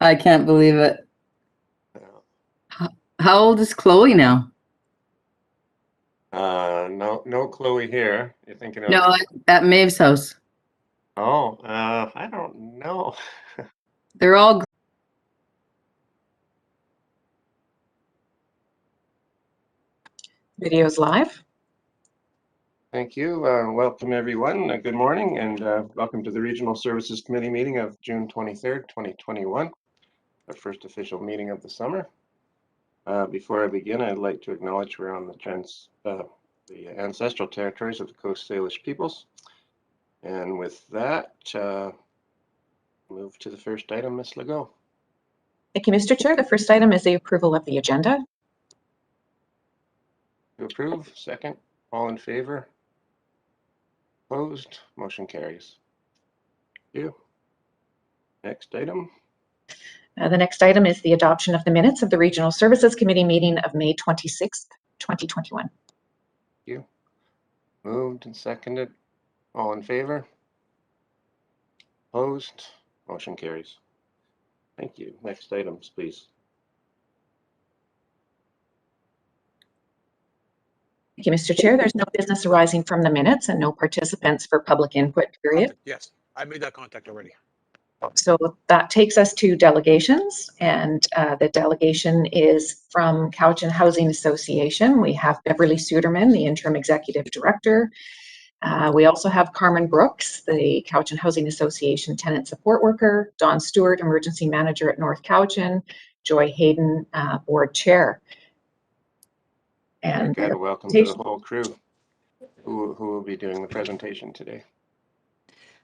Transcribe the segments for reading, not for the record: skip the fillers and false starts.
I can't believe it. How old is Chloe now? No Chloe here. You're thinking of, No, at Maeve's house. I don't know. They're all Video's live. Thank you. Welcome everyone. Good morning and welcome to the Regional Services Committee meeting of June 23rd, 2021, our first official meeting of the summer. Before I begin, I'd like to acknowledge we're on the ancestral territories of the Coast Salish peoples. And with that, move to the first item, Ms. Legault. Thank you, Mr. Chair. The first item is the approval of the agenda. To approve, second. All in favor? Opposed? Motion carries. Thank you. Next item. The next item is the adoption of the minutes of the Regional Services Committee meeting of May 26th, 2021. Thank you. Moved and seconded. All in favor? Opposed? Motion carries. Thank you. Next items, please. Thank you, Mr. Chair. There's no business arising from the minutes and no participants for public input period. Yes, I made that contact already. So that takes us to delegations, and the delegation is from Cowichan Housing Association. We have Beverly Suderman, the interim executive director. We also have Carmen Brooks, the Cowichan Housing Association tenant support worker, Don Stewart, emergency manager at North Cowichan, Joy Hayden, board chair. And good. Welcome to the whole crew who will be doing the presentation today.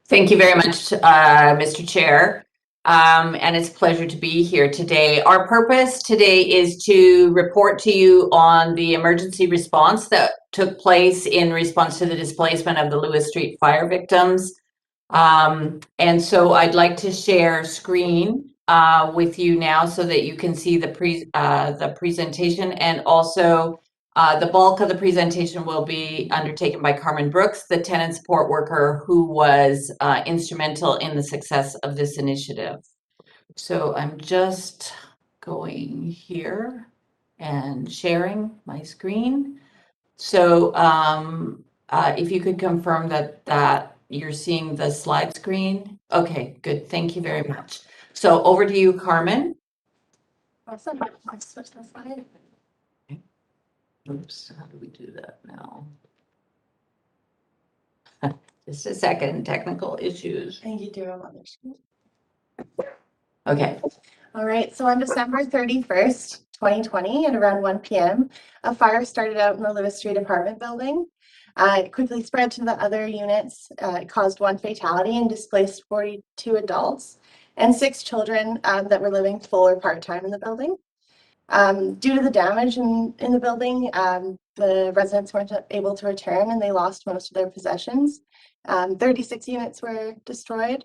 Thank you very much, Mr. Chair. And it's a pleasure to be here today. Our purpose today is to report to you on the emergency response that took place in response to the displacement of the Lewis Street fire victims. And so I'd like to share screen with you now so that you can see the presentation, and also the bulk of the presentation will be undertaken by Carmen Brooks, the tenant support worker who was instrumental in the success of this initiative. So I'm just going here and sharing my screen. So if you could confirm that you're seeing the slide screen. Okay, good. Thank you very much. So over to you, Carmen. Awesome. Let's switch the slide. Oops, how do we do that now? Just a second, technical issues. And you do them on the screen. Okay. All right, so on December 31st, 2020 at around 1 p.m., a fire started out in the Lewis Street apartment building. It quickly spread to the other units. It caused one fatality and displaced 42 adults and 6 children that were living full or part-time in the building. Due to the damage in the building, the residents weren't able to return and they lost most of their possessions. 36 units were destroyed.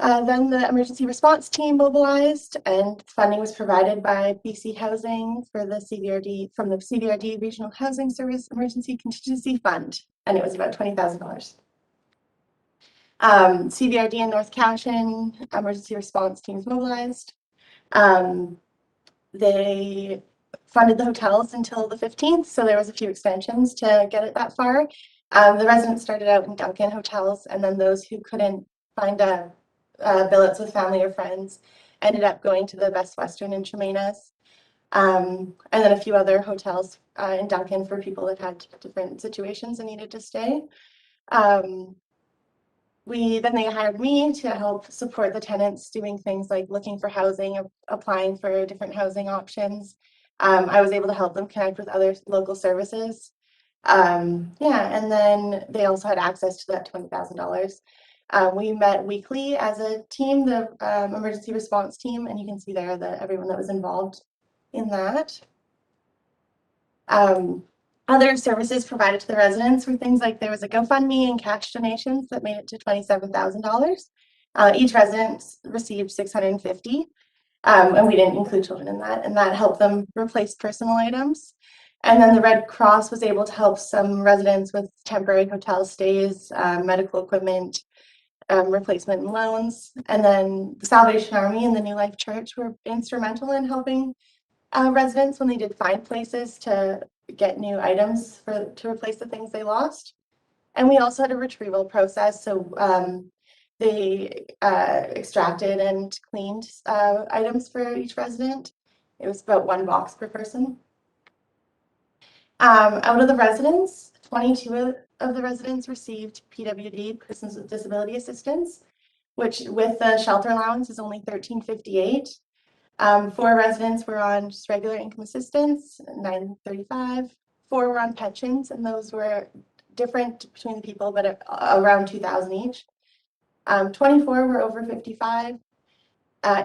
Then the emergency response team mobilized and funding was provided by BC Housing for the CVRD, from the CVRD Regional Housing Service Emergency Contingency Fund, and it was about $20,000. CVRD and North Cowichan emergency response teams mobilized. They funded the hotels until the 15th, so there was a few extensions to get it that far. The residents started out in Duncan hotels, and then those who couldn't find billets with family or friends ended up going to the Best Western in Chemainus, and then a few other hotels in Duncan for people that had different situations and needed to stay. Then they hired me to help support the tenants doing things like looking for housing, applying for different housing options. I was able to help them connect with other local services. And then they also had access to that $20,000. We met weekly as a team, the emergency response team, and you can see there everyone that was involved in that. Other services provided to the residents were things like there was a GoFundMe and cash donations that made it to $27,000. Each resident received $650, and we didn't include children in that, and that helped them replace personal items. And then the Red Cross was able to help some residents with temporary hotel stays, medical equipment, replacement and loans. And then the Salvation Army and the New Life Church were instrumental in helping residents when they did find places to get new items to replace the things they lost. And we also had a retrieval process. So they extracted and cleaned items for each resident. It was about 1 box per person. Out of the residents, 22 of the residents received PWD, Persons with Disability Assistance, which with the shelter allowance is only $13.58. 4 residents were on just regular income assistance, $9.35. 4 were on pensions, and those were different between the people, but around $2,000 each. 24 were over 55.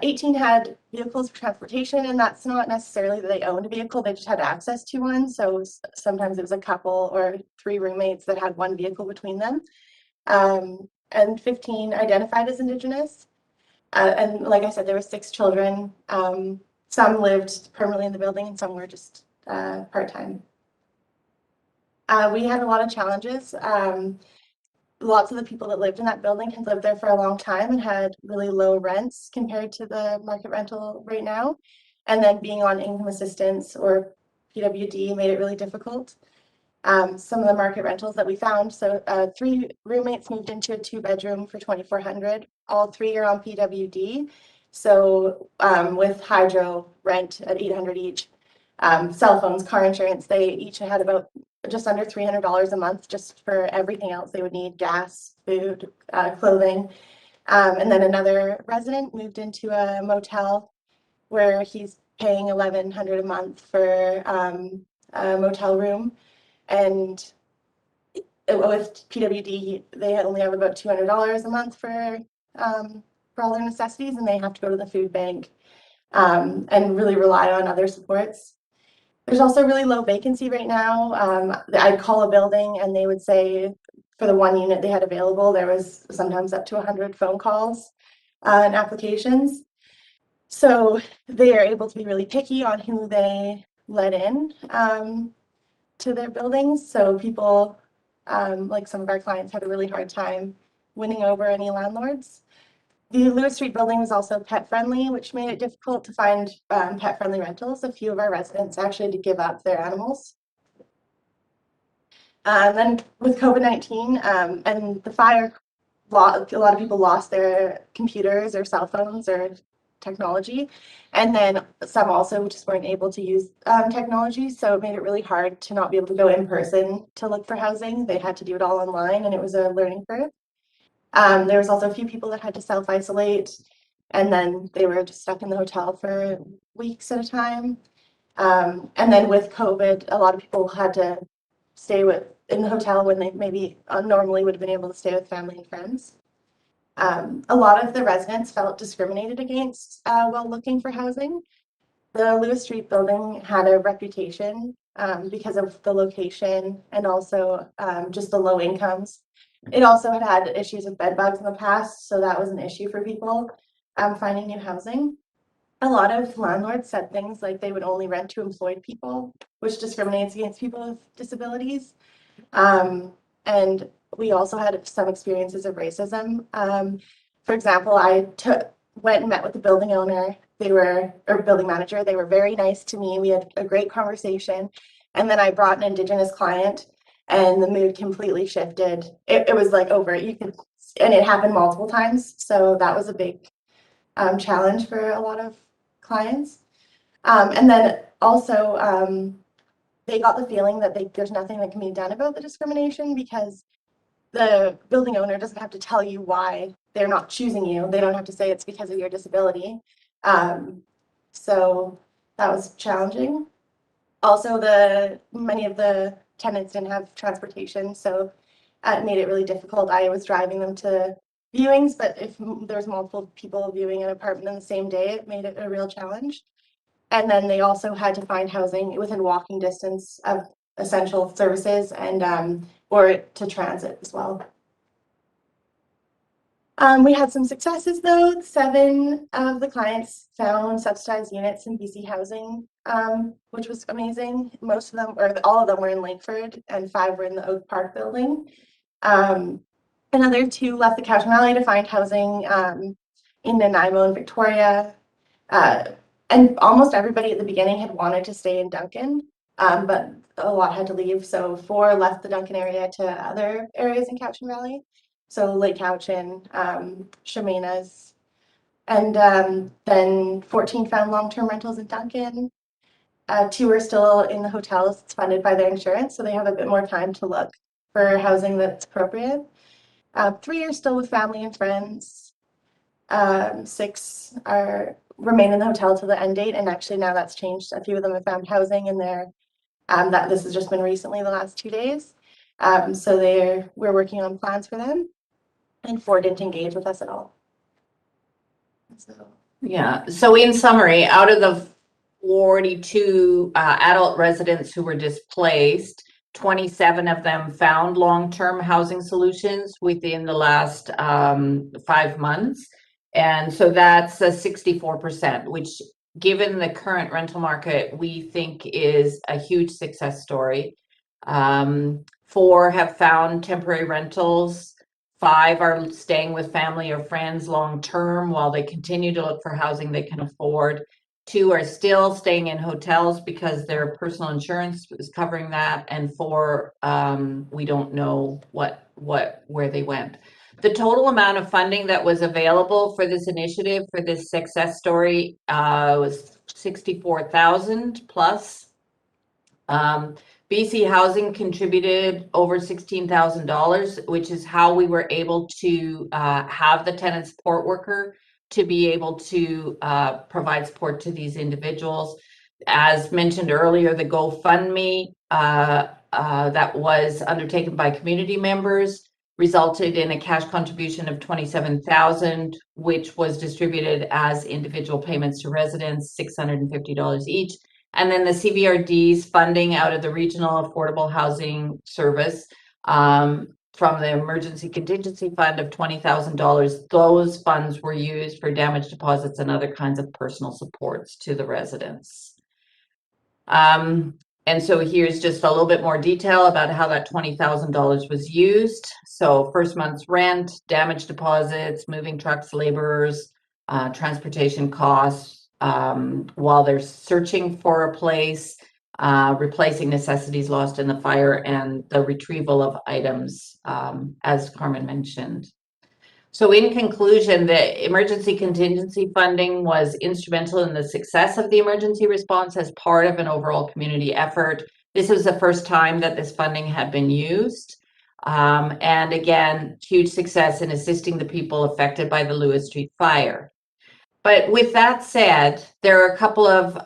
18 had vehicles for transportation, and that's not necessarily that they owned a vehicle, they just had access to one. So sometimes it was a couple or 3 roommates that had 1 vehicle between them. And 15 identified as Indigenous. And like I said, there were 6 children. Some lived permanently in the building and some were just part-time. We had a lot of challenges. Lots of the people that lived in that building had lived there for a long time and had really low rents compared to the market rental right now. And then being on income assistance or PWD made it really difficult. Some of the market rentals that we found, so 3 roommates moved into a 2-bedroom for $2,400. All 3 are on PWD. So with hydro rent at $800 each, cell phones, car insurance, they each had about just under $300 a month just for everything else they would need: gas, food, clothing. And then another resident moved into a motel where he's paying $1,100 a month for a motel room. And with PWD, they only have about $200 a month for all their necessities, and they have to go to the food bank and really rely on other supports. There's also really low vacancy right now. I'd call a building and they would say for the 1 unit they had available, there was sometimes up to 100 phone calls and applications. So they are able to be really picky on who they let in to their buildings. So people, like some of our clients, had a really hard time winning over any landlords. The Lewis Street building was also pet friendly, which made it difficult to find pet friendly rentals. A few of our residents actually had to give up their animals. Then with COVID-19 and the fire, a lot of people lost their computers or cell phones or technology. And then some also just weren't able to use technology. So it made it really hard to not be able to go in person to look for housing. They had to do it all online, and it was a learning curve. There was also a few people that had to self-isolate, and then they were just stuck in the hotel for weeks at a time. And then with COVID, a lot of people had to stay in the hotel when they maybe normally would have been able to stay with family and friends. A lot of the residents felt discriminated against while looking for housing. The Lewis Street building had a reputation because of the location and also just the low incomes. It also had issues with bed bugs in the past, so that was an issue for people finding new housing. A lot of landlords said things like they would only rent to employed people, which discriminates against people with disabilities. And we also had some experiences of racism. For example, I went and met with the building owner. Or building manager. They were very nice to me. We had a great conversation. And then I brought an Indigenous client, and the mood completely shifted. It was like over. And it happened multiple times. So that was a big challenge for a lot of clients. And then also, they got the feeling that there's nothing that can be done about the discrimination because the building owner doesn't have to tell you why they're not choosing you. They don't have to say it's because of your disability. So that was challenging. Also, many of the tenants didn't have transportation, so it made it really difficult. I was driving them to viewings, but if there's multiple people viewing an apartment in the same day, it made it a real challenge. And then they also had to find housing within walking distance of essential services and or to transit as well. We had some successes though. 7 of the clients found subsidized units in BC Housing, which was amazing. Most of them, or all of them, were in Lakeford, and 5 were in the Oak Park building. Another 2 left the Cowichan Valley to find housing in Nanaimo and Victoria. And almost everybody at the beginning had wanted to stay in Duncan, but a lot had to leave. So 4 left the Duncan area to other areas in Cowichan Valley. So Lake Cowichan, Chemaina's, and then 14 found long-term rentals in Duncan. 2 are still in the hotels. It's funded by their insurance, so they have a bit more time to look for housing that's appropriate. 3 are still with family and friends. 6 remain in the hotel till the end date, and actually now that's changed. A few of them have found housing in there. That this has just been recently, the last 2 days. So we're working on plans for them, and 4 didn't engage with us at all. So. Yeah, so in summary, out of the 42 adult residents who were displaced, 27 of them found long-term housing solutions within the last 5 months. And so that's a 64%, which given the current rental market, we think is a huge success story. 4 have found temporary rentals. 5 are staying with family or friends long-term while they continue to look for housing they can afford. 2 are still staying in hotels because their personal insurance is covering that. And 4, we don't know where they went. The total amount of funding that was available for this initiative, for this success story, was $64,000 plus. BC Housing contributed over $16,000, which is how we were able to have the tenant support worker to be able to provide support to these individuals. As mentioned earlier, the GoFundMe that was undertaken by community members resulted in a cash contribution of $27,000, which was distributed as individual payments to residents, $650 each. And then the CVRD's funding out of the Regional Affordable Housing Service from the Emergency Contingency Fund of $20,000. Those funds were used for damage deposits and other kinds of personal supports to the residents. And so here's just a little bit more detail about how that $20,000 was used. So first month's rent, damage deposits, moving trucks, laborers, transportation costs, while they're searching for a place, replacing necessities lost in the fire, and the retrieval of items, as Carmen mentioned. So in conclusion, the emergency contingency funding was instrumental in the success of the emergency response as part of an overall community effort. This was the first time that this funding had been used. And again, huge success in assisting the people affected by the Lewis Street fire. But with that said, there are a couple of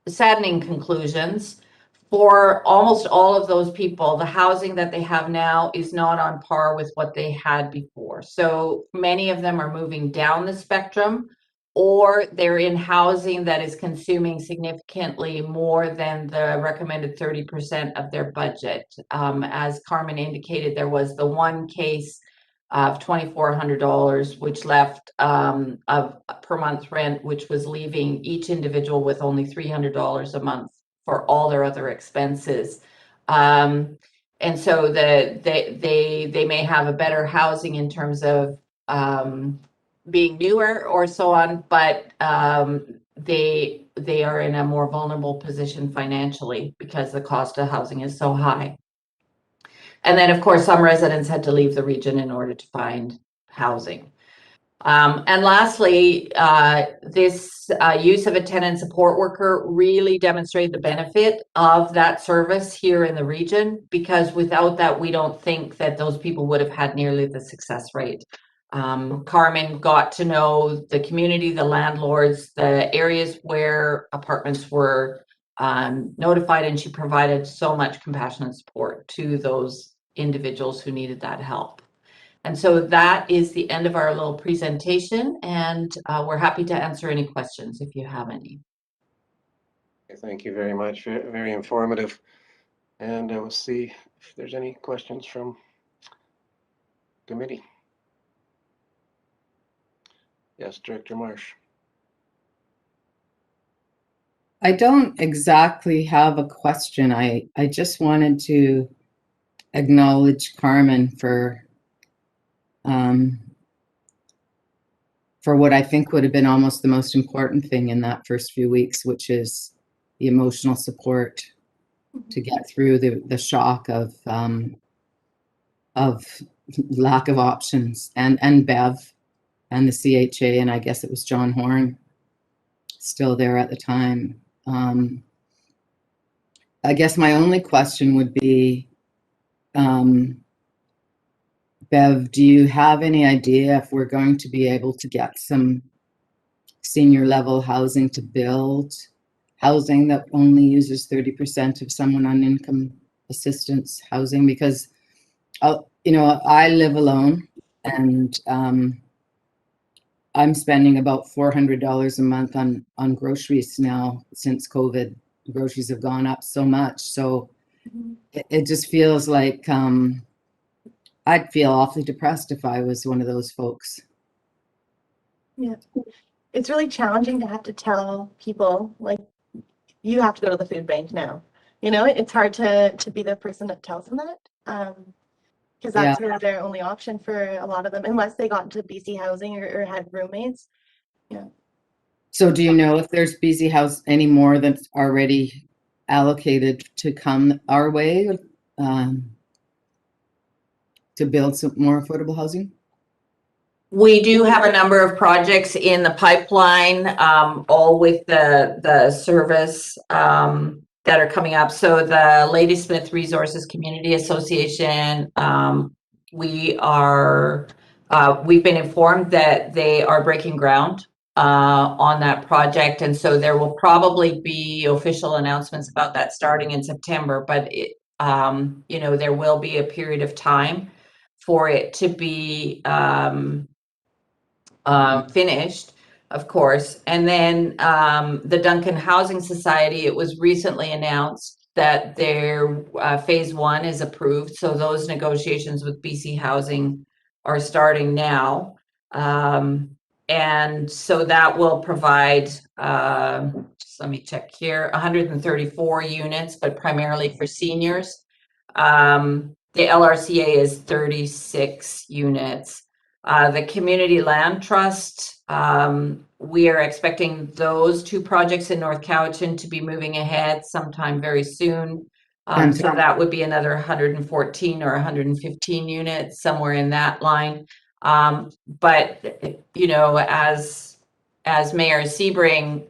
saddening conclusions. For almost all of those people, the housing that they have now is not on par with what they had before. So many of them are moving down the spectrum, or they're in housing that is consuming significantly more than the recommended 30% of their budget. As Carmen indicated, there was the one case of $2,400, which left of per month rent, which was leaving each individual with only $300 a month for all their other expenses. And so they may have a better housing in terms of being newer or so on, but they are in a more vulnerable position financially because the cost of housing is so high. And then, of course, some residents had to leave the region in order to find housing. And lastly, this use of a tenant support worker really demonstrated the benefit of that service here in the region, because without that, we don't think that those people would have had nearly the success rate. Carmen got to know the community, the landlords, the areas where apartments were notified, and she provided so much compassionate support to those individuals who needed that help. And so that is the end of our little presentation, and we're happy to answer any questions if you have any. Thank you very much. Very informative. And we'll see if there's any questions from committee. Yes, Director Marsh. I don't exactly have a question. I just wanted to acknowledge Carmen for for what I think would have been almost the most important thing in that first few weeks, which is the emotional support to get through the shock of lack of options, and Bev and the CHA, and I guess it was John Horn still there at the time. I guess my only question would be, Bev, do you have any idea if we're going to be able to get some senior level housing to build housing that only uses 30% of someone on income assistance housing? Because, you know, I live alone, and I'm spending about $400 a month on groceries now since COVID. Groceries have gone up so much. So it just feels like I'd feel awfully depressed if I was one of those folks. Yeah. It's really challenging to have to tell people, like, you have to go to the food bank now. You know, it's hard to be the person that tells them that. Because that's really their only option for a lot of them, unless they got into BC housing or had roommates. Yeah. So do you know if there's BC House anymore that's already allocated to come our way to build some more affordable housing? We do have a number of projects in the pipeline, all with the service that are coming up. So the Ladysmith Resources Community Association, we've been informed that they are breaking ground on that project, and so there will probably be official announcements about that starting in September. But it, you know, there will be a period of time for it to be finished, of course. And then the Duncan Housing Society, it was recently announced that their phase 1 is approved. So those negotiations with BC Housing are starting now. And so that will provide, just let me check here, 134 units, but primarily for seniors. The LRCA is 36 units. The Community Land Trust, we are expecting those 2 projects in North Cowichan to be moving ahead sometime very soon. So that would be another 114 or 115 units, somewhere in that line. But, you know, as Mayor Sebring,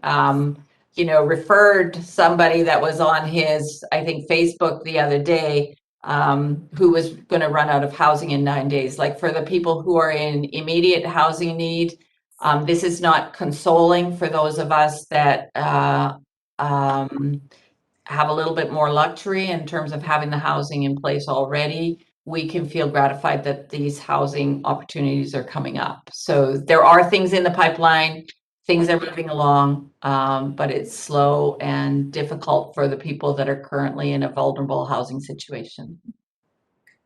you know, referred somebody that was on his, I think, Facebook the other day, who was going to run out of housing in 9 days. Like, for the people who are in immediate housing need, this is not consoling for those of us that have a little bit more luxury in terms of having the housing in place already. We can feel gratified that these housing opportunities are coming up. So there are things in the pipeline, things are moving along, but it's slow and difficult for the people that are currently in a vulnerable housing situation.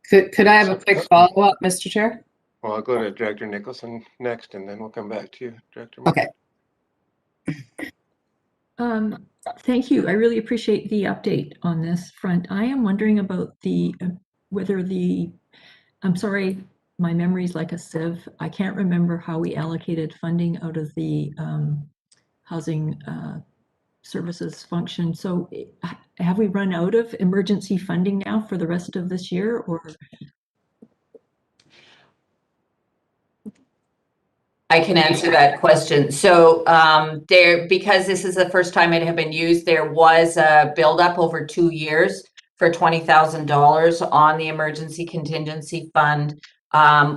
Could I have a quick follow-up, Mr. Chair? Well, I'll go to Director Nicholson next, and then we'll come back to you, Director Moore. Okay. Thank you. I really appreciate the update on this front. I am wondering about whether I'm sorry, my memory's like a sieve. I can't remember how we allocated funding out of the housing services function. So have we run out of emergency funding now for the rest of this year, or? I can answer that question. So because this is the first time it had been used, there was a buildup over 2 years for $20,000 on the emergency contingency fund.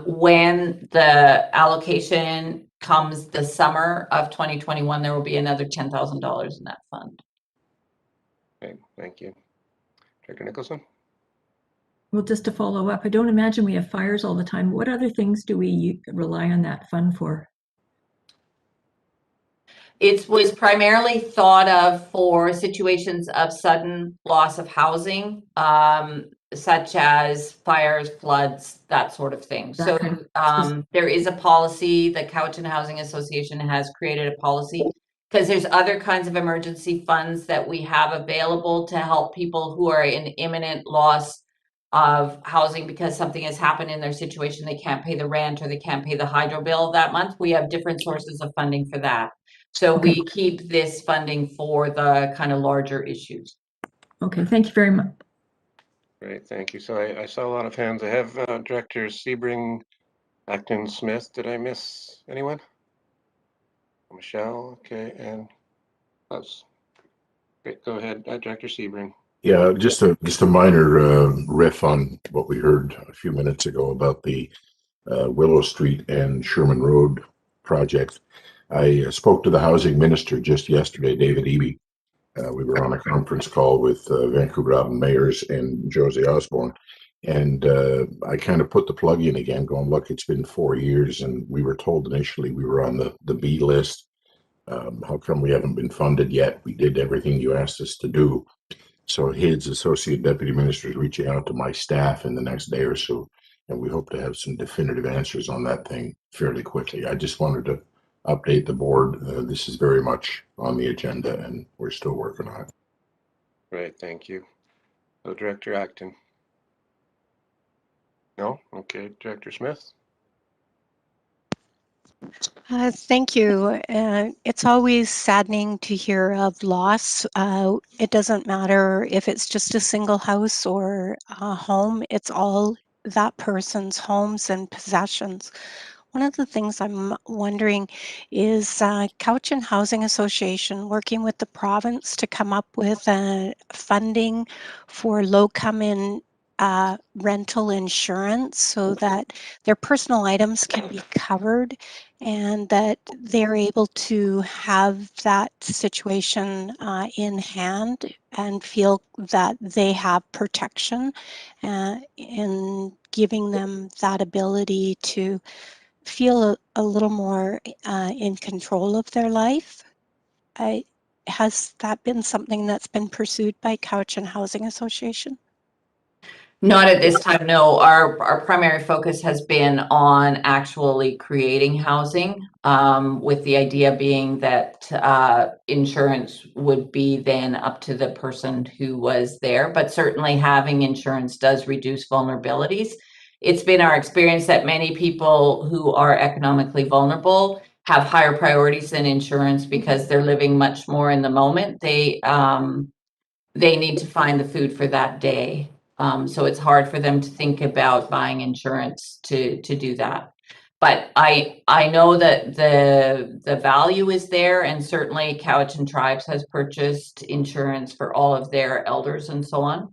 When the allocation comes the summer of 2021, there will be another $10,000 in that fund. Okay, thank you. Director Nicholson? Well, just to follow up, I don't imagine we have fires all the time. What other things do we rely on that fund for? It was primarily thought of for situations of sudden loss of housing, such as fires, floods, that sort of thing. So there is a policy, the Cowichan Housing Association has created a policy, because there's other kinds of emergency funds that we have available to help people who are in imminent loss of housing because something has happened in their situation, they can't pay the rent or they can't pay the hydro bill that month, we have different sources of funding for that. So Okay. we keep this funding for the kind of larger issues. Okay, thank you very much. Great, thank you. So I saw a lot of hands. I have Directors Sebring, Acton, Smith. Did I miss anyone? Michelle, okay, and Buzz. Great, go ahead, Director Sebring. Yeah, just a minor riff on what we heard a few minutes ago about the Willow Street and Sherman Road project. I spoke to the housing minister just yesterday, David Eby. We were on a conference call with Vancouver Island mayors and Josie Osborne, and I kind of put the plug in again, going, look, it's been 4 years, and we were told initially we were on the B list. How come we haven't been funded yet? We did everything you asked us to do. So his associate deputy minister is reaching out to my staff in the next day or so, and we hope to have some definitive answers on that thing fairly quickly. I just wanted to update the board. This is very much on the agenda, and we're still working on it. Great, thank you. So Director Acton. No? Okay, Director Smith? Thank you. It's always saddening to hear of loss. It doesn't matter if it's just a single house or a home, it's all that person's homes and possessions. One of the things I'm wondering is Cowichan Housing Association working with the province to come up with funding for low-come-in rental insurance so that their personal items can be covered and that they're able to have that situation in hand and feel that they have protection in giving them that ability to feel a little more in control of their life. Has that been something that's been pursued by Cowichan Housing Association? Not at this time, no. Our primary focus has been on actually creating housing, with the idea being that insurance would be then up to the person who was there. But certainly having insurance does reduce vulnerabilities. It's been our experience that many people who are economically vulnerable have higher priorities than insurance because they're living much more in the moment. They need to find the food for that day. So it's hard for them to think about buying insurance to do that. But I know that the value is there, and certainly Cowichan Tribes has purchased insurance for all of their elders and so on,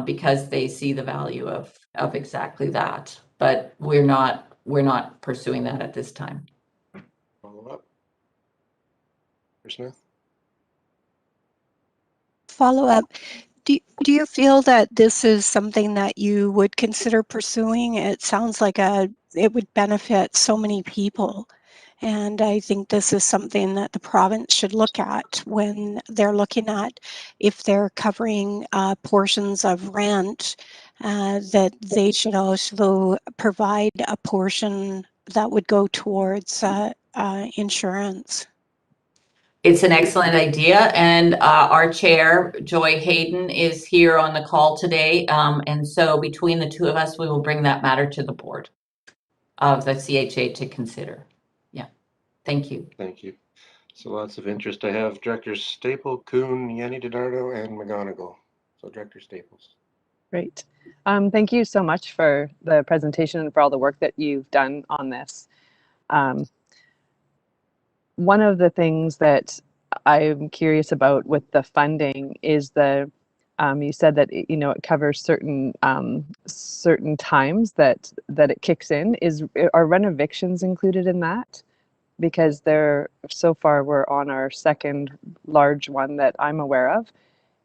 because they see the value of exactly that. But we're not pursuing that at this time. Follow up. Director Smith? Follow up. Do you feel that this is something that you would consider pursuing? It sounds like it would benefit so many people. And I think this is something that the province should look at when they're looking at if they're covering portions of rent, that they should also provide a portion that would go towards insurance. It's an excellent idea, and our chair, Joy Hayden, is here on the call today. And so between the two of us, we will bring that matter to the board of the CHA to consider. Yeah, thank you. Thank you. So lots of interest. I have Directors Staple, Kuhn, Yanni DiNardo, and McGonigal. So Director Staples. Great. Thank you so much for the presentation and for all the work that you've done on this. One of the things that I'm curious about with the funding is you said that it covers certain times that it kicks in. Are rent evictions included in that? Because so far we're on our second large one that I'm aware of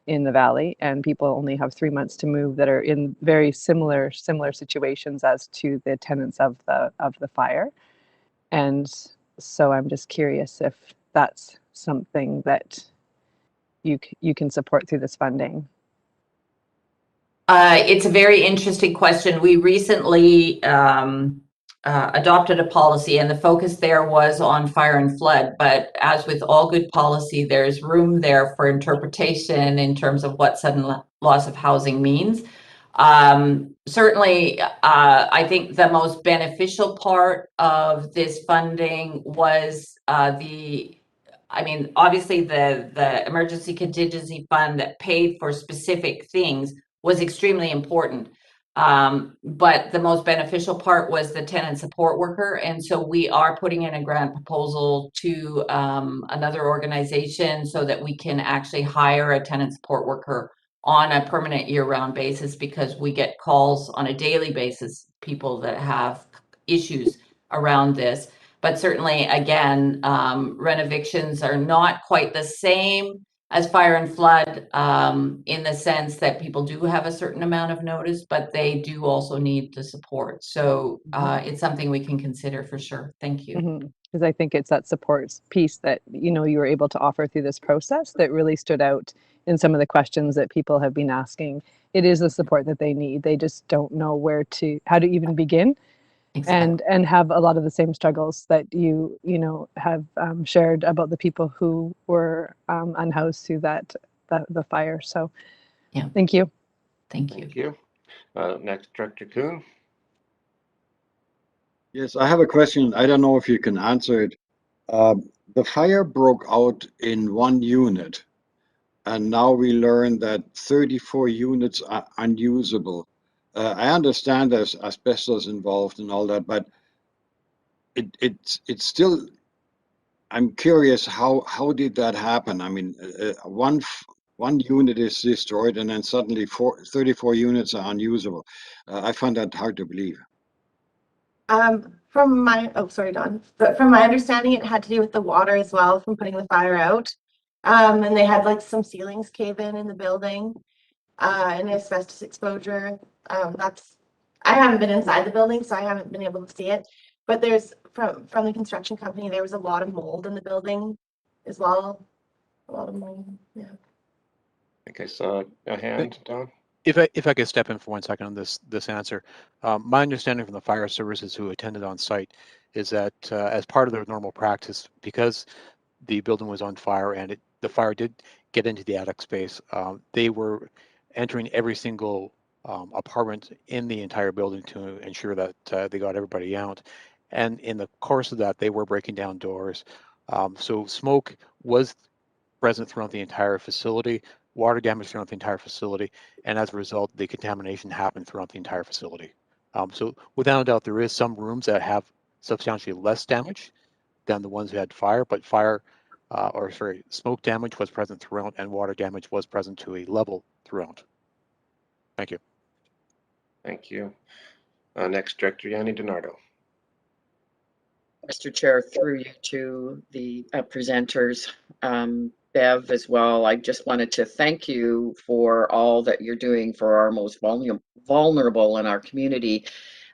in the valley, and people only have 3 months to move that are in very similar situations as to the tenants of the fire. And so I'm just curious if that's something that you can support through this funding. It's a very interesting question. We recently adopted a policy, and the focus there was on fire and flood. But as with all good policy, there's room there for interpretation in terms of what sudden loss of housing means. Certainly, I think the most beneficial part of this funding was obviously the emergency contingency fund that paid for specific things was extremely important. But the most beneficial part was the tenant support worker. And so we are putting in a grant proposal to another organization so that we can actually hire a tenant support worker on a permanent year-round basis, because we get calls on a daily basis, people that have issues around this. But certainly, again, rent evictions are not quite the same as fire and flood, in the sense that people do have a certain amount of notice, but they do also need the support. So it's something we can consider for sure. Thank you. Because I think it's that support piece that, you know, you were able to offer through this process that really stood out in some of the questions that people have been asking. It is the support that they need. They just don't know how to even begin. Exactly. And have a lot of the same struggles that you have shared about the people who were unhoused through the fire. So yeah, thank you. Thank you. Thank you. Next, Director Kuhn. Yes, I have a question. I don't know if you can answer it. The fire broke out in one unit, and now we learn that 34 units are unusable. I understand there's asbestos involved and all that, but it's still. I'm curious, how did that happen? I mean, one unit is destroyed, and then suddenly 34 units are unusable. I find that hard to believe. Sorry, Don. But from my understanding, it had to do with the water as well from putting the fire out. And they had like some ceilings cave in the building, and asbestos exposure. I haven't been inside the building, so I haven't been able to see it. But there's from the construction company, there was a lot of mold in the building as well. A lot of mold. Yeah. I think I saw a hand, Don. If I could step in for 1 second on this answer, my understanding from the fire services who attended on site is that as part of their normal practice, because the building was on fire and the fire did get into the attic space, they were entering every single apartment in the entire building to ensure that they got everybody out. And in the course of that, they were breaking down doors. So smoke was present throughout the entire facility, water damage throughout the entire facility, and as a result, the contamination happened throughout the entire facility. So without a doubt, there is some rooms that have substantially less damage than the ones that had fire, but smoke damage was present throughout, and water damage was present to a level throughout. Thank you. Thank you. Next, Director Yanni DiNardo. Mr. Chair, through you to the presenters, Bev as well. I just wanted to thank you for all that you're doing for our most vulnerable in our community.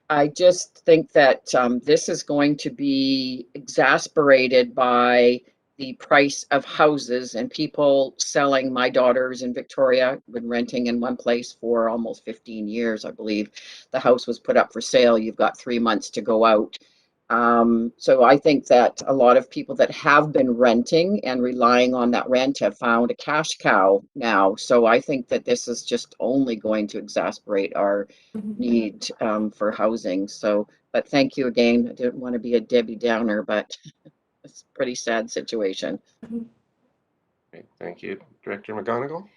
I just think that this is going to be exasperated by the price of houses and people selling. My daughters in Victoria been renting in one place for almost 15 years, I believe. The house was put up for sale. You've got 3 months to go out. So I think that a lot of people that have been renting and relying on that rent have found a cash cow now. So I think that this is just only going to exacerbate our need for housing. So, but thank you again. I didn't want to be a Debbie Downer, but it's a pretty sad situation. Okay, thank you. Director McGonigal.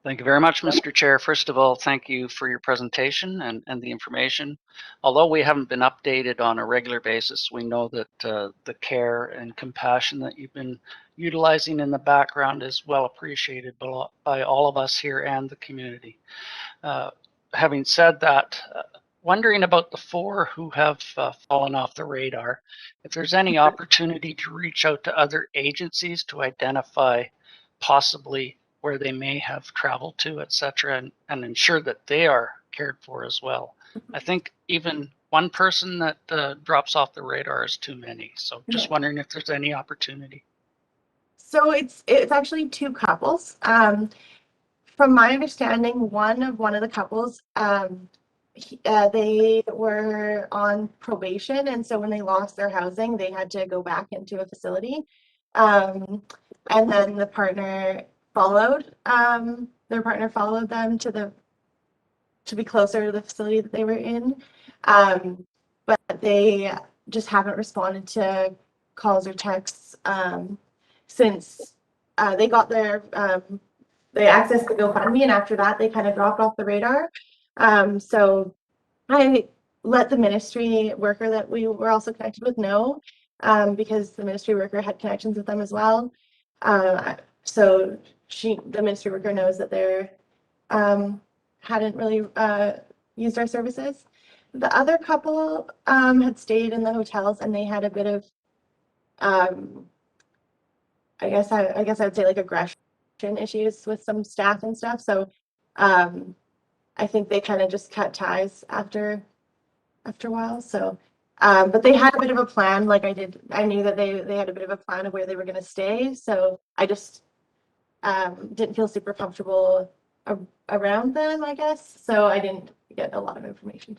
Thank you very much, Mr. Chair. First of all, thank you for your presentation and the information. Although we haven't been updated on a regular basis, we know that the care and compassion that you've been utilizing in the background is well appreciated by all of us here and the community. Having said that, wondering about the 4 who have fallen off the radar, if there's any opportunity to reach out to other agencies to identify possibly where they may have traveled to, etc., and ensure that they are cared for as well. I think even one person that drops off the radar is too many. So just wondering if there's any opportunity. So it's actually 2 couples. From my understanding, one of the couples, they were on probation, and so when they lost their housing, they had to go back into a facility. And then the partner followed. Their partner followed them to to be closer to the facility that they were in. But they just haven't responded to calls or texts since they got their they accessed the GoFundMe, and after that they kind of dropped off the radar. So I let the ministry worker that we were also connected with know, because the ministry worker had connections with them as well. So the ministry worker knows that they're hadn't really used our services. The other couple had stayed in the hotels, and they had a bit of I guess I would say like aggression issues with some staff and stuff. So I think they kind of just cut ties after a while. So but they had a bit of a plan. Like I knew that they had a bit of a plan of where they were going to stay. So I just didn't feel super comfortable around them, I guess. So I didn't get a lot of information.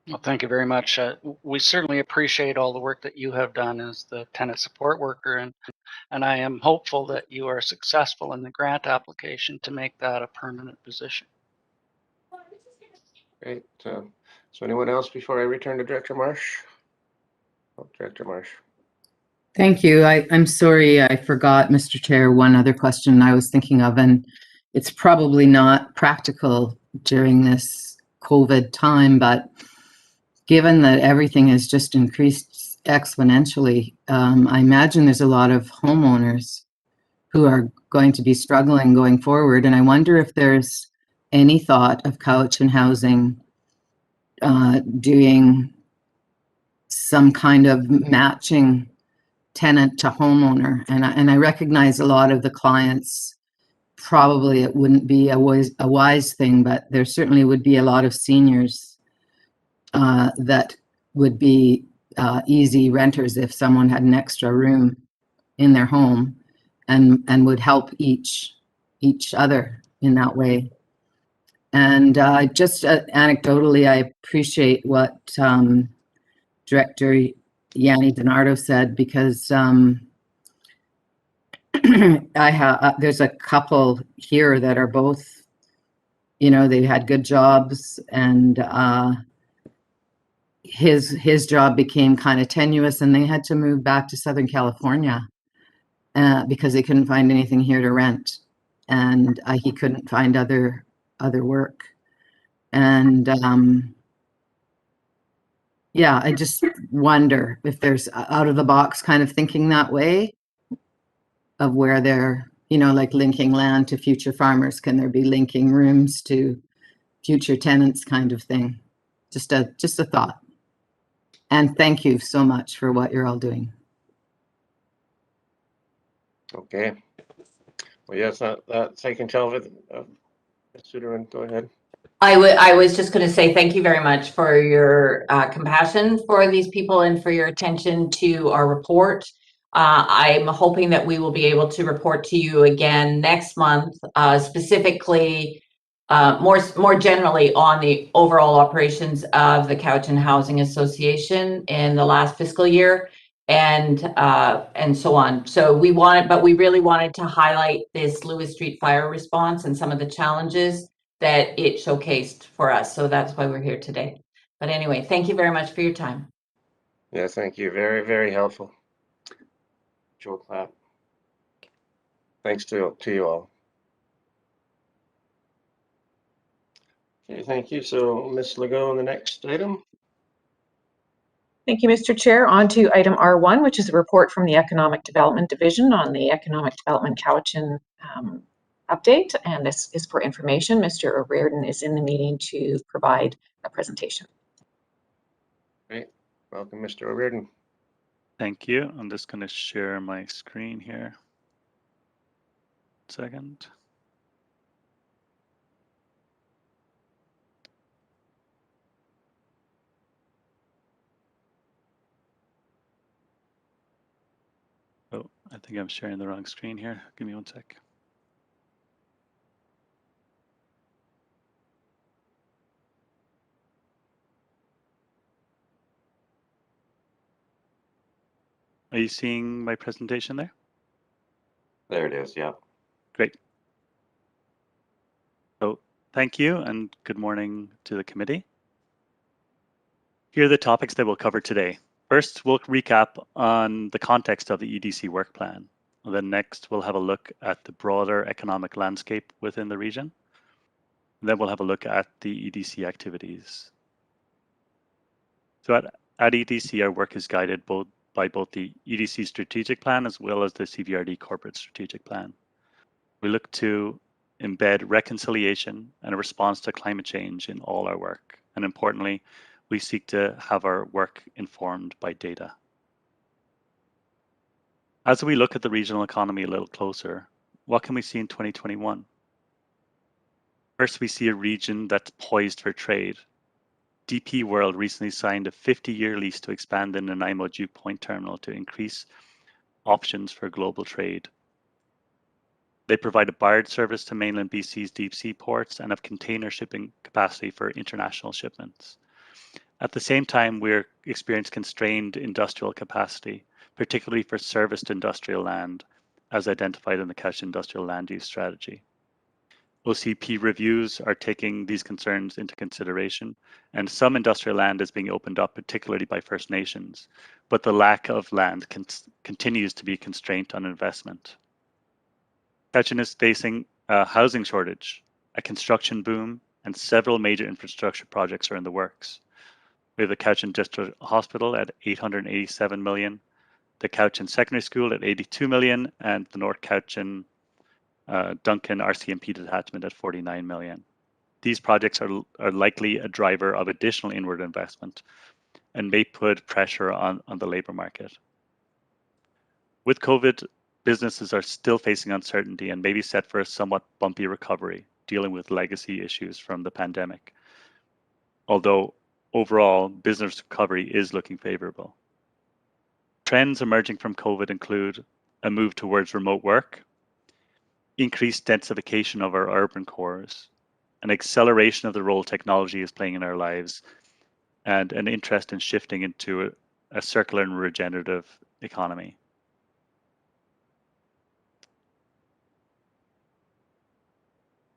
Well, thank you very much. We certainly appreciate all the work that you have done as the tenant support worker, and I am hopeful that you are successful in the grant application to make that a permanent position. Great. So anyone else before I return to Director Marsh? Oh, Director Marsh. Thank you. I'm sorry, I forgot, Mr. Chair, one other question I was thinking of, and it's probably not practical during this COVID time, but given that everything has just increased exponentially, I imagine there's a lot of homeowners who are going to be struggling going forward. And I wonder if there's any thought of Cowichan Housing doing some kind of matching tenant to homeowner. And I recognize a lot of the clients, probably it wouldn't be a wise thing, but there certainly would be a lot of seniors that would be easy renters if someone had an extra room in their home and would help each other in that way. And just anecdotally, I appreciate what Director Yanni DiNardo said, because there's a couple here that are both, they had good jobs, and his job became kind of tenuous, and they had to move back to Southern California because they couldn't find anything here to rent, and he couldn't find other work. And yeah, I just wonder if there's out of the box kind of thinking that way of where they're, like linking land to future farmers. Can there be linking rooms to future tenants kind of thing? Just a thought. And thank you so much for what you're all doing. Okay. Well, yes, that's I can tell with Sudaran, go ahead. I was just going to say thank you very much for your compassion for these people and for your attention to our report. I'm hoping that we will be able to report to you again next month, specifically, more generally on the overall operations of the Cowichan Housing Association in the last fiscal year, and so on. So we really wanted to highlight this Lewis Street fire response and some of the challenges that it showcased for us. So that's why we're here today. But anyway, thank you very much for your time. Yeah, thank you. Very, very helpful. Joel clap. Thanks to you all. Okay, thank you. So Ms. Legault on the next item. Thank you, Mr. Chair. On to item R1, which is a report from the Economic Development Division on the Economic Development Cowichan update. And this is for information. Mr. O'Riordan is in the meeting to provide a presentation. Great. Welcome, Mr. O'Riordan. Thank you. I'm just going to share my screen here. Second. Oh, I think I'm sharing the wrong screen here. Give me one sec. Are you seeing my presentation there? There it is, yeah. Great. So Thank you, and good morning to the committee. Here are the topics that we'll cover today. First, we'll recap on the context of the EDC work plan. Then next, we'll have a look at the broader economic landscape within the region. Then we'll have a look at the EDC activities. So at EDC, our work is guided by both the EDC strategic plan as well as the CVRD corporate strategic plan. We look to embed reconciliation and a response to climate change in all our work. And importantly, we seek to have our work informed by data. As we look at the regional economy a little closer, what can we see in 2021? First, we see a region that's poised for trade. DP World recently signed a 50-year lease to expand the Nanaimo Dew Point terminal to increase options for global trade. They provide a barge service to mainland BC's deep sea ports and have container shipping capacity for international shipments. At the same time, we're experiencing constrained industrial capacity, particularly for serviced industrial land, as identified in the Couch Industrial Land Use Strategy. OCP reviews are taking these concerns into consideration, and some industrial land is being opened up, particularly by First Nations, but the lack of land continues to be a constraint on investment. Cowichan is facing a housing shortage, a construction boom, and several major infrastructure projects are in the works. We have the Cowichan District Hospital at $887 million, the Cowichan Secondary School at $82 million, and the North Cowichan Duncan RCMP detachment at $49 million. These projects are likely a driver of additional inward investment and may put pressure on the labor market. With COVID, businesses are still facing uncertainty and may be set for a somewhat bumpy recovery, dealing with legacy issues from the pandemic. Although overall, business recovery is looking favorable. Trends emerging from COVID include a move towards remote work, increased densification of our urban cores, an acceleration of the role technology is playing in our lives, and an interest in shifting into a circular and regenerative economy.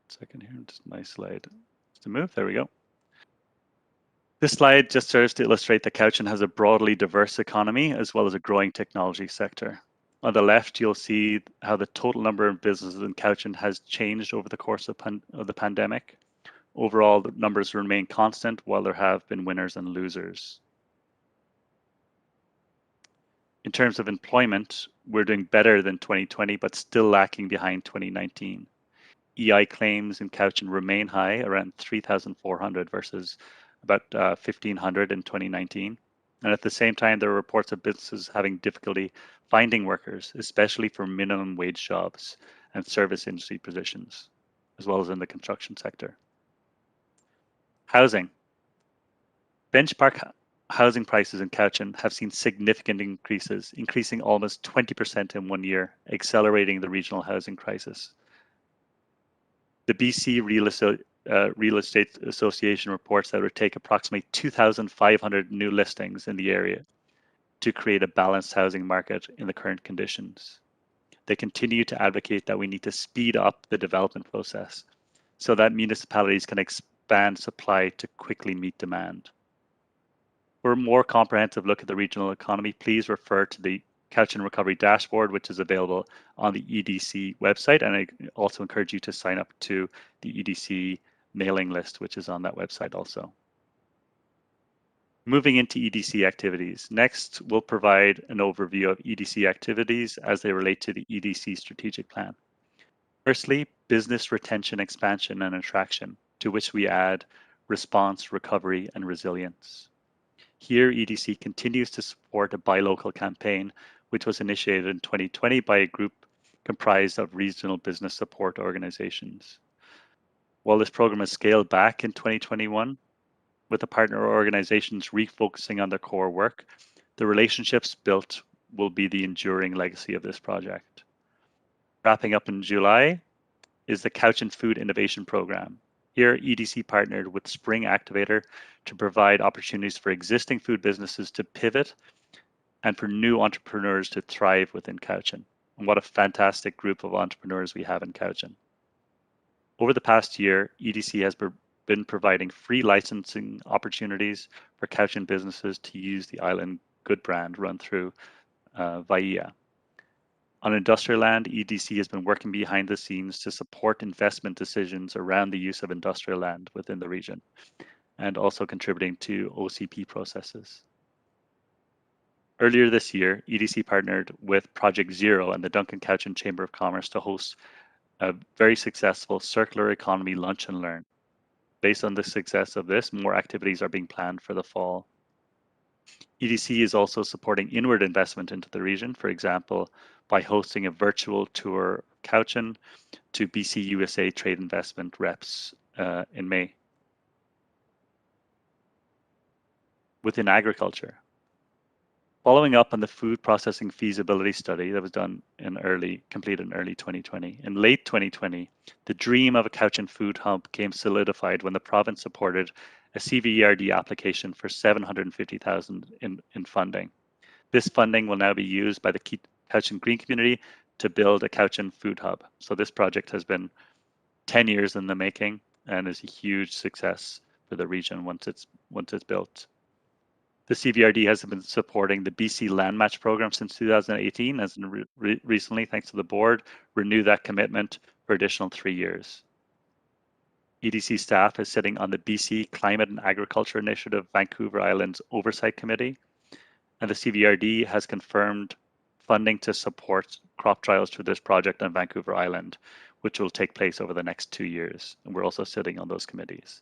Second here, just my slide to move. There we go. This slide just serves to illustrate that Cowichan has a broadly diverse economy as well as a growing technology sector. On the left, you'll see how the total number of businesses in Cowichan has changed over the course of the pandemic. Overall, the numbers remain constant while there have been winners and losers. In terms of employment, we're doing better than 2020, but still lacking behind 2019. EI claims in Cowichan remain high, around 3,400 versus about 1,500 in 2019. And at the same time, there are reports of businesses having difficulty finding workers, especially for minimum wage jobs and service industry positions, as well as in the construction sector. Housing. Benchmark housing prices in Cowichan have seen significant increases, increasing almost 20% in 1 year, accelerating the regional housing crisis. The BC Real Estate Association reports that it would take approximately 2,500 new listings in the area to create a balanced housing market in the current conditions. They continue to advocate that we need to speed up the development process so that municipalities can expand supply to quickly meet demand. For a more comprehensive look at the regional economy, please refer to the Cowichan Recovery Dashboard, which is available on the EDC website. And I also encourage you to sign up to the EDC mailing list, which is on that website also. Moving into EDC activities. Next, we'll provide an overview of EDC activities as they relate to the EDC strategic plan. Firstly, business retention, expansion, and attraction, to which we add response, recovery, and resilience. Here, EDC continues to support a buy local campaign, which was initiated in 2020 by a group comprised of regional business support organizations. While this program is scaled back in 2021, with the partner organizations refocusing on their core work, the relationships built will be the enduring legacy of this project. Wrapping up in July is the Cowichan Food Innovation Program. Here, EDC partnered with Spring Activator to provide opportunities for existing food businesses to pivot and for new entrepreneurs to thrive within Cowichan. And what a fantastic group of entrepreneurs we have in Cowichan. Over the past year, EDC has been providing free licensing opportunities for Cowichan businesses to use the Island Good brand run through VIA. On industrial land, EDC has been working behind the scenes to support investment decisions around the use of industrial land within the region, and also contributing to OCP processes. Earlier this year, EDC partnered with Project Zero and the Duncan Cowichan Chamber of Commerce to host a very successful circular economy lunch and learn. Based on the success of this, more activities are being planned for the fall. EDC is also supporting inward investment into the region, for example, by hosting a virtual tour of Cowichan to BC USA trade investment reps in May. Within agriculture, following up on the food processing feasibility study that was completed in early 2020. In late 2020, the dream of a Cowichan food hub came solidified when the province supported a CVRD application for $750,000 in funding. This funding will now be used by the Cowichan Green community to build a Cowichan food hub. So this project has been 10 years in the making and is a huge success for the region once it's built. The CVRD has been supporting the BC Land Match program since 2018, as recently, thanks to the board, renewed that commitment for additional 3 years. EDC staff is sitting on the BC Climate and Agriculture Initiative Vancouver Island's Oversight Committee, and the CVRD has confirmed funding to support crop trials through this project on Vancouver Island, which will take place over the next 2 years, and we're also sitting on those committees.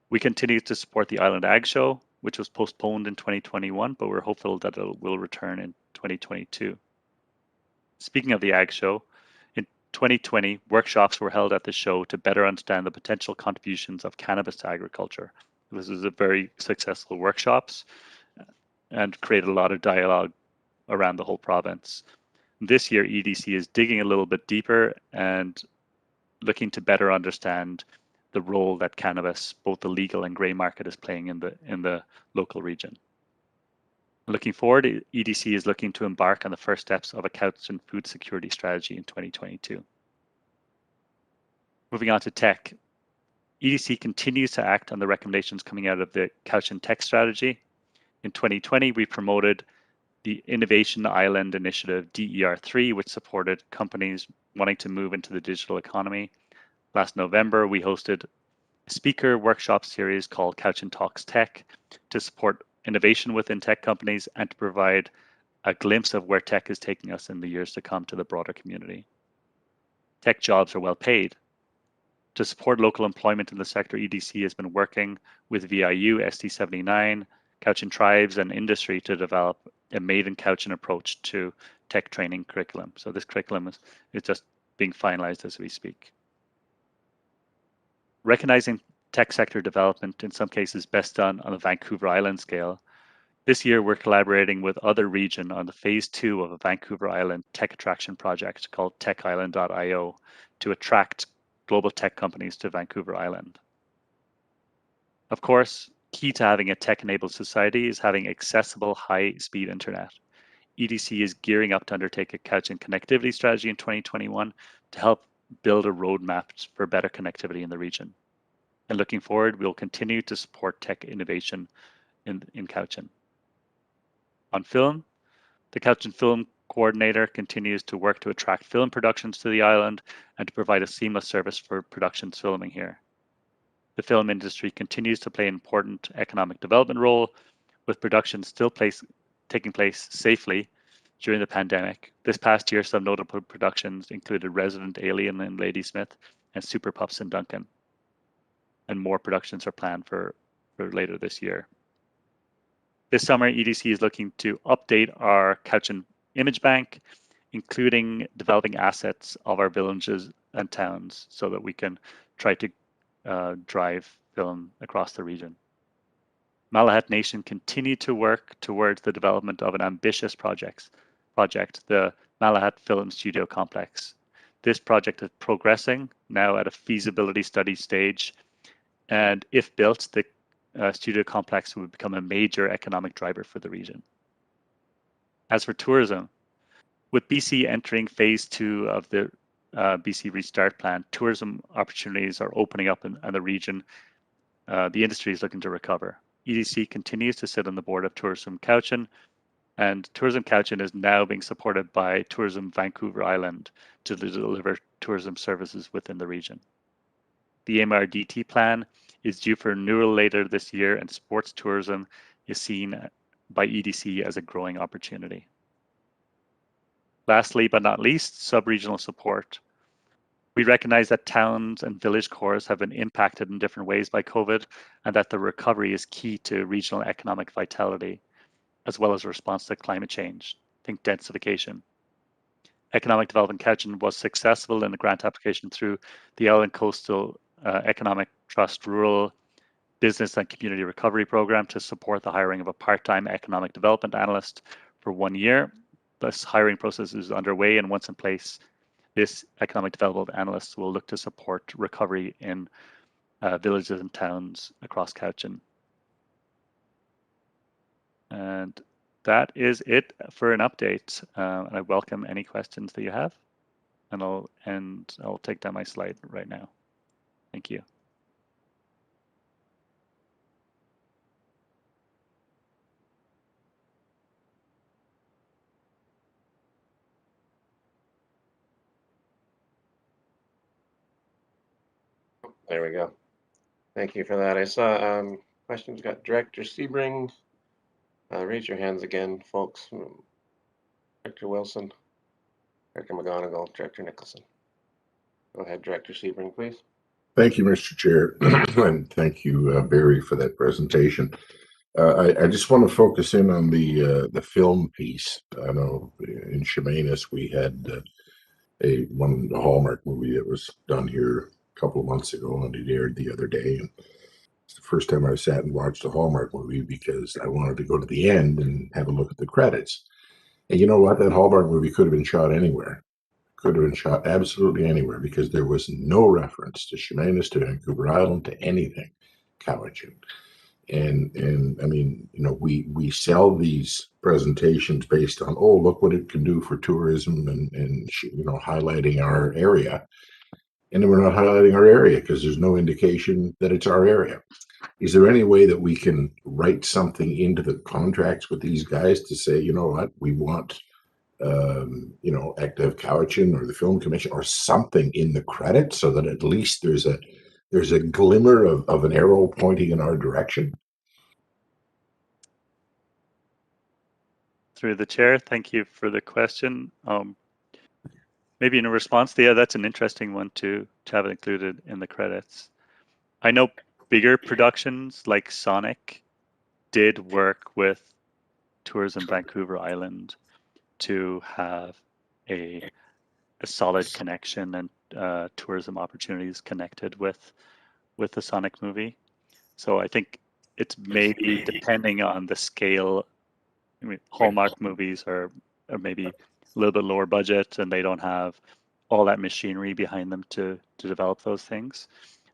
We continue to support the Island Ag Show, which was postponed in 2021, but we're hopeful that it will return in 2022. Speaking of the Ag Show, in 2020, workshops were held at the show to better understand the potential contributions of cannabis to agriculture. This was a very successful workshops and created a lot of dialogue around the whole province. This year, EDC is digging a little bit deeper and looking to better understand the role that cannabis, both the legal and grey market, is playing in the local region. Looking forward, EDC is looking to embark on the first steps of a Cowichan food security strategy in 2022. Moving on to tech, EDC continues to act on the recommendations coming out of the Cowichan Tech Strategy. In 2020, we promoted the Innovation Island Initiative, DER3, which supported companies wanting to move into the digital economy. Last November, we hosted a speaker workshop series called Cowichan Talks Tech to support innovation within tech companies and to provide a glimpse of where tech is taking us in the years to come to the broader community. Tech jobs are well paid. To support local employment in the sector, EDC has been working with VIU, ST79, Cowichan Tribes, and industry to develop a Made in Cowichan approach to tech training curriculum. So this curriculum is just being finalized as we speak. Recognizing tech sector development in some cases best done on a Vancouver Island scale, this year we're collaborating with other region on the phase 2 of a Vancouver Island tech attraction project called techisland.io to attract global tech companies to Vancouver Island. Of course, key to having a tech-enabled society is having accessible high-speed internet. EDC is gearing up to undertake a Cowichan connectivity strategy in 2021 to help build a roadmap for better connectivity in the region. And looking forward, we'll continue to support tech innovation in Cowichan. On film, the Cowichan Film Coordinator continues to work to attract film productions to the island and to provide a seamless service for productions filming here. The film industry continues to play an important economic development role, with productions still taking place safely during the pandemic. This past year, some notable productions included Resident Alien in Ladysmith and Super Pups in Duncan. And more productions are planned for later this year. This summer, EDC is looking to update our Cowichan image bank, including developing assets of our villages and towns so that we can try to drive film across the region. Malahat Nation continue to work towards the development of an ambitious project, the Malahat Film Studio Complex. This project is progressing now at a feasibility study stage, and if built, the studio complex would become a major economic driver for the region. As for tourism, with BC entering phase 2 of the BC Restart Plan, tourism opportunities are opening up in the region. The industry is looking to recover. EDC continues to sit on the board of Tourism Cowichan, and Tourism Cowichan is now being supported by Tourism Vancouver Island to deliver tourism services within the region. The MRDT plan is due for renewal later this year, and sports tourism is seen by EDC as a growing opportunity. Lastly, but not least, sub-regional support. We recognize that towns and village cores have been impacted in different ways by COVID, and that the recovery is key to regional economic vitality, as well as a response to climate change. Think densification. Economic Development Cowichan was successful in the grant application through the Island Coastal Economic Trust Rural Business and Community Recovery Program to support the hiring of a part-time economic development analyst for 1 year. This hiring process is underway, and once in place, this economic development analyst will look to support recovery in villages and towns across Cowichan. And that is it for an update. I welcome any questions that you have, and I'll take down my slide right now. Thank you. There we go. Thank you for that. I saw questions got Director Sebring. Raise your hands again, folks. Director Wilson, Director McGonigal, Director Nicholson. Go ahead, Director Sebring, please. Thank you, Mr. Chair, and thank you, Barry, for that presentation. I just want to focus in on the film piece. I know in Chemainus we had a Hallmark movie that was done here a couple of months ago, and it aired the other day. And it's the first time I sat and watched a Hallmark movie because I wanted to go to the end and have a look at the credits. And you know what? That Hallmark movie could have been shot anywhere. Could have been shot absolutely anywhere because there was no reference to Chemainus, to Vancouver Island, to anything Cowichan. And I mean, you know, we sell these presentations based on, oh, look what it can do for tourism and you know, highlighting our area. And then we're not highlighting our area because there's no indication that it's our area. Is there any way that we can write something into the contracts with these guys to say, you know what, we want, you know, Active Cowichan or the Film Commission or something in the credits so that at least there's a glimmer of an arrow pointing in our direction? Through the chair, thank you for the question. Maybe in a response to, yeah, that's an interesting one to have it included in the credits. I know bigger productions like Sonic did work with Tourism Vancouver Island to have a solid connection and tourism opportunities connected with the Sonic movie. So I think it's maybe depending on the scale. I mean, Hallmark movies are maybe a little bit lower budget and they don't have all that machinery behind them to develop those things.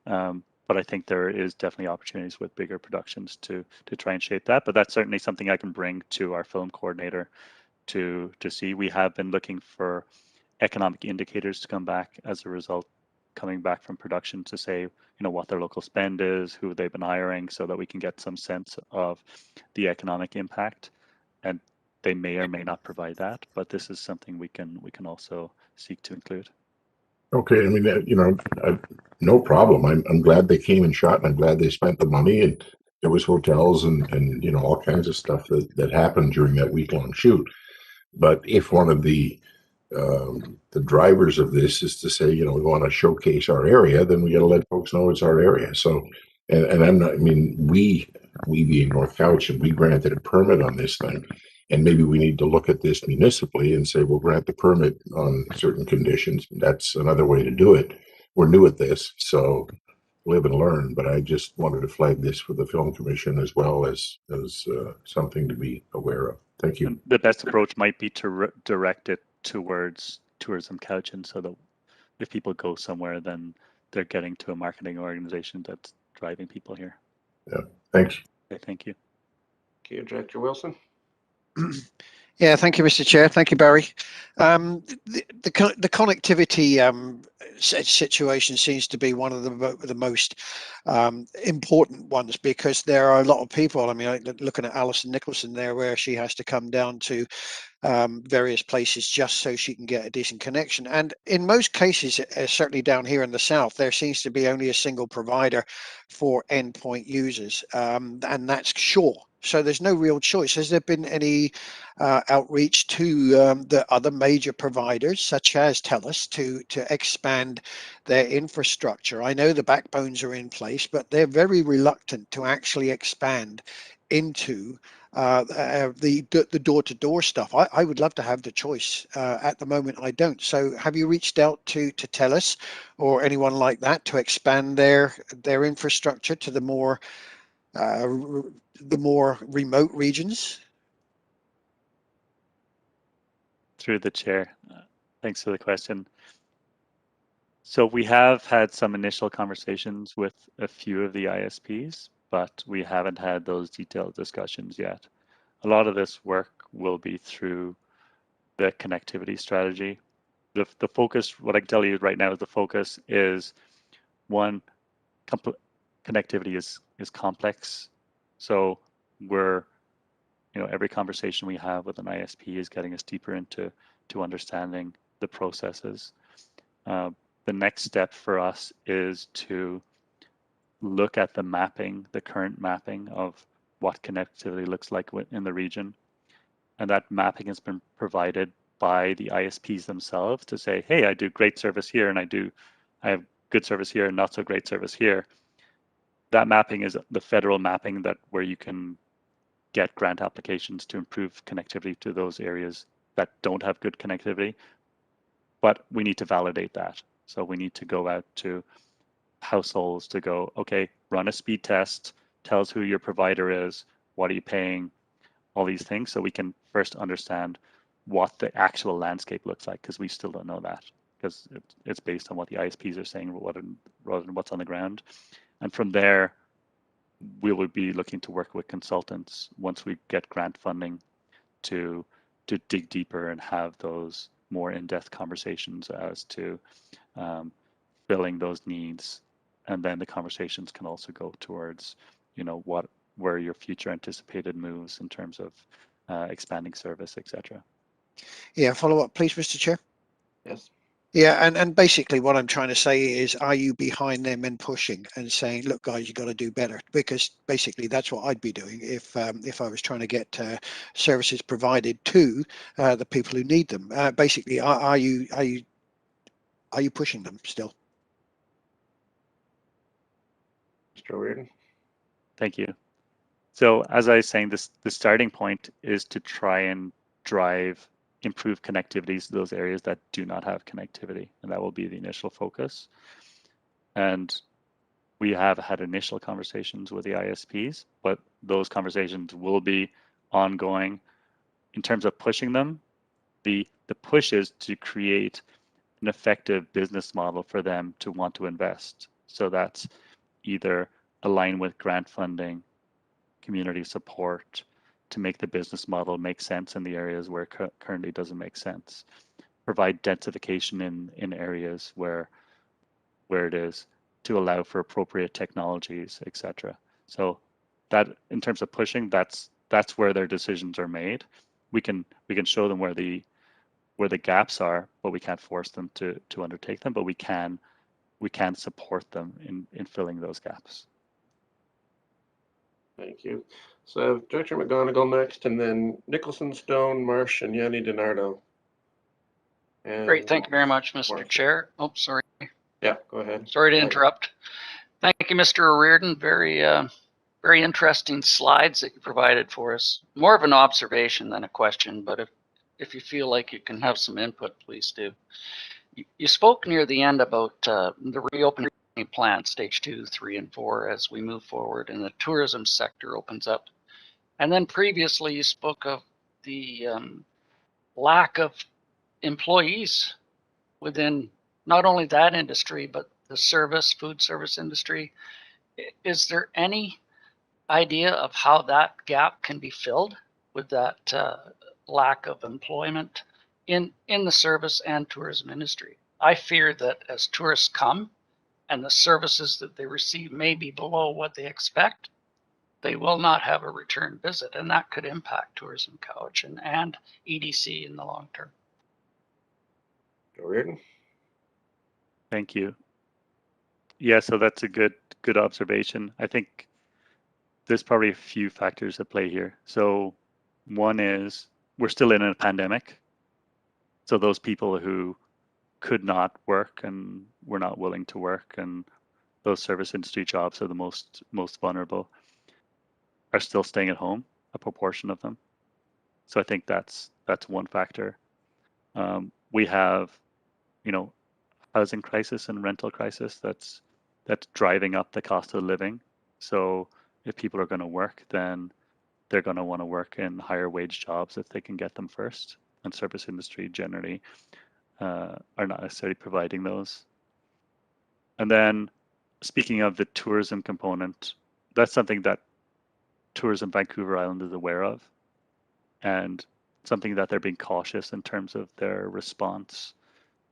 But I think there is definitely opportunities with bigger productions to try and shape that. But that's certainly something I can bring to our film coordinator to see. We have been looking for economic indicators to come back as a result, coming back from production to say, you know, what their local spend is, who they've been hiring, so that we can get some sense of the economic impact. And they may or may not provide that, but this is something we can also seek to include. Okay, I mean, you know, no problem. I'm glad they came and shot, and I'm glad they spent the money, and there was hotels and you know, all kinds of stuff that happened during that week-long shoot. But if one of the drivers of this is to say, you know, we want to showcase our area, then we got to let folks know it's our area. So, and I'm not, I mean, we being North Cowichan, we granted a permit on this thing. And maybe we need to look at this municipally and say, we'll grant the permit on certain conditions. That's another way to do it. We're new at this, so live and learn. But I just wanted to flag this for the Film Commission as well as something to be aware of. Thank you. And the best approach might be to direct it towards Tourism Cowichan, so that if people go somewhere, then they're getting to a marketing organization that's driving people here. Yeah, thanks. Okay, thank you. Thank you, Director Wilson. Yeah, thank you, Mr. Chair. Thank you, Barry. The connectivity situation seems to be one of the most important ones, because there are a lot of people. I mean, looking at Alison Nicholson there, where she has to come down to various places just so she can get a decent connection. And in most cases, certainly down here in the south, there seems to be only a single provider for endpoint users, and that's Shaw. So there's no real choice. Has there been any outreach to the other major providers, such as TELUS, to expand their infrastructure? I know the backbones are in place, but they're very reluctant to actually expand into the door-to-door stuff. I would love to have the choice. At the moment, I don't. So have you reached out to TELUS or anyone like that to expand their infrastructure to the more remote regions? Through the chair. Thanks for the question. So we have had some initial conversations with a few of the ISPs, but we haven't had those detailed discussions yet. A lot of this work will be through the connectivity strategy. The focus, what I can tell you right now is the focus is, one, connectivity is complex. So we're, every conversation we have with an ISP is getting us deeper into understanding the processes. The next step for us is to look at the mapping, the current mapping of what connectivity looks like in the region. And that mapping has been provided by the ISPs themselves to say, hey, I do great service here, and I have good service here and not so great service here. That mapping is the federal mapping where you can get grant applications to improve connectivity to those areas that don't have good connectivity. But we need to validate that. So we need to go out to households to go, okay, run a speed test, tell us who your provider is, what are you paying, all these things, so we can first understand what the actual landscape looks like, because we still don't know that, because it's based on what the ISPs are saying rather than what's on the ground. And from there, we will be looking to work with consultants once we get grant funding to dig deeper and have those more in-depth conversations as to filling those needs. And then the conversations can also go towards, where your future anticipated moves in terms of expanding service, etc. Yeah, follow up, please, Mr. Chair. Yes. Yeah, and basically what I'm trying to say is, are you behind them and pushing and saying, look, guys, you got to do better? Because basically that's what I'd be doing if I was trying to get services provided to the people who need them. Basically, are you pushing them still? Mr. Reardon. Thank you. So as I was saying, the starting point is to try and drive improved connectivities to those areas that do not have connectivity, and that will be the initial focus. And we have had initial conversations with the ISPs, but those conversations will be ongoing. In terms of pushing them, the push is to create an effective business model for them to want to invest. So that's either align with grant funding, community support, to make the business model make sense in the areas where currently doesn't make sense. Provide densification in areas where it is, to allow for appropriate technologies, etc. So that, in terms of pushing, that's where their decisions are made. We can show them where the gaps are, but we can't force them to undertake them, but we can support them in filling those gaps. Thank you. So Director McGonigal next, and then Nicholson, Stone, Marsh, and Yanni DiNardo. And Great, thank you very much, Mr. Martha. Chair. Oh, sorry. Yeah, go ahead. Sorry to interrupt. Thank you, Mr. Reardon. Very interesting slides that you provided for us. More of an observation than a question, but if you feel like you can have some input, please do. You spoke near the end about the reopening plan, stage 2, 3, and 4, as we move forward and the tourism sector opens up. And then previously you spoke of the lack of employees within not only that industry, but the food service industry. Is there any idea of how that gap can be filled with that lack of employment in the service and tourism industry. I fear that as tourists come and the services that they receive may be below what they expect, they will not have a return visit, and that could impact tourism couch and EDC in the long term. Joe Reardon. Thank you. Yeah, so that's a good observation. I think there's probably a few factors at play here. So one is we're still in a pandemic. So those people who could not work and were not willing to work, and those service industry jobs are the most vulnerable, are still staying at home, a proportion of them. So I think that's one factor. We have, housing crisis and rental crisis that's driving up the cost of living. So if people are going to work, then they're going to want to work in higher wage jobs if they can get them first. And service industry generally are not necessarily providing those. And then speaking of the tourism component, that's something that Tourism Vancouver Island is aware of, and something that they're being cautious in terms of their response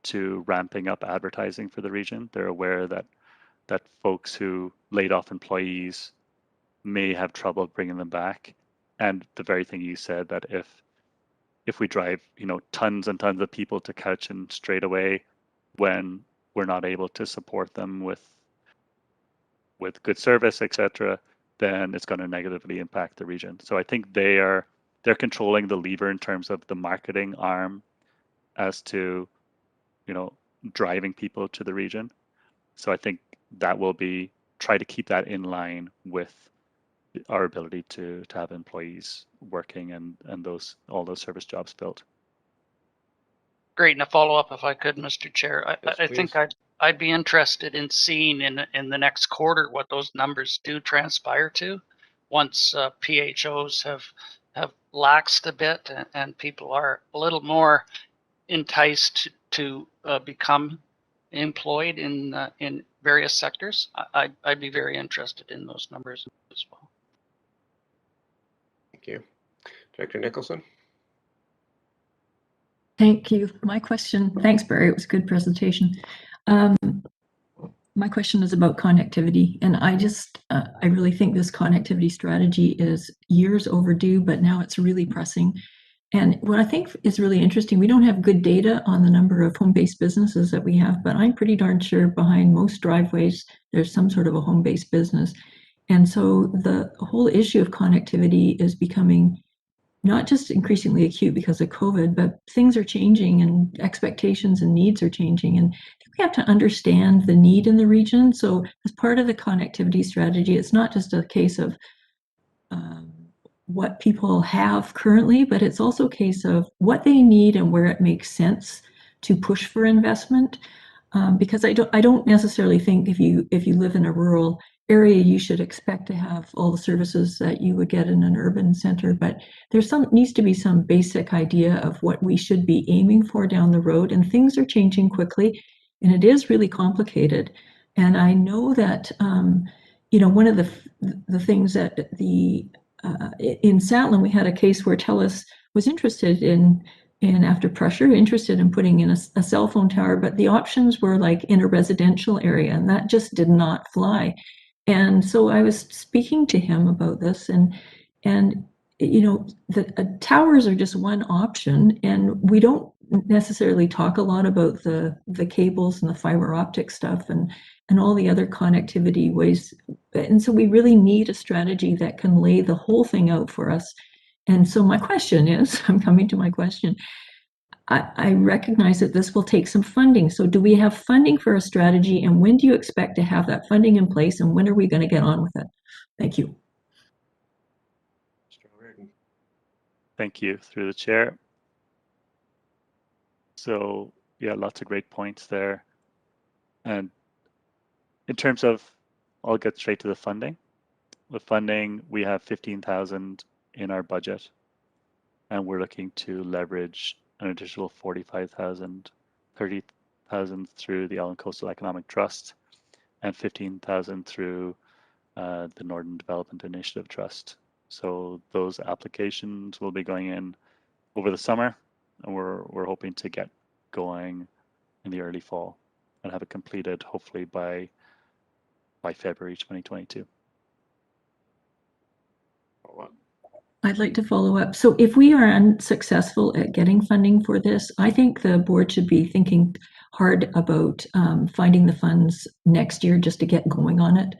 to ramping up advertising for the region. They're aware that folks who laid off employees may have trouble bringing them back. And the very thing you said, that if we drive, tons and tons of people to Cowichan straight away, when we're not able to support them with good service, etc., then it's going to negatively impact the region. So I think they're controlling the lever in terms of the marketing arm as to, driving people to the region. So I think that will be try to keep that in line with our ability to have employees working and all those service jobs built. Great, and a follow-up if I could, Mr. Chair. Yes, I think I'd be interested in seeing in the next quarter what those numbers do transpire to once PHOs have laxed a bit and people are a little more enticed to become employed in various sectors. I'd be very interested in those numbers as well. Thank you. Director Nicholson. Thank you. My question, thanks, Barry. It was a good presentation. My question is about connectivity, and I really think this connectivity strategy is years overdue, but now it's really pressing. And what I think is really interesting, we don't have good data on the number of home-based businesses that we have, but I'm pretty darn sure behind most driveways, there's some sort of a home-based business. And so the whole issue of connectivity is becoming not just increasingly acute because of COVID, but things are changing and expectations and needs are changing. And we have to understand the need in the region. So as part of the connectivity strategy, it's not just a case of what people have currently, but it's also a case of what they need and where it makes sense to push for investment. Because I don't necessarily think if you live in a rural area, you should expect to have all the services that you would get in an urban center. But needs to be some basic idea of what we should be aiming for down the road. And things are changing quickly, and it is really complicated. And I know that one of the things that in Satlan, we had a case where TELUS was interested in after pressure, interested in putting in a cell phone tower, but the options were like in a residential area, and that just did not fly. And so I was speaking to him about this, and the towers are just one option, and we don't necessarily talk a lot about the cables and the fiber optic stuff and all the other connectivity ways. And so we really need a strategy that can lay the whole thing out for us. And so my question is, I'm coming to my question. I recognize that this will take some funding. So do we have funding for a strategy, and when do you expect to have that funding in place, and when are we going to get on with it? Thank you. Thank you, through the chair. So yeah, lots of great points there. And in terms of, I'll get straight to the funding. The funding, we have 15,000 in our budget, and we're looking to leverage an additional 45,000, 30,000 through the Island Coastal Economic Trust, and 15,000 through the Northern Development Initiative Trust. So those applications will be going in over the summer, and we're hoping to get going in the early fall and have it completed hopefully by February 2022. I'd like to follow up. So if we are unsuccessful at getting funding for this, I think the board should be thinking hard about finding the funds next year just to get going on it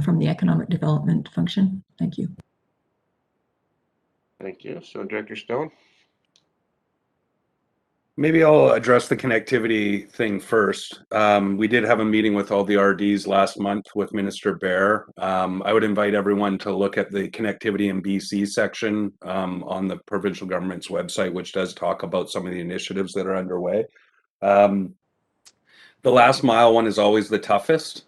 from the economic development function. Thank you. Thank you. So Director Stone? Maybe I'll address the connectivity thing first. We did have a meeting with all the RDs last month with Minister Bear. I would invite everyone to look at the connectivity in BC section on the provincial government's website, which does talk about some of the initiatives that are underway. The last mile one is always the toughest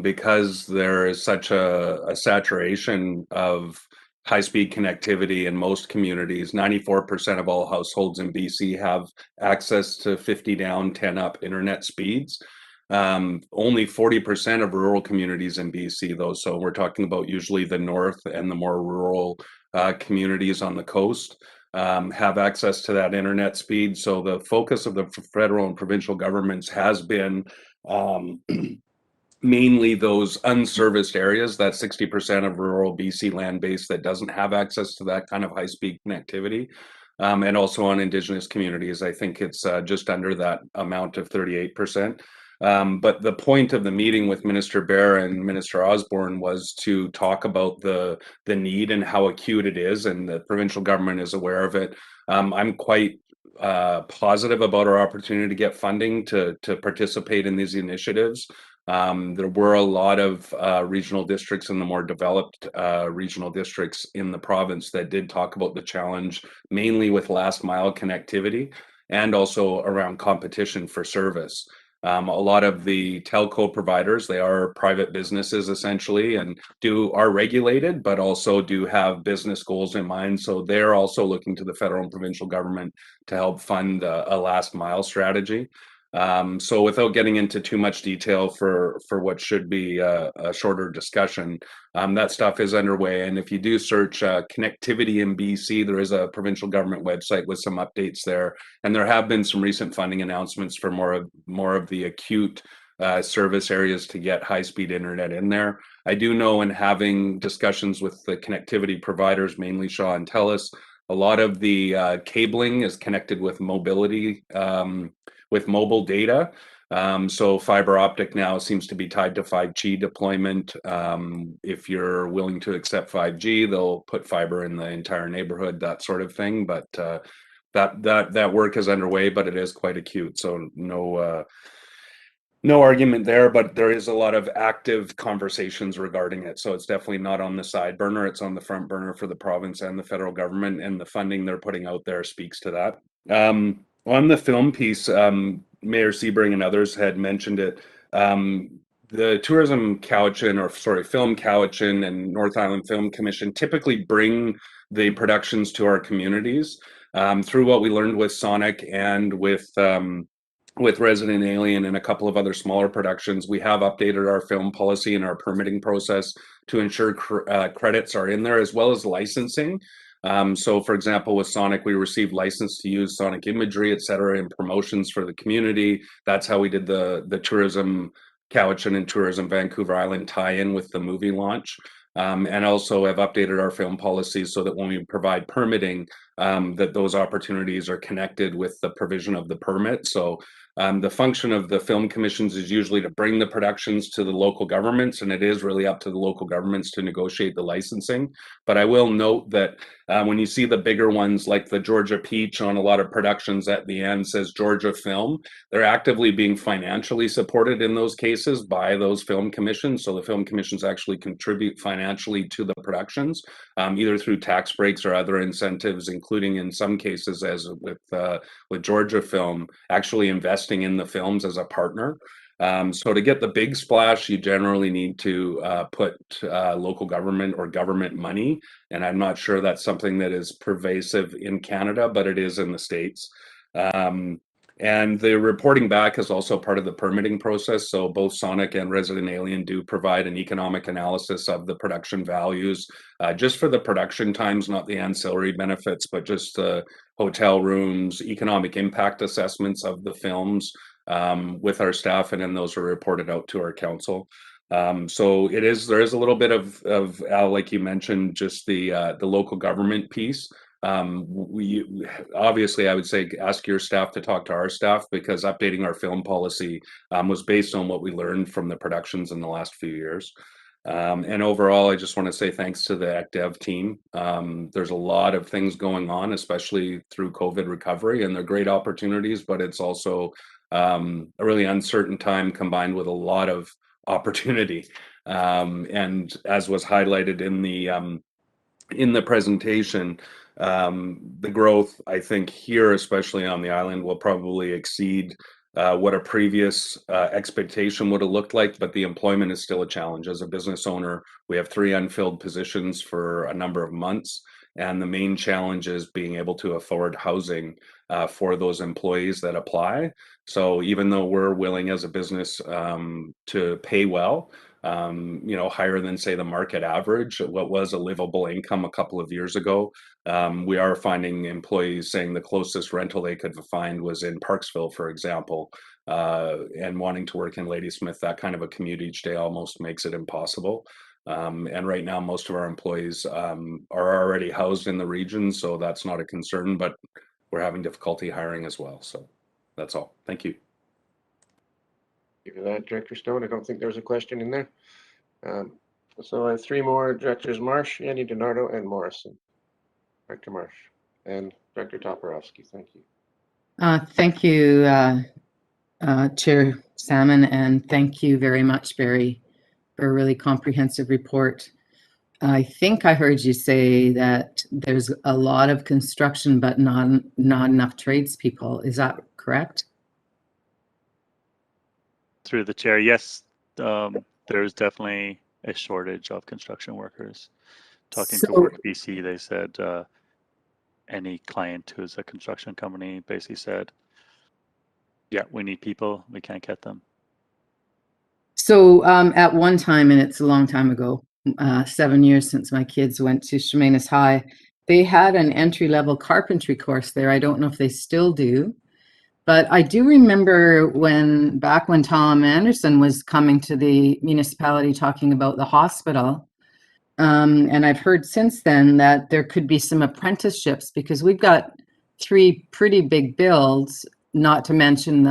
because there is such a saturation of high-speed connectivity in most communities. 94% of all households in BC have access to 50 down, 10 up internet speeds. Only 40% of rural communities in BC, though, so we're talking about usually the north and the more rural communities on the coast have access to that internet speed. So the focus of the federal and provincial governments has been mainly those unserviced areas, that 60% of rural BC land base that doesn't have access to that kind of high-speed connectivity. And also on Indigenous communities, I think it's just under that amount of 38%. But the point of the meeting with Minister Bear and Minister Osborne was to talk about the need and how acute it is, and the provincial government is aware of it. I'm quite positive about our opportunity to get funding to participate in these initiatives. There were a lot of regional districts and the more developed regional districts in the province that did talk about the challenge, mainly with last mile connectivity and also around competition for service. A lot of the telco providers, they are private businesses essentially, and are regulated, but also do have business goals in mind. So they're also looking to the federal and provincial government to help fund a last mile strategy. So without getting into too much detail for what should be a shorter discussion, that stuff is underway. And if you do search connectivity in BC, there is a provincial government website with some updates there. And there have been some recent funding announcements for more of the acute service areas to get high-speed internet in there. I do know in having discussions with the connectivity providers, mainly Shaw and TELUS, a lot of the cabling is connected with mobility, with mobile data. So fiber optic now seems to be tied to 5G deployment. If you're willing to accept 5G, they'll put fiber in the entire neighborhood, that sort of thing. But that work is underway, but it is quite acute. So no argument there, but there is a lot of active conversations regarding it. So it's definitely not on the side burner. It's on the front burner for the province and the federal government, and the funding they're putting out there speaks to that. On the film piece, Mayor Sebring and others had mentioned it. The Film Cowichan and North Island Film Commission typically bring the productions to our communities through what we learned with Sonic and with Resident Alien and a couple of other smaller productions. We have updated our film policy and our permitting process to ensure credits are in there, as well as licensing. So for example, with Sonic, we received license to use Sonic imagery, et cetera, in promotions for the community. That's how we did the Tourism Cowichan and Tourism Vancouver Island tie-in with the movie launch. And also have updated our film policies so that when we provide permitting, that those opportunities are connected with the provision of the permit. So the function of the film commissions is usually to bring the productions to the local governments, and it is really up to the local governments to negotiate the licensing. But I will note that when you see the bigger ones like the Georgia Peach on a lot of productions at the end says Georgia Film, they're actively being financially supported in those cases by those film commissions. So the film commissions actually contribute financially to the productions, either through tax breaks or other incentives, including in some cases, as with Georgia Film, actually investing in the films as a partner. So to get the big splash, you generally need to put local government or government money. And I'm not sure that's something that is pervasive in Canada, but it is in the States. And the reporting back is also part of the permitting process. So both Sonic and Resident Alien do provide an economic analysis of the production values, just for the production times, not the ancillary benefits, but just the hotel rooms, economic impact assessments of the films with our staff, and then those are reported out to our council. So there is a little bit of Al, like you mentioned, just the local government piece. We obviously, I would say, ask your staff to talk to our staff, because updating our film policy was based on what we learned from the productions in the last few years. And overall, I just want to say thanks to the ECDev team. There's a lot of things going on, especially through COVID recovery, and they're great opportunities, but it's also a really uncertain time combined with a lot of opportunity. And as was highlighted in the presentation, the growth, I think, here, especially on the island, will probably exceed what a previous expectation would have looked like, but the employment is still a challenge. As a business owner, we have 3 unfilled positions for a number of months, and the main challenge is being able to afford housing for those employees that apply. So even though we're willing as a business to pay well, higher than, say, the market average, what was a livable income a couple of years ago, we are finding employees saying the closest rental they could find was in Parksville, for example, and wanting to work in Ladysmith. That kind of a commute each day almost makes it impossible. And right now, most of our employees are already housed in the region, so that's not a concern, but we're having difficulty hiring as well. So that's all. Thank you. Thank you for that, Director Stone. I don't think there's a question in there. So I have 3 more directors: Marsh, Yanni DiNardo, and Morrison. Director Marsh and Director Toporowski. Thank you. Thank you, Chair Salmon, and thank you very much, Barry, for a really comprehensive report. I think I heard you say that there's a lot of construction, but not enough tradespeople. Is that correct? Through the chair, yes, there's definitely a shortage of construction workers. Talking to Work BC, they said any client who's a construction company basically said, yeah, we need people, we can't get them. So at one time, and it's a long time ago, 7 years since my kids went to Chemainus High, they had an entry-level carpentry course there. I don't know if they still do, but I do remember back when Tom Anderson was coming to the municipality talking about the hospital. And I've heard since then that there could be some apprenticeships, because we've got 3 pretty big builds, not to mention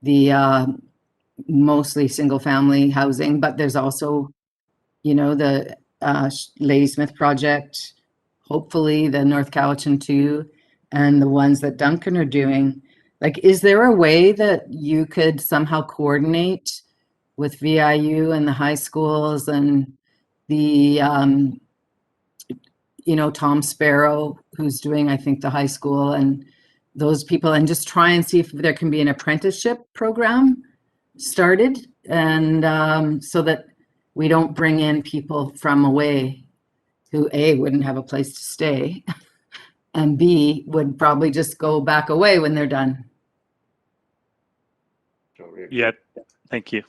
the mostly single family housing, but there's also, the Ladysmith project, hopefully the North Cowichan 2, and the ones that Duncan are doing. Like, is there a way that you could somehow coordinate with VIU and the high schools and the, Tom Sparrow, who's doing, I think, the high school, and those people, and just try and see if there can be an apprenticeship program started, and so that we don't bring in people from away who A, wouldn't have a place to stay, and B, would probably just go back away when they're done. Yeah, thank you.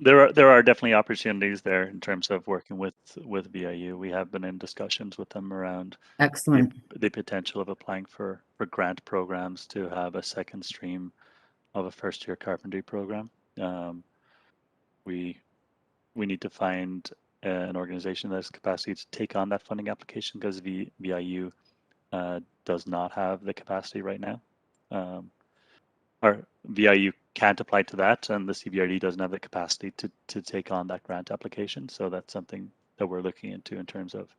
There are definitely opportunities there in terms of working with VIU. We have been in discussions with them around Excellent. the potential of applying for grant programs to have a second stream of a first-year carpentry program. We need to find an organization that has capacity to take on that funding application, because VIU does not have the capacity right now. Or VIU can't apply to that, and the CBRD doesn't have the capacity to take on that grant application. So that's something that we're looking into in terms of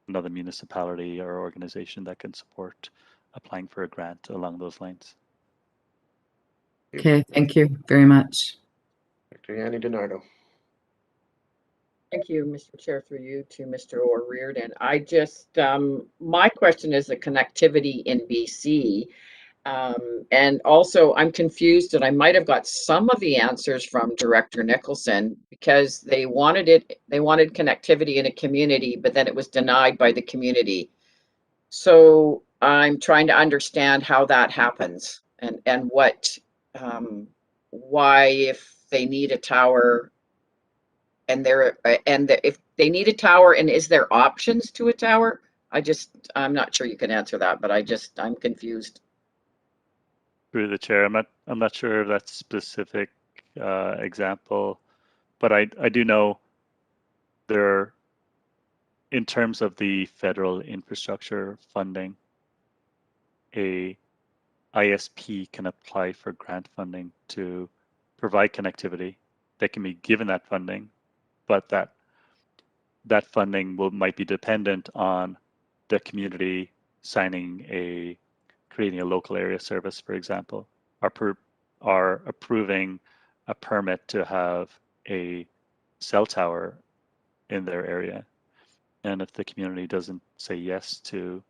another municipality or organization that can support applying for a grant along those lines. Okay, thank you very much. Dr. Yanni DiNardo. Thank you, Mr. Chair, through you to Mr. O'Riordan. I just, my question is the connectivity in BC. And also I'm confused, and I might have got some of the answers from Director Nicholson, because they wanted connectivity in a community, but then it was denied by the community. So I'm trying to understand how that happens, and what, why, if they need a tower, and if they need a tower, and is there options to a tower? I'm not sure you can answer that, but I'm confused. Through the chair, I'm not sure of that specific example, but I do know there, in terms of the federal infrastructure funding, a ISP can apply for grant funding to provide connectivity. They can be given that funding, but that funding might be dependent on the community creating a local area service, for example, are approving a permit to have a cell tower in their area. And if the community doesn't say yes to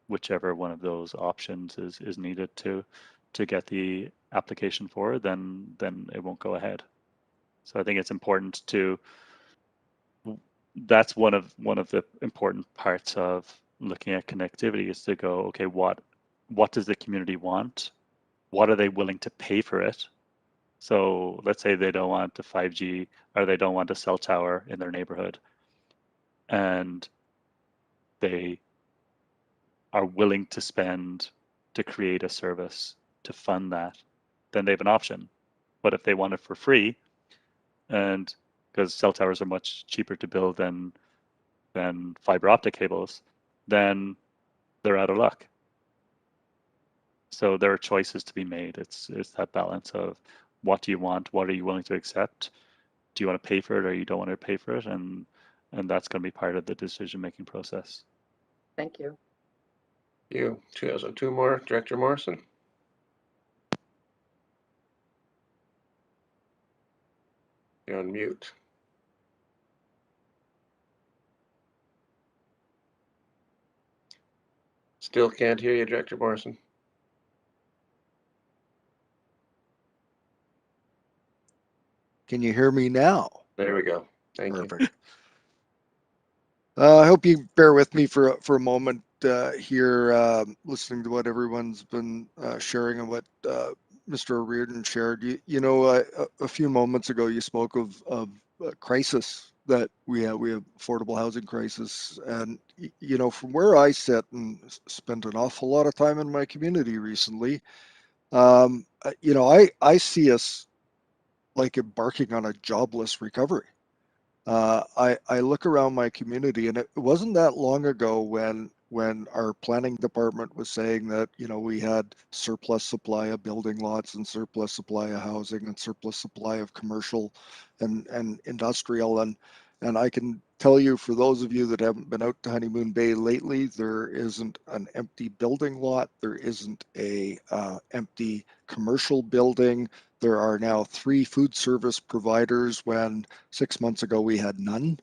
whichever one of those options is needed to get the application forward, then it won't go ahead. So I think it's important to, that's one of the important parts of looking at connectivity, is to go, okay, what does the community want? What are they willing to pay for it? So let's say they don't want a 5G, or they don't want a cell tower in their neighborhood, and they are willing to spend to create a service to fund that, then they have an option. But if they want it for free, and because cell towers are much cheaper to build than fiber optic cables, then they're out of luck. So there are choices to be made. It's that balance of, what do you want? What are you willing to accept? Do you want to pay for it, or you don't want to pay for it? And that's going to be part of the decision-making process. Thank you. Two more, Director Morrison. You're on mute. Still can't hear you, Director Morrison. Can you hear me now? There we go. Thank Perfect. you. I hope you bear with me for a moment here, listening to what everyone's been sharing and what Mr. O'Riordan shared. You know, a few moments ago, you spoke of a crisis that we have. We have affordable housing crisis, and you know, from where I sit and spent an awful lot of time in my community recently, you know, I see us like embarking on a jobless recovery. I look around my community, and it wasn't that long ago when our planning department was saying that, you know, we had surplus supply of building lots and surplus supply of housing and surplus supply of commercial and industrial, and I can tell you, for those of you that haven't been out to Honeymoon Bay lately, there isn't an empty building lot. There isn't a empty commercial building. There are now 3 food service providers when 6 months ago we had none.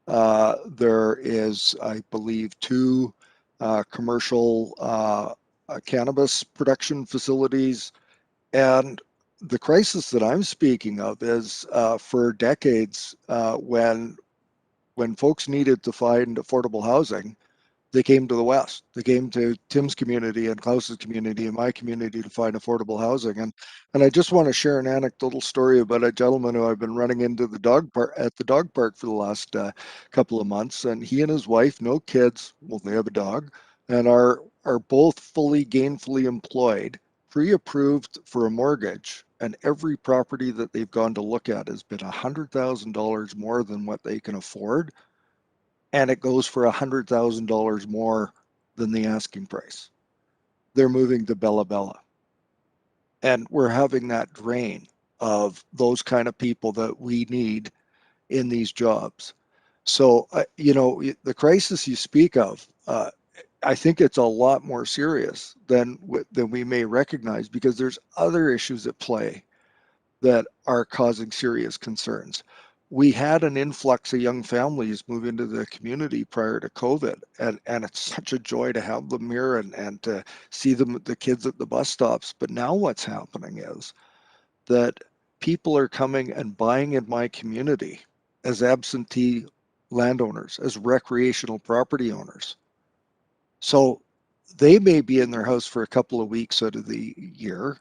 There is, I believe, 2 commercial cannabis production facilities. And the crisis that I'm speaking of is for decades, when folks needed to find affordable housing, they came to the West. They came to Tim's community and Klaus's community and my community to find affordable housing. And I just want to share an anecdotal story about a gentleman who I've been running into the dog park for the last couple of months. And he and his wife, no kids, well, they have a dog, and are both fully gainfully employed, pre-approved for a mortgage. And every property that they've gone to look at has been $100,000 more than what they can afford, and it goes for $100,000 more than the asking price. They're moving to Bella Bella. And we're having that drain of those kind of people that we need in these jobs. So, you know, the crisis you speak of, I think it's a lot more serious than we may recognize, because there's other issues at play that are causing serious concerns. We had an influx of young families move into the community prior to COVID, and it's such a joy to have them here and to see them, the kids at the bus stops. But now what's happening is that people are coming and buying in my community as absentee landowners, as recreational property owners. So they may be in their house for a couple of weeks out of the year,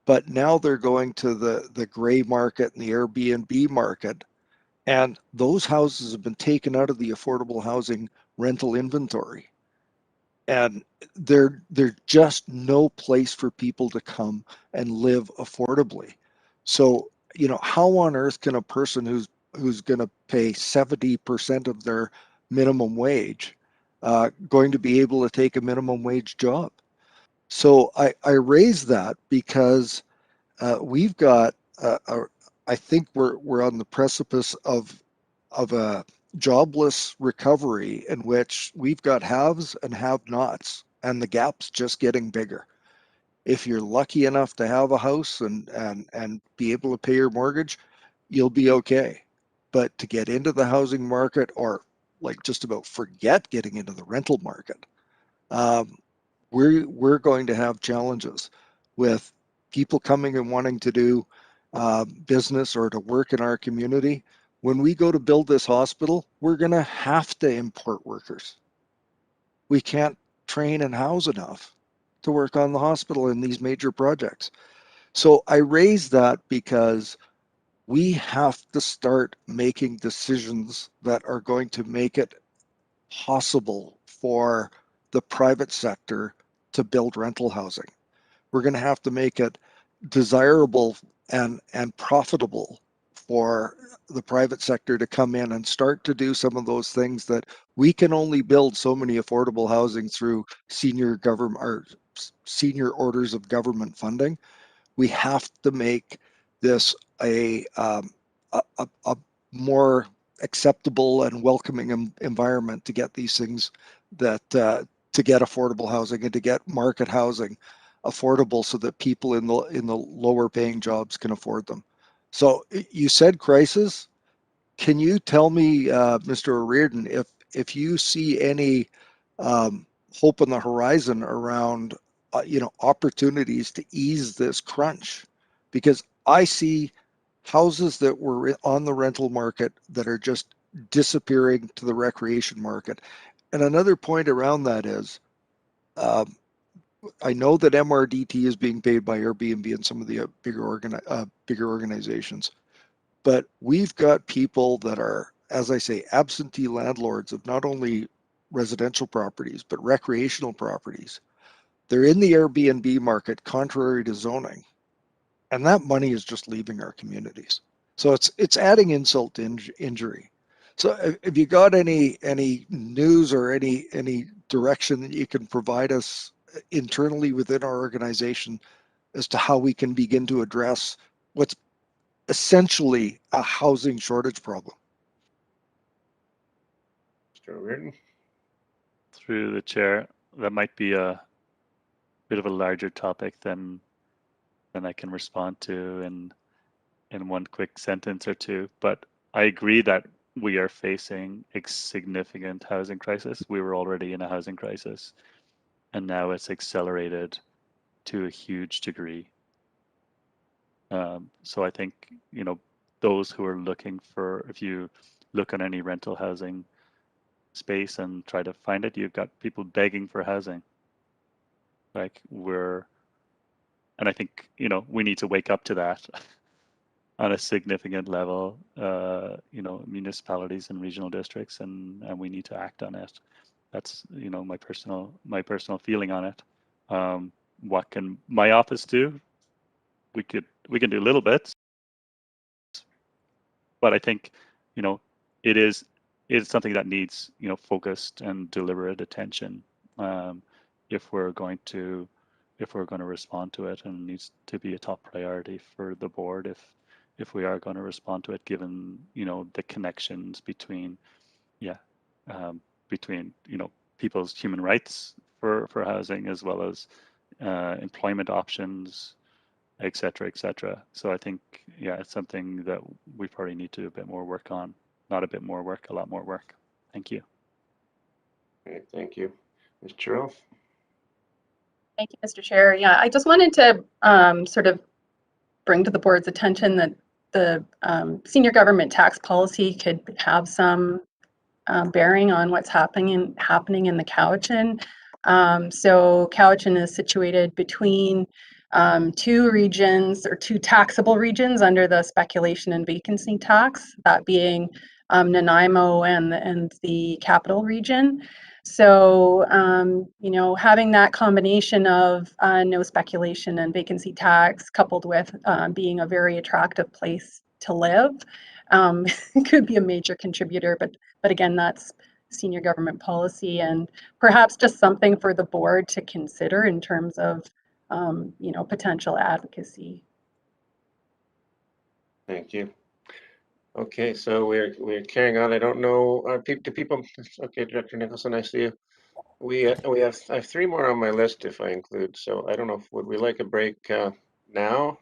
but now they're going to the gray market and the Airbnb market, and those houses have been taken out of the affordable housing rental inventory. And there's just no place for people to come and live affordably. So, you know, how on earth can a person who's going to pay 70% of their minimum wage going to be able to take a minimum wage job? So I raise that because we've got I think we're on the precipice of a jobless recovery in which we've got haves and have-nots, and the gap's just getting bigger. If you're lucky enough to have a house and be able to pay your mortgage, you'll be okay. But to get into the housing market, or like just about forget getting into the rental market, um, we're going to have challenges with people coming and wanting to do business or to work in our community. When we go to build this hospital, we're going to have to import workers. We can't train and house enough to work on the hospital in these major projects. So I raise that because we have to start making decisions that are going to make it possible for the private sector to build rental housing. We're going to have to make it desirable and profitable for the private sector to come in and start to do some of those things that we can only build so many affordable housing through senior government or senior orders of government funding. We have to make this a more acceptable and welcoming environment to get these things that to get affordable housing and to get market housing affordable so that people in the lower paying jobs can afford them. So you said crisis. Can you tell me, Mr. O'Riordan, if you see any hope on the horizon around you know, opportunities to ease this crunch? Because I see houses that were on the rental market that are just disappearing to the recreation market. And another point around that is, I know that MRDT is being paid by Airbnb and some of the bigger organizations, but we've got people that are, as I say, absentee landlords of not only residential properties but recreational properties. They're in the Airbnb market contrary to zoning, and that money is just leaving our communities. So it's adding insult to injury. So have you got any news or any direction that you can provide us internally within our organization as to how we can begin to address what's essentially a housing shortage problem? Mr. O'Riordan? Through the chair, that might be a bit of a larger topic than I can respond to in one quick sentence or two. But I agree that we are facing a significant housing crisis. We were already in a housing crisis, and now it's accelerated to a huge degree. So I think, you know, those who are looking for, if you look on any rental housing space and try to find it, you've got people begging for housing. Like and I think, you know, we need to wake up to that on a significant level, you know, municipalities and regional districts, and we need to act on it. That's, you know, my personal feeling on it. What can my office do? We can do little bits, but I think, you know, it's something that needs, you know, focused and deliberate attention if we're going to respond to it, and it needs to be a top priority for the board if we are going to respond to it, given, you know, the connections between between, you know, people's human rights for housing, as well as employment options, et cetera, et cetera. So I think, yeah, it's something that we probably need to do a bit more work on. Not a bit more work, a lot more work. Thank you. Okay, thank you. Ms. Churro? Thank you, Mr. Chair. Yeah, I just wanted to sort of bring to the board's attention that the senior government tax policy could have some bearing on what's happening in the Cowichan. So Cowichan is situated between two regions, or two taxable regions, under the speculation and vacancy tax, that being Nanaimo and the capital region. So, you know, having that combination of no speculation and vacancy tax coupled with being a very attractive place to live could be a major contributor. But again, that's senior government policy and perhaps just something for the board to consider in terms of, you know, potential advocacy. Thank you. Okay, so we're carrying on. I don't know, do people, okay, Director Nicholson, I see you. I have 3 more on my list if I include, so I don't know, would we like a break now?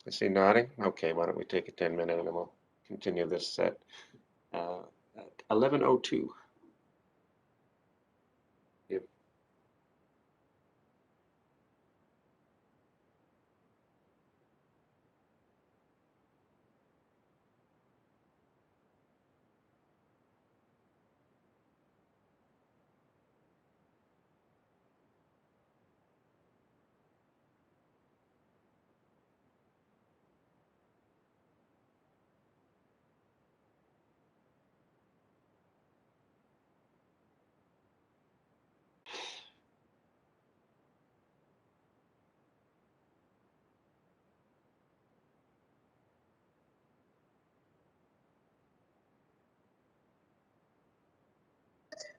I see nodding. Okay, why don't we take a 10-minute and then we'll continue this at 11:02. Yep.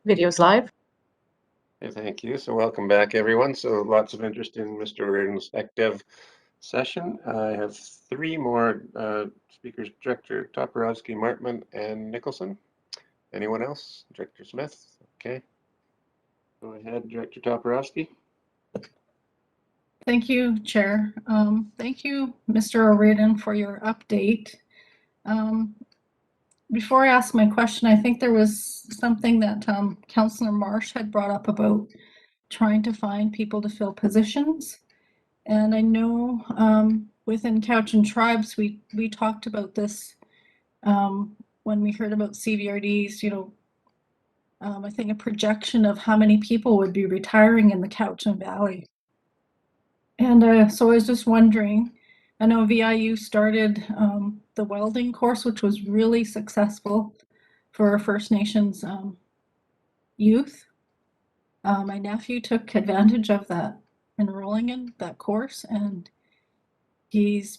Video's live. Okay, thank you. So welcome back, everyone. So lots of interest in Mr. O'Riordan's ECDEV session. I have 3 more speakers, Director Toporowski, Martman, and Nicholson. Anyone else? Director Smith? Okay. Go ahead, Director Toporowski. Thank you, Chair. Thank you, Mr. O'Riordan, for your update. Before I ask my question, I think there was something that Councillor Marsh had brought up about trying to find people to fill positions. And I know within Cowichan Tribes, we talked about this when we heard about CVRDs, you know, I think a projection of how many people would be retiring in the Cowichan Valley. And so I was just wondering, I know VIU started the welding course, which was really successful for our First Nations youth. My nephew took advantage of that, enrolling in that course, and he's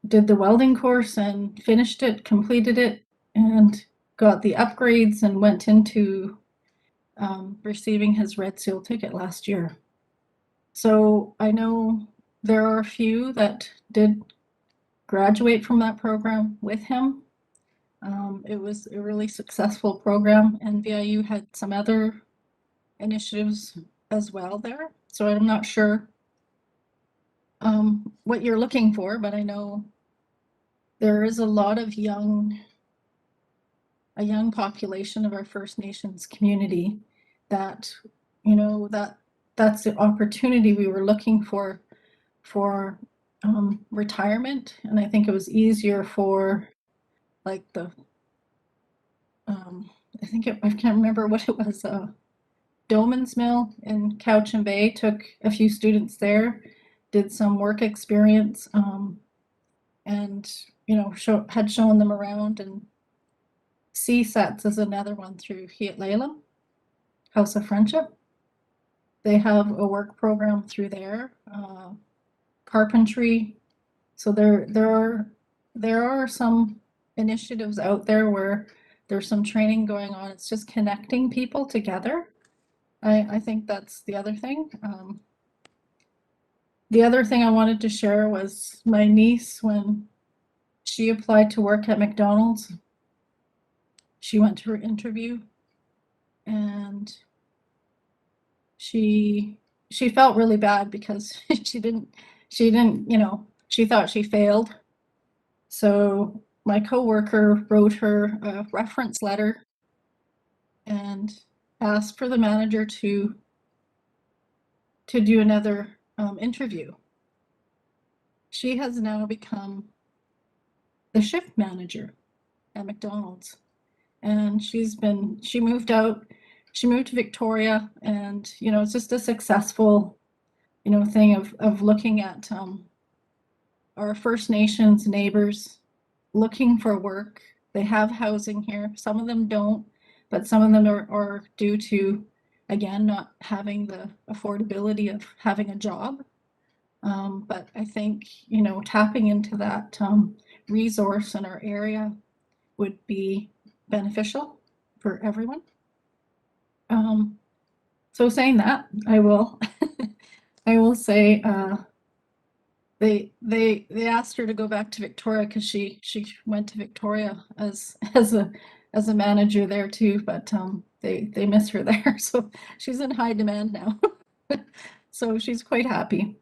did the welding course and finished it, completed it, and got the upgrades and went into receiving his Red Seal ticket last year. So I know there are a few that did graduate from that program with him. It was a really successful program, and VIU had some other initiatives as well there. So I'm not sure what you're looking for, but I know there is a lot of a young population of our First Nations community that, you know, that's the opportunity we were looking for retirement. And I think it was easier for like the, I can't remember what it was, Doman's Mill in Cowichan Bay, took a few students there, did some work experience, and, you know, had shown them around. And CSETS is another one through Hiat Laylam, House of Friendship. They have a work program through there, carpentry. So there are some initiatives out there where there's some training going on. It's just connecting people together. I think that's the other thing. The other thing I wanted to share was my niece, when she applied to work at McDonald's, she went to her interview and she felt really bad because she didn't, you know, she thought she failed. So my coworker wrote her a reference letter and asked for the manager to do another interview. She has now become the shift manager at McDonald's, and she moved to Victoria, and, you know, it's just a successful, you know, thing of looking at our First Nations neighbors looking for work they have housing here. Some of them don't, but some of them are due to, again, not having the affordability of having a job. But I think, you know, tapping into that resource in our area would be beneficial for everyone. So saying that, I will I will say they asked her to go back to Victoria because she went to Victoria as a manager there too, but they miss her there, so she's in high demand now. So she's quite happy.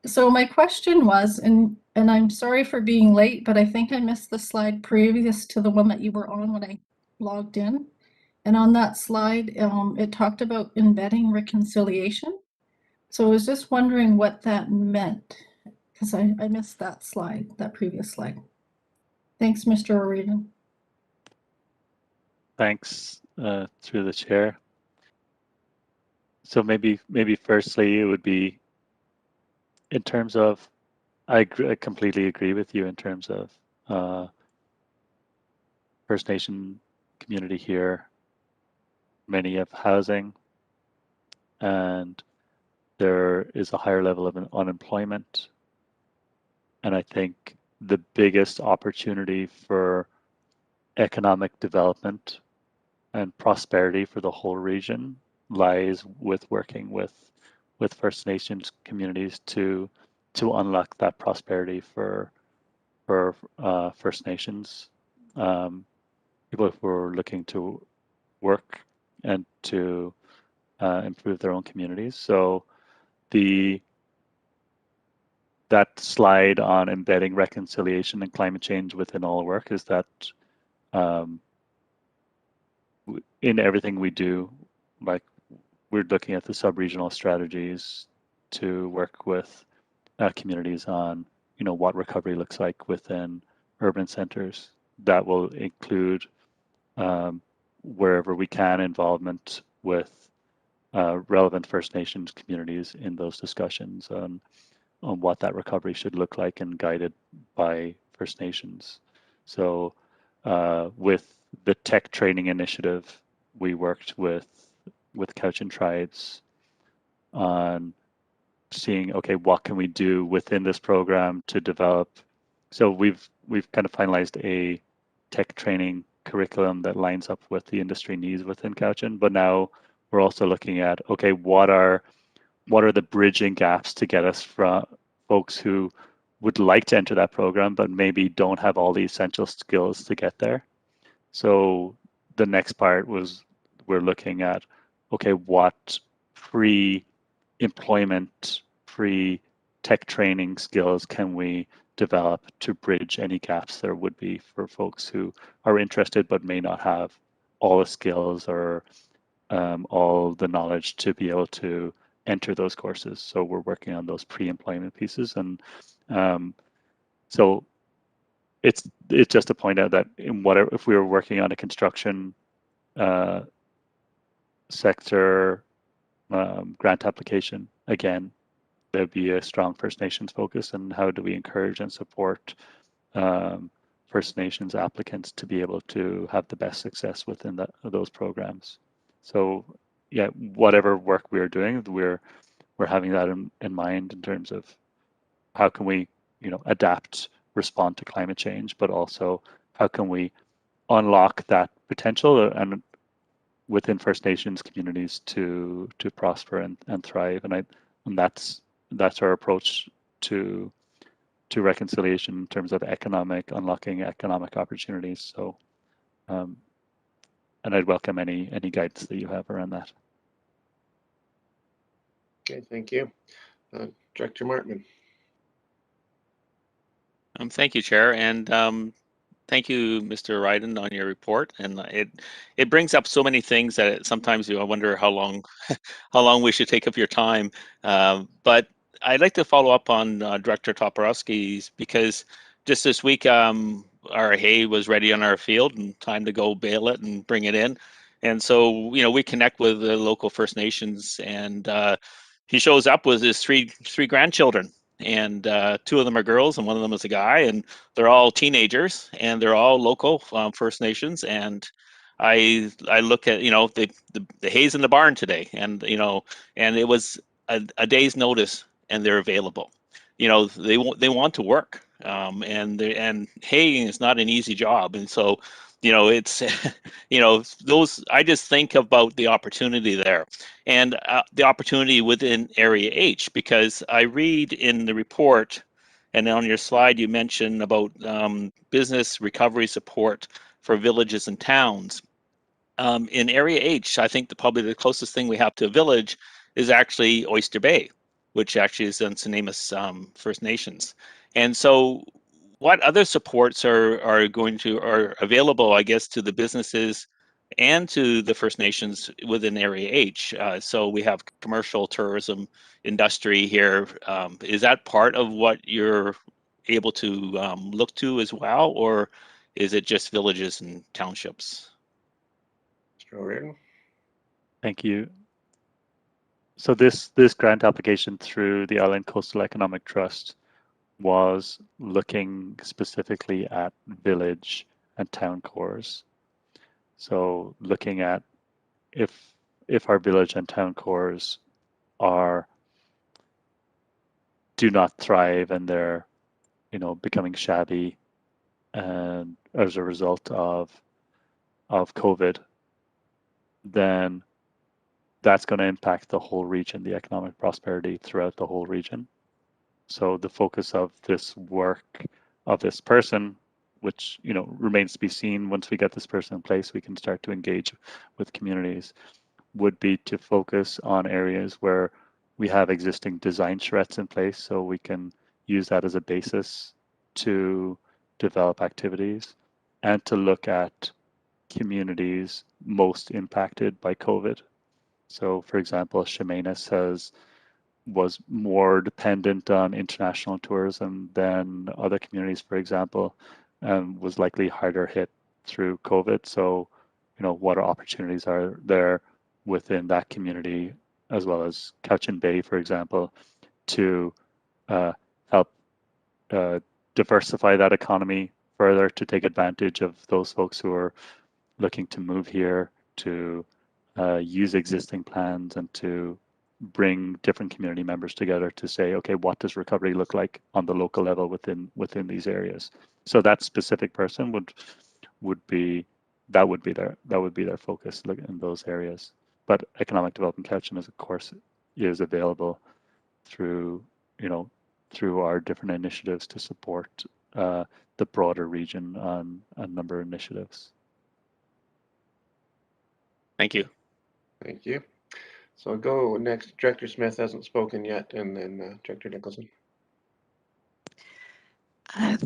So my question was, and I'm sorry for being late, but I think I missed the slide previous to the one that you were on when I logged in. And on that slide, it talked about embedding reconciliation. So I was just wondering what that meant, because I missed that slide, that previous slide. Thanks, Mr. O'Regan. Thanks, through the chair. So maybe firstly it would be in terms of, I completely agree with you in terms of First Nation community here. Many have housing, and there is a higher level of unemployment. And I think the biggest opportunity for economic development and prosperity for the whole region lies with working with First Nations communities to unlock that prosperity for First Nations people who are looking to work and to improve their own communities. So that slide on embedding reconciliation and climate change within all work is that in everything we do, like we're looking at the sub-regional strategies to work with communities on, you know, what recovery looks like within urban centers. That will include wherever we can involvement with relevant First Nations communities in those discussions on what that recovery should look like and guided by First Nations. So with the tech training initiative, we worked with Cowichan tribes on seeing, okay, what can we do within this program to develop. So we've kind of finalized a tech training curriculum that lines up with the industry needs within Cowichan, but now we're also looking at, okay, what are the bridging gaps to get us from folks who would like to enter that program, but maybe don't have all the essential skills to get there. So the next part was we're looking at, okay, what pre-employment, pre-tech training skills can we develop to bridge any gaps there would be for folks who are interested but may not have all the skills or all the knowledge to be able to enter those courses. So we're working on those pre-employment pieces, and so it's just to point out that in whatever, if we were working on a construction sector grant application, again, there'd be a strong First Nations focus, and how do we encourage and support First Nations applicants to be able to have the best success within those programs. So yeah, whatever work we're doing, we're having that in mind in terms of how can we, you know, adapt, respond to climate change, but also how can we unlock that potential and within First Nations communities to prosper and thrive. And that's our approach to reconciliation in terms of unlocking economic opportunities. So and I'd welcome any guidance that you have around that. Okay, thank you. Director Martman. Thank you, Chair, and thank you, Mr. Ryden, on your report. And it brings up so many things that sometimes I wonder how long we should take up your time. But I'd like to follow up on Director Toporowski's, because just this week our hay was ready on our field and time to go bale it and bring it in. And so, you know, we connect with the local First Nations, and he shows up with his three grandchildren. and 2 of them are girls and 1 of them is a guy, and they're all teenagers and they're all local First Nations. And I look at, you know, the hay's in the barn today, and you know, and it was a day's notice and they're available. You know, they want to work, and haying is not an easy job, and so, you know, it's you know, those, I just think about the opportunity there, and the opportunity within Area H, because I read in the report, and on your slide you mentioned about business recovery support for villages and towns. In Area H, I think probably the closest thing we have to a village is actually Oyster Bay, which actually is on Sinamis First Nations. And so what other supports are available, I guess, to the businesses and to the First Nations within Area H? So we have commercial tourism industry here. Is that part of what you're able to look to as well, or is it just villages and townships? Mr. O'Riordan. Thank you. So this grant application through the Island Coastal Economic Trust was looking specifically at village and town cores. So looking at if our village and town cores do not thrive and they're, you know, becoming shabby, and as a result of COVID, then that's going to impact the whole region, the economic prosperity throughout the whole region. So the focus of this work of this person, which, you know, remains to be seen, once we get this person in place, we can start to engage with communities, would be to focus on areas where we have existing design charrettes in place, so we can use that as a basis to develop activities and to look at communities most impacted by COVID. So, for example, Chemainus was more dependent on international tourism than other communities, for example, and was likely harder hit through COVID. So, you know, what opportunities are there within that community, as well as Cowichan Bay, for example, to help diversify that economy further, to take advantage of those folks who are looking to move here, to use existing plans, and to bring different community members together to say, okay, what does recovery look like on the local level within these areas? So that specific person would be their focus in those areas. But economic development Cowichan is, of course, is available through, you know, through our different initiatives to support the broader region on a number of initiatives. Thank you. Thank you. So I'll go next. Director Smith hasn't spoken yet, and then Director Nicholson.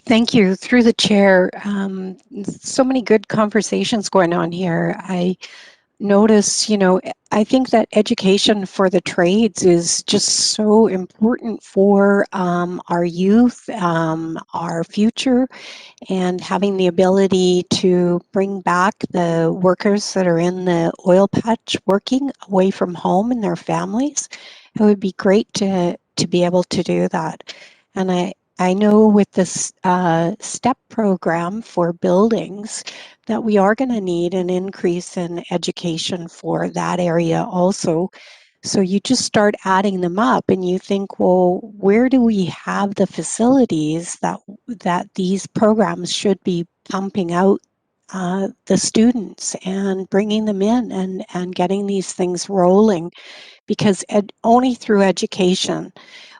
Thank you. Through the chair, so many good conversations going on here. I notice, you know, I think that education for the trades is just so important for our youth, our future, and having the ability to bring back the workers that are in the oil patch working away from home and their families. It would be great to be able to do that. And I know with this STEP program for buildings that we are going to need an increase in education for that area also. So you just start adding them up and you think, well, where do we have the facilities that these programs should be pumping out the students and bringing them in and getting these things rolling? Because only through education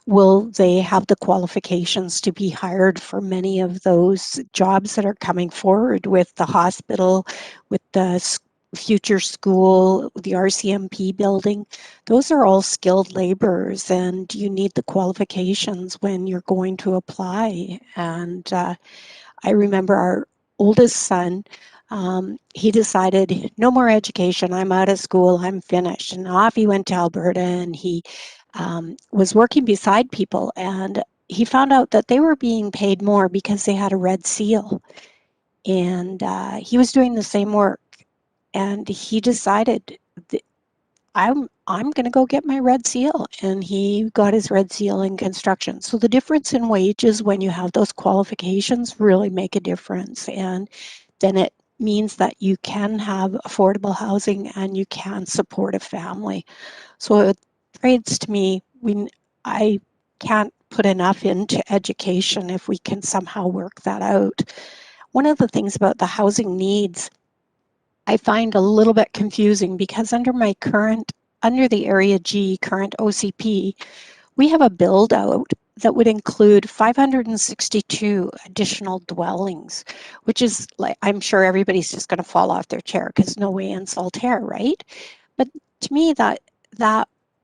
will they have the qualifications to be hired for many of those jobs that are coming forward with the hospital, with the future school, the RCMP building. Those are all skilled laborers, and you need the qualifications when you're going to apply. And I remember our oldest son, he decided, no more education, I'm out of school, I'm finished. And off he went to Alberta, and he was working beside people, and he found out that they were being paid more because they had a red seal. And he was doing the same work. And he decided, I'm going to go get my red seal. And he got his red seal in construction. So the difference in wages when you have those qualifications really make a difference. And then it means that you can have affordable housing and you can support a family. So it trades to me, I can't put enough into education if we can somehow work that out. One of the things about the housing needs I find a little bit confusing because under the Area G current OCP, we have a build out that would include 562 additional dwellings, which is like, I'm sure everybody's just going to fall off their chair because no way in Saltaire, right? But to me, that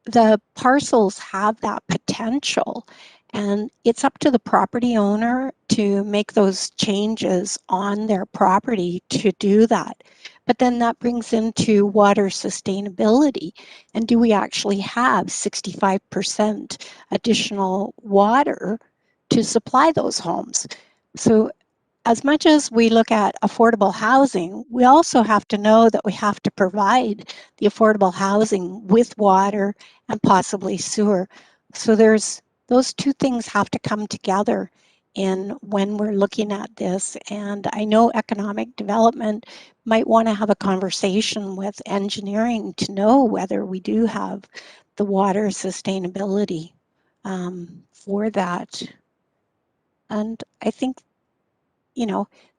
the parcels have that potential, and it's up to the property owner to make those changes on their property to do that. But then that brings into water sustainability. And do we actually have 65% additional water to supply those homes? So as much as we look at affordable housing, we also have to know that we have to provide the affordable housing with water and possibly sewer. So those two things have to come together in when we're looking at this. And I know economic development might want to have a conversation with engineering to know whether we do have the water sustainability for that. And I think,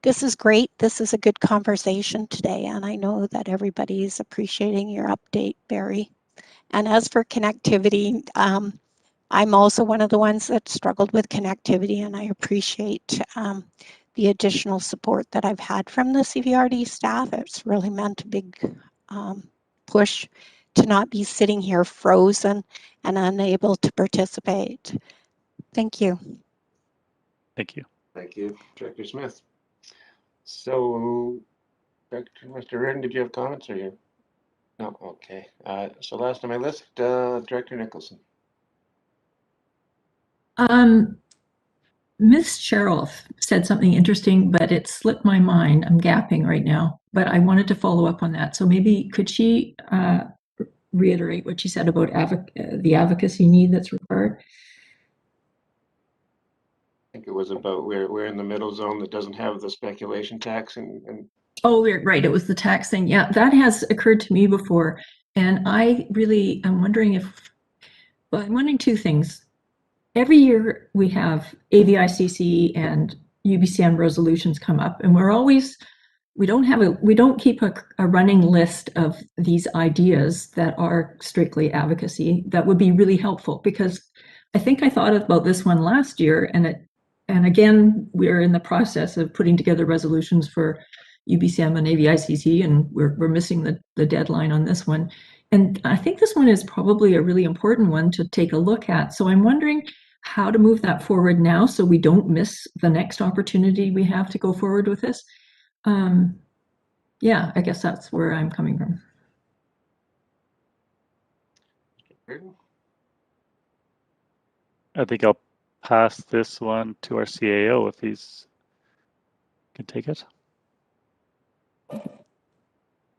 this is great. This is a good conversation today. And I know that everybody's appreciating your update, Barry. And as for connectivity, I'm also one of the ones that struggled with connectivity, and I appreciate the additional support that I've had from the CVRD staff. It's really meant a big push to not be sitting here frozen and unable to participate. Thank you. Thank you. Thank you, Director Smith. So, Mr. Reardon, did you have comments or you? No, okay. So last on my list, Director Nicholson. Ms. Cheryl said something interesting, but it slipped my mind. I'm gapping right now, but I wanted to follow up on that. So maybe could she reiterate what she said about the advocacy need that's required? I think it was about we're in the middle zone that doesn't have the speculation tax and Oh, right. It was the tax thing. Yeah, that has occurred to me before. And I really am wondering I'm wondering two things. Every year we have AVICC and UBCM resolutions come up, and we don't keep a running list of these ideas that are strictly advocacy. That would be really helpful, because I think I thought about this one last year, and again, we're in the process of putting together resolutions for UBCM and AVICC, and we're missing the deadline on this one. And I think this one is probably a really important one to take a look at. So I'm wondering how to move that forward now so we don't miss the next opportunity we have to go forward with this. Yeah, I guess that's where I'm coming from. I think I'll pass this one to our CAO if he's can take it.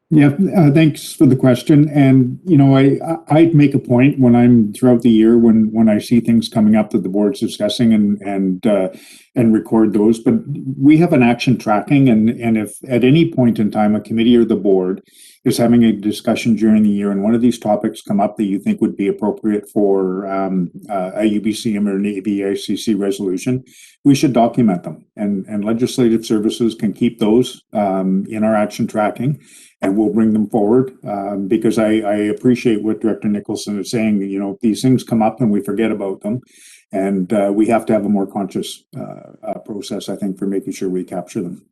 Yeah, thanks for the question. And I make a point when I'm throughout the year when I see things coming up that the board's discussing and record those. But we have an action tracking, and if at any point in time a committee or the board is having a discussion during the year and one of these topics come up that you think would be appropriate for a UBCM or an AVICC resolution, we should document them. And legislative services can keep those in our action tracking, and we'll bring them forward because I appreciate what Director Nicholson is saying. These things come up and we forget about them, and we have to have a more conscious process, I think, for making sure we capture them.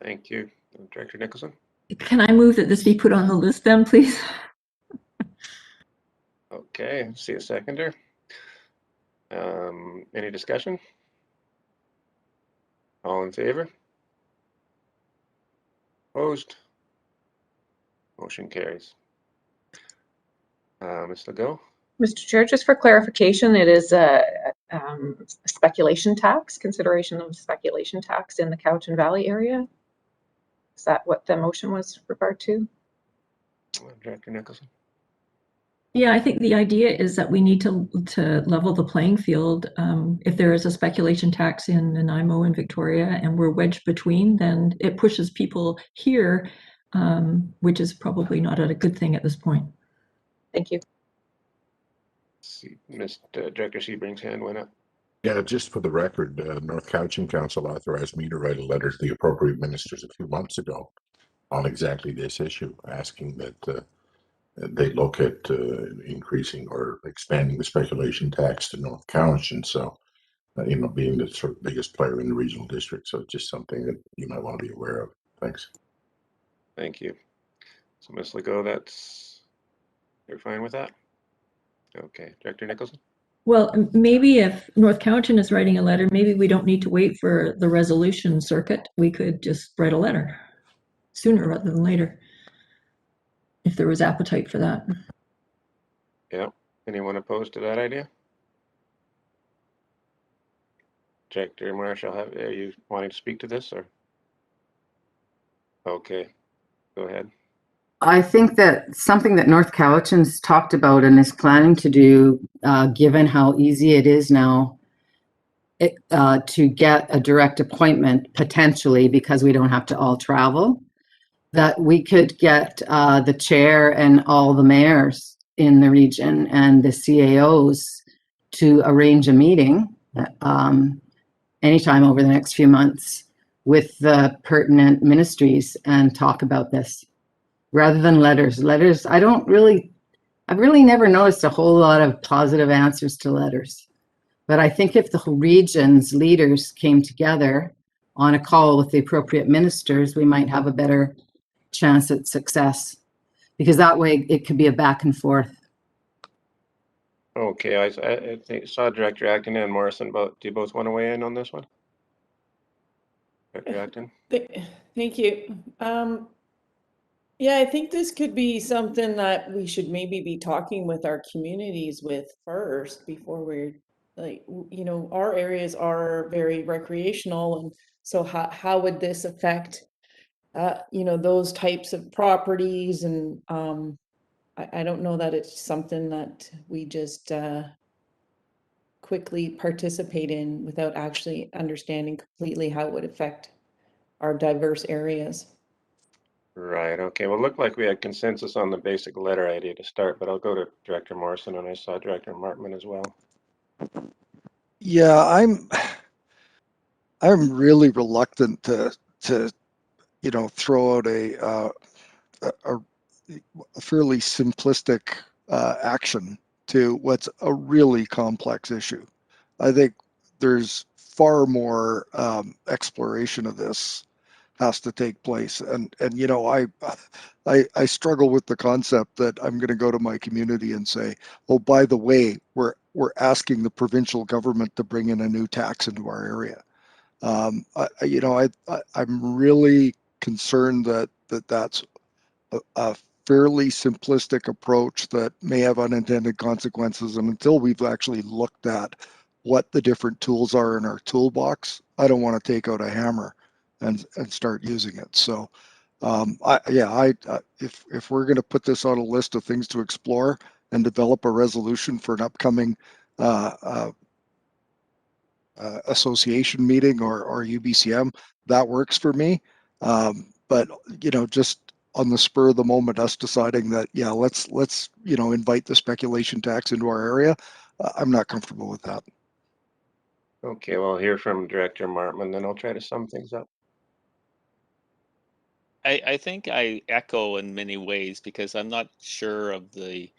Thank you, Director Nicholson. Can I move that this be put on the list then, please? Okay, see a seconder. Any discussion? All in favor? Opposed? Motion carries. Ms. Legault? Mr. Chair, just for clarification, it is a speculation tax, consideration of speculation tax in the Cowichan Valley area. Is that what the motion was referred to? Director Nicholson. Yeah, I think the idea is that we need to level the playing field. If there is a speculation tax in Nanaimo and Victoria and we're wedged between, then it pushes people here, which is probably not a good thing at this point. Thank you. See, Director Sebring's hand went up. Yeah, just for the record, North Cowichan Council authorized me to write a letter to the appropriate ministers a few months ago on exactly this issue, asking that they look at increasing or expanding the speculation tax to North Cowichan. So, being the sort of biggest player in the regional district. So it's just something that you might want to be aware of. Thanks. Thank you. So Ms. Legault, you're fine with that? Okay, Director Nicholson? Well, maybe if North Cowichan is writing a letter, maybe we don't need to wait for the resolution circuit. We could just write a letter sooner rather than later, if there was appetite for that. Yeah. Anyone opposed to that idea? Director Marsh, are you wanting to speak to this, or? Okay, go ahead. I think that something that North Cowichan's talked about and is planning to do, given how easy it is now to get a direct appointment, potentially, because we don't have to all travel, that we could get the chair and all the mayors in the region and the CAOs to arrange a meeting anytime over the next few months with the pertinent ministries and talk about this rather than letters. Letters, I've really never noticed a whole lot of positive answers to letters. But I think if the region's leaders came together on a call with the appropriate ministers, we might have a better chance at success, because that way it could be a back and forth. Okay, I saw Director Acton and Morrison, do you both want to weigh in on this one? Director Acton? Thank you. Yeah, I think this could be something that we should maybe be talking with our communities with first before we're like, our areas are very recreational. And so how would this affect, those types of properties? And I don't know that it's something that we just quickly participate in without actually understanding completely how it would affect our diverse areas. Right, okay. Well, it looked like we had consensus on the basic letter idea to start, but I'll go to Director Morrison, and I saw Director Martman as well. Yeah, I'm really reluctant to throw out a fairly simplistic action to what's a really complex issue. I think there's far more exploration of this has to take place, and I struggle with the concept that I'm going to go to my community and say, oh, by the way, we're asking the provincial government to bring in a new tax into our area. I'm really concerned that's a fairly simplistic approach that may have unintended consequences. And until we've actually looked at what the different tools are in our toolbox, I don't want to take out a hammer and start using it. So, if we're going to put this on a list of things to explore and develop a resolution for an upcoming association meeting or UBCM, that works for me. But just on the spur of the moment, us deciding that, yeah, let's invite the speculation tax into our area, I'm not comfortable with that. Okay, well, I'll hear from Director Martman, then I'll try to sum things up. I think I echo in many ways, because I'm not sure of the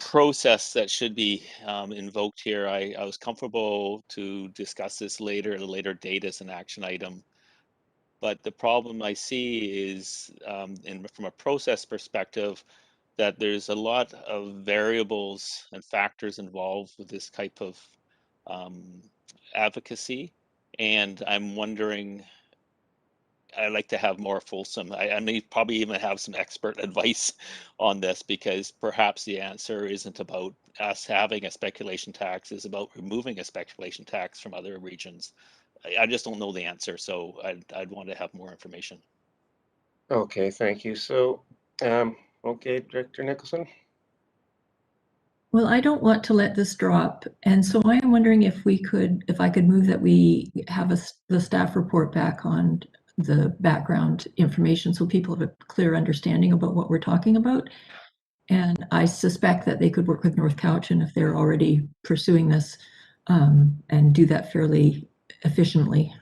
process that should be invoked here. I was comfortable to discuss this later at a later date as an action item. But the problem I see is, from a process perspective, that there's a lot of variables and factors involved with this type of advocacy. And I'm wondering, I'd like to have more fulsome. I may probably even have some expert advice on this, because perhaps the answer isn't about us having a speculation tax, is about removing a speculation tax from other regions. I just don't know the answer, so I'd want to have more information. Okay, thank you. So Okay, Director Nicholson? Well, I don't want to let this drop, and so I am wondering if I could move that we have the staff report back on the background information so people have a clear understanding about what we're talking about. And I suspect that they could work with North Cowichan if they're already pursuing this, and do that fairly efficiently.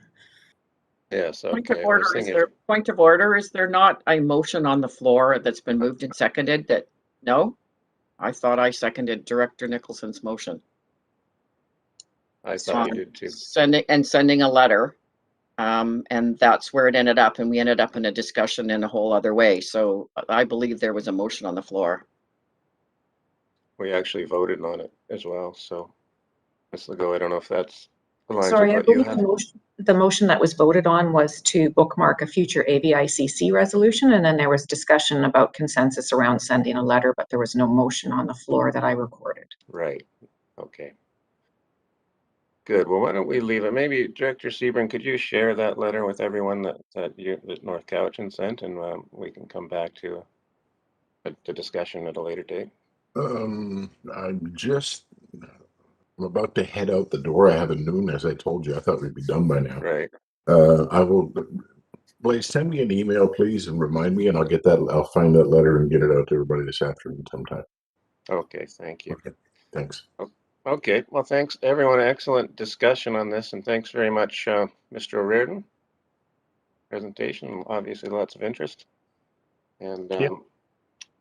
Yes, Point of okay. I was order, is thinking, there, point of order, is there not a motion on the floor that's been moved and seconded that, no? I thought I seconded Director Nicholson's motion. I thought you did too. Sending a letter. And that's where it ended up, and we ended up in a discussion in a whole other way. So I believe there was a motion on the floor. We actually voted on it as well, so Ms. Legault, I don't know if that's aligns Sorry, with I what you believe had. the motion that was voted on was to bookmark a future AVICC resolution, and then there was discussion about consensus around sending a letter, but there was no motion on the floor that I recorded. Right, okay. Good, well, why don't we leave it? Maybe Director Sebring, could you share that letter with everyone that North Cowichan sent, and we can come back to the discussion at a later date? I'm about to head out the door. I have a noon, as I told you. I thought we'd be done by now. Right. I will, Blaze, send me an email, please, and remind me, and I'll find that letter and get it out to everybody this afternoon sometime. Okay, thank you. Okay, thanks. Okay, well, thanks, everyone. Excellent discussion on this, and thanks very much, Mr. O'Riordan. Presentation, obviously lots of interest. And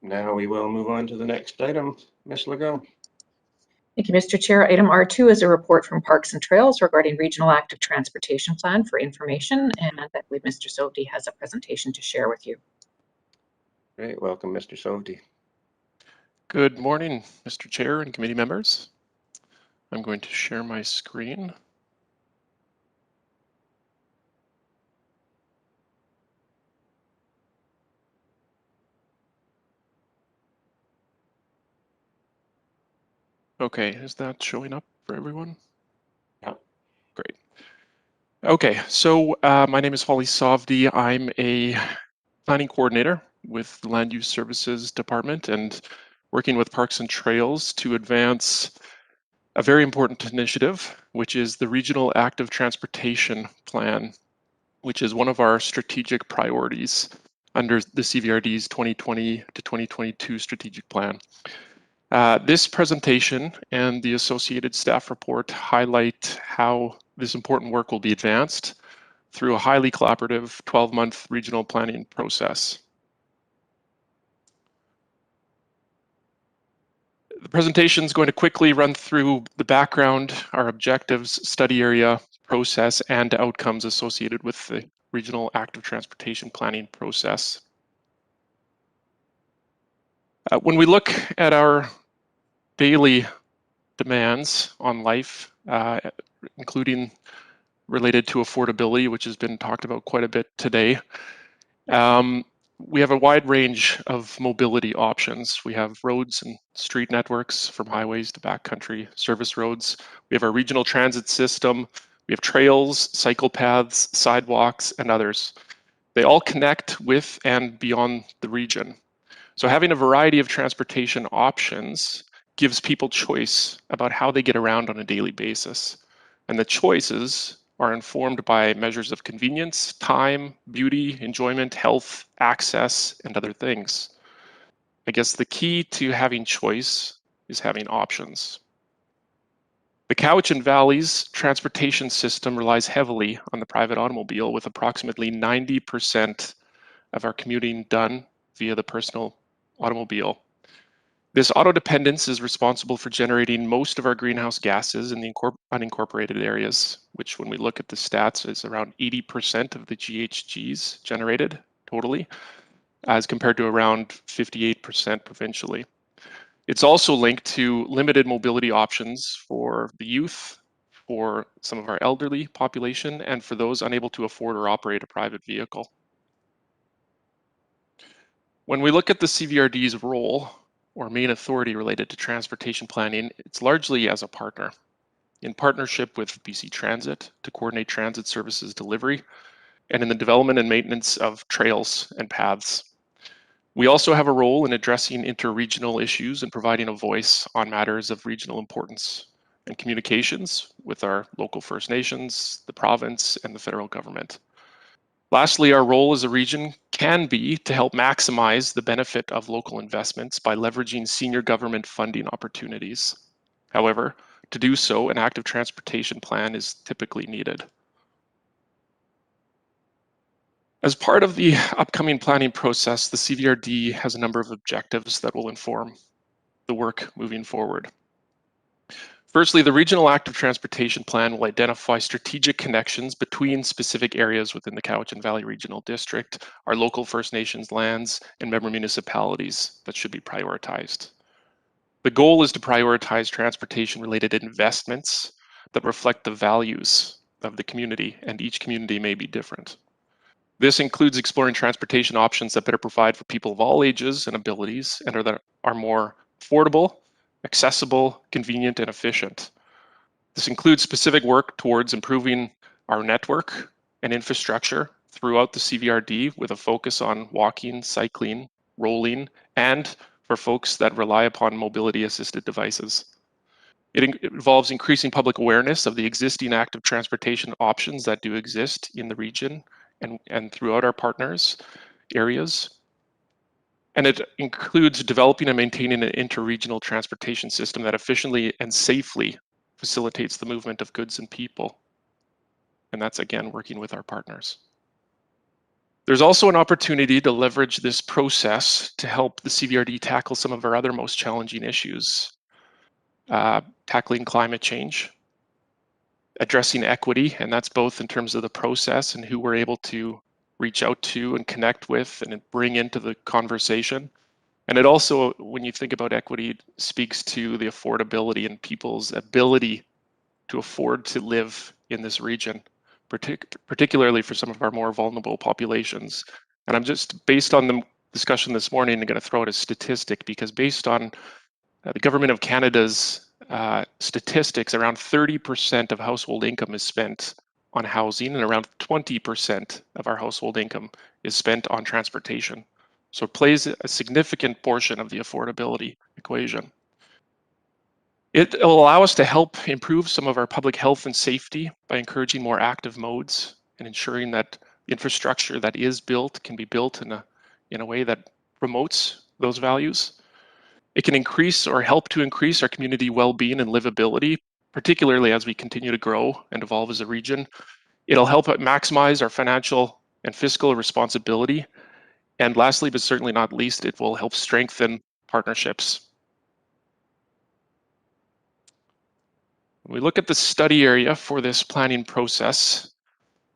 now we will move on to the next item. Ms. Legault. Thank you, Mr. Chair. Item R2 is a report from Parks and Trails regarding Regional Active Transportation Plan for information, and I believe Mr. Sovdi has a presentation to share with you. Great, welcome, Mr. Sovdi. Good morning, Mr. Chair and committee members. I'm going to share my screen. Okay, is that showing up for everyone? Yeah. Great. Okay, so my name is Holly Sovdi. I'm a planning coordinator with the Land Use Services Department and working with Parks and Trails to advance a very important initiative, which is the Regional Active Transportation Plan, which is one of our strategic priorities under the CVRD's 2020 to 2022 strategic plan. This presentation and the associated staff report highlight how this important work will be advanced through a highly collaborative 12-month regional planning process. The presentation is going to quickly run through the background, our objectives, study area, process, and outcomes associated with the Regional Active Transportation Planning process. When we look at our daily demands on life, including related to affordability, which has been talked about quite a bit today, we have a wide range of mobility options. We have roads and street networks from highways to backcountry service roads. We have our regional transit system. We have trails, cycle paths, sidewalks, and others. They all connect with and beyond the region. So having a variety of transportation options gives people choice about how they get around on a daily basis. And the choices are informed by measures of convenience, time, beauty, enjoyment, health, access, and other things. I guess the key to having choice is having options. The Cowichan Valley's transportation system relies heavily on the private automobile, with approximately 90% of our commuting done via the personal automobile. This auto dependence is responsible for generating most of our greenhouse gases in the unincorporated areas, which when we look at the stats is around 80% of the GHGs generated totally, as compared to around 58% provincially. It's also linked to limited mobility options for the youth, for some of our elderly population, and for those unable to afford or operate a private vehicle. When we look at the CVRD's role or main authority related to transportation planning, it's largely as a partner, in partnership with BC Transit to coordinate transit services delivery, and in the development and maintenance of trails and paths. We also have a role in addressing interregional issues and providing a voice on matters of regional importance and communications with our local First Nations, the province, and the federal government. Lastly, our role as a region can be to help maximize the benefit of local investments by leveraging senior government funding opportunities. However, to do so, an active transportation plan is typically needed. As part of the upcoming planning process, the CVRD has a number of objectives that will inform the work moving forward. Firstly, the Regional Active Transportation Plan will identify strategic connections between specific areas within the Cowichan Valley Regional District, our local First Nations lands, and member municipalities that should be prioritized. The goal is to prioritize transportation-related investments that reflect the values of the community, and each community may be different. This includes exploring transportation options that better provide for people of all ages and abilities and that are more affordable, accessible, convenient, and efficient. This includes specific work towards improving our network and infrastructure throughout the CVRD with a focus on walking, cycling, rolling, and for folks that rely upon mobility assisted devices. It involves increasing public awareness of the existing active transportation options that do exist in the region and throughout our partners areas. And it includes developing and maintaining an interregional transportation system that efficiently and safely facilitates the movement of goods and people. And that's, again, working with our partners. There's also an opportunity to leverage this process to help the CVRD tackle some of our other most challenging issues, tackling climate change, addressing equity, and that's both in terms of the process and who we're able to reach out to and connect with and bring into the conversation. And it also, when you think about equity, speaks to the affordability and people's ability to afford to live in this region, particularly for some of our more vulnerable populations. And I'm just, based on the discussion this morning, I'm going to throw out a statistic, because based on the Government of Canada's statistics, around 30% of household income is spent on housing, and around 20% of our household income is spent on transportation. So it plays a significant portion of the affordability equation. It will allow us to help improve some of our public health and safety by encouraging more active modes and ensuring that infrastructure that is built can be built in a way that promotes those values. It can increase or help to increase our community well-being and livability, particularly as we continue to grow and evolve as a region. It'll help maximize our financial and fiscal responsibility. And lastly, but certainly not least, it will help strengthen partnerships. When we look at the study area for this planning process,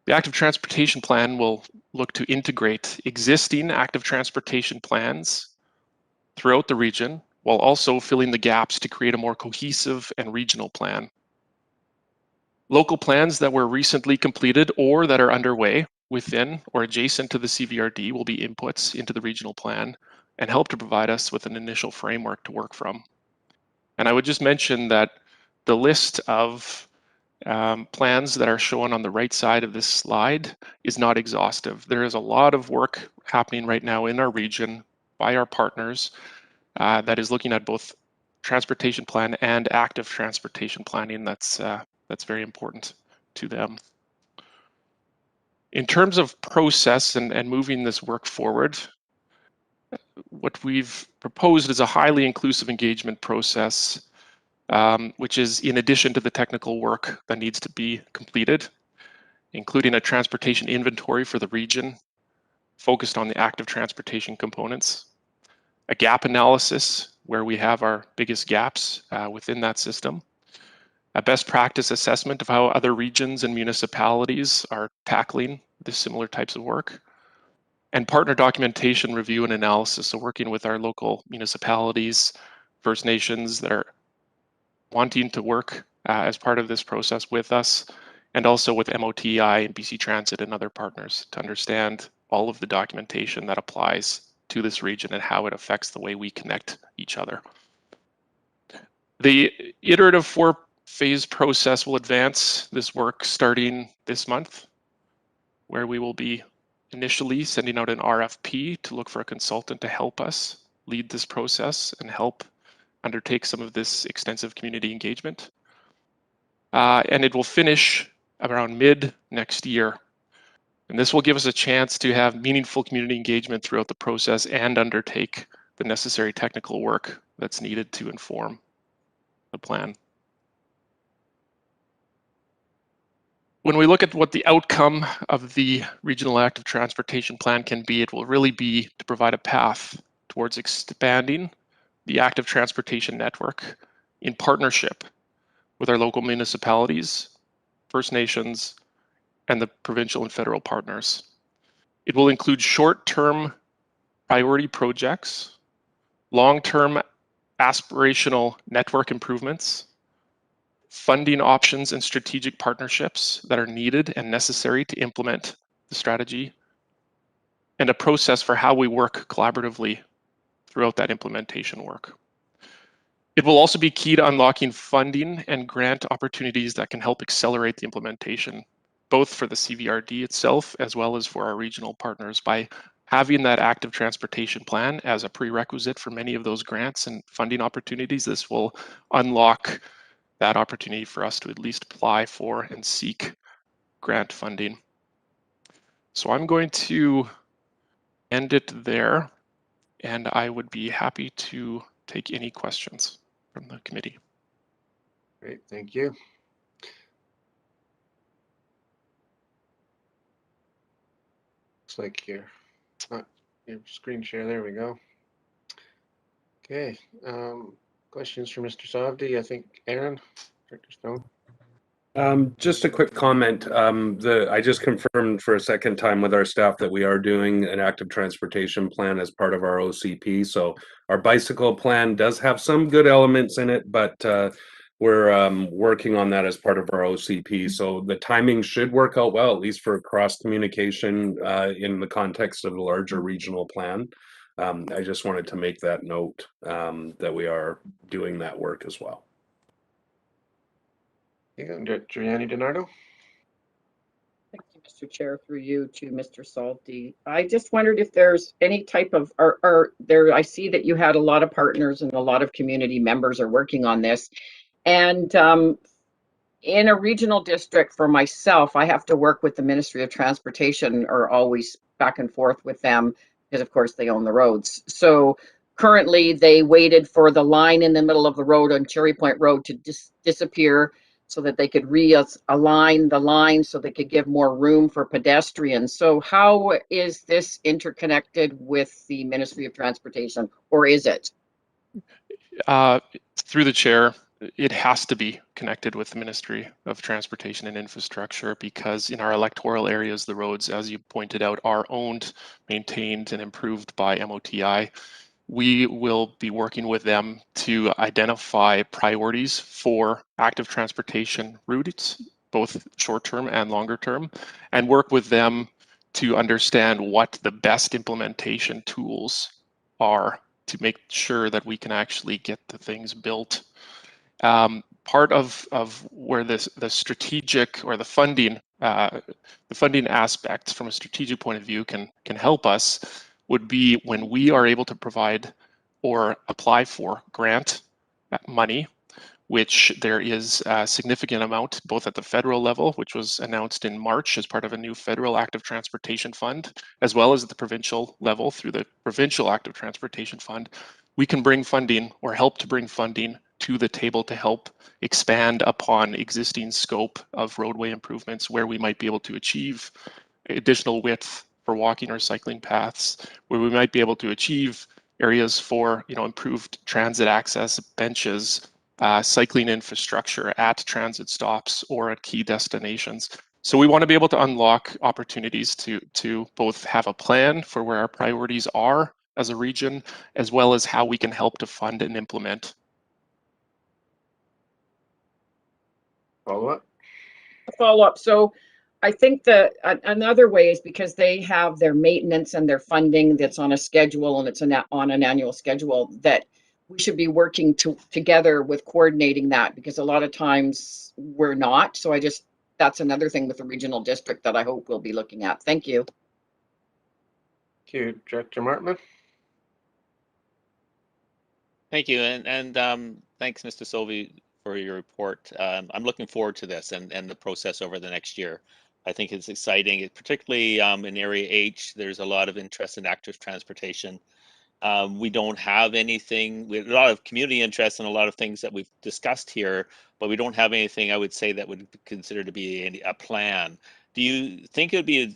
the active transportation plan will look to integrate existing active transportation plans throughout the region, while also filling the gaps to create a more cohesive and regional plan. Local plans that were recently completed or that are underway within or adjacent to the CVRD will be inputs into the regional plan and help to provide us with an initial framework to work from. And I would just mention that the list of plans that are shown on the right side of this slide is not exhaustive. There is a lot of work happening right now in our region by our partners that is looking at both transportation plan and active transportation planning. That's very important to them. In terms of process and moving this work forward, what we've proposed is a highly inclusive engagement process, which is in addition to the technical work that needs to be completed, including a transportation inventory for the region focused on the active transportation components, a gap analysis where we have our biggest gaps within that system, a best practice assessment of how other regions and municipalities are tackling this similar types of work, and partner documentation review and analysis, so working with our local municipalities, First Nations that are wanting to work as part of this process with us, and also with MOTI and BC Transit and other partners to understand all of the documentation that applies to this region and how it affects the way we connect each other. The iterative 4-phase process will advance this work starting this month, where we will be initially sending out an RFP to look for a consultant to help us lead this process and help undertake some of this extensive community engagement. And it will finish around mid next year. And this will give us a chance to have meaningful community engagement throughout the process and undertake the necessary technical work that's needed to inform the plan. When we look at what the outcome of the Regional Active Transportation Plan can be, it will really be to provide a path towards expanding the active transportation network in partnership with our local municipalities, First Nations, and the provincial and federal partners. It will include short-term priority projects, long-term aspirational network improvements, funding options and strategic partnerships that are needed and necessary to implement the strategy, and a process for how we work collaboratively throughout that implementation work. It will also be key to unlocking funding and grant opportunities that can help accelerate the implementation, both for the CVRD itself as well as for our regional partners. By having that active transportation plan as a prerequisite for many of those grants and funding opportunities, this will unlock that opportunity for us to at least apply for and seek grant funding. So I'm going to end it there, and I would be happy to take any questions from the committee. Great, thank you. Looks like your screen share, there we go. Okay, questions for Mr. Sovdi? I think Aaron, Director Stone. Just a quick comment. I just confirmed for a second time with our staff that we are doing an active transportation plan as part of our OCP. So our bicycle plan does have some good elements in it, but we're working on that as part of our OCP. So the timing should work out well, at least for cross communication in the context of the larger regional plan. I just wanted to make that note that we are doing that work as well. Giuliani DiNardo. Thank you, Mr. Chair, through you to Mr. Salty. I just wondered if there's any type of, I see that you had a lot of partners and a lot of community members are working on this. And in a regional district for myself, I have to work with the Ministry of Transportation, or always back and forth with them, because of course they own the roads. So currently they waited for the line in the middle of the road on Cherry Point Road to disappear, so that they could realign the line so they could give more room for pedestrians. So how is this interconnected with the Ministry of Transportation, or is it? Through the chair, it has to be connected with the Ministry of Transportation and Infrastructure, because in our electoral areas, the roads, as you pointed out, are owned, maintained, and improved by MOTI. We will be working with them to identify priorities for active transportation routes, both short-term and longer-term, and work with them to understand what the best implementation tools are to make sure that we can actually get the things built. Part of where the strategic or the funding aspects from a strategic point of view can help us would be when we are able to provide or apply for grant money, which there is a significant amount both at the federal level, which was announced in March as part of a new federal active transportation fund, as well as at the provincial level through the provincial active transportation fund. We can bring funding or help to bring funding to the table to help expand upon existing scope of roadway improvements where we might be able to achieve additional width for walking or cycling paths, where we might be able to achieve areas for improved transit access, benches, cycling infrastructure at transit stops or at key destinations. So we want to be able to unlock opportunities to both have a plan for where our priorities are as a region, as well as how we can help to fund and implement. Follow up. So I think that another way is because they have their maintenance and their funding that's on a schedule, and it's on an annual schedule, that we should be working together with coordinating that, because a lot of times we're not. So that's another thing with the regional district that I hope we'll be looking at. Thank you. Thank you, Director Martman. Thank you, and thanks, Mr. Sylvie, for your report. I'm looking forward to this and the process over the next year. I think it's exciting, particularly in Area H. There's a lot of interest in active transportation. We don't have anything, we have a lot of community interest in a lot of things that we've discussed here, but we don't have anything I would say that would be considered to be a plan. Do you think it would be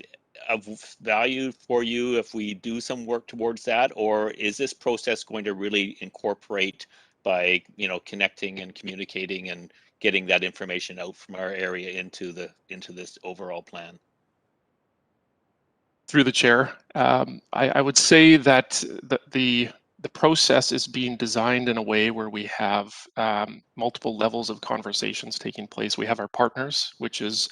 of value for you if we do some work towards that, or is this process going to really incorporate by connecting and communicating and getting that information out from our area into this overall plan? Through the chair, I would say that the process is being designed in a way where we have multiple levels of conversations taking place. We have our partners, which is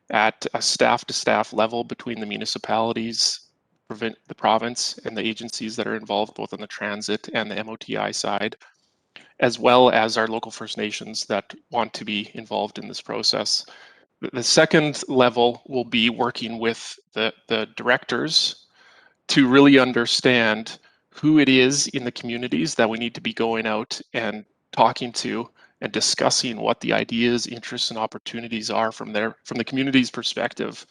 at a staff-to-staff level between the municipalities, the province, and the agencies that are involved both on the transit and the MOTI side, as well as our local First Nations that want to be involved in this process. The second level will be working with the directors to really understand who it is in the communities that we need to be going out and talking to and discussing what the ideas, interests, and opportunities are from the community's perspective,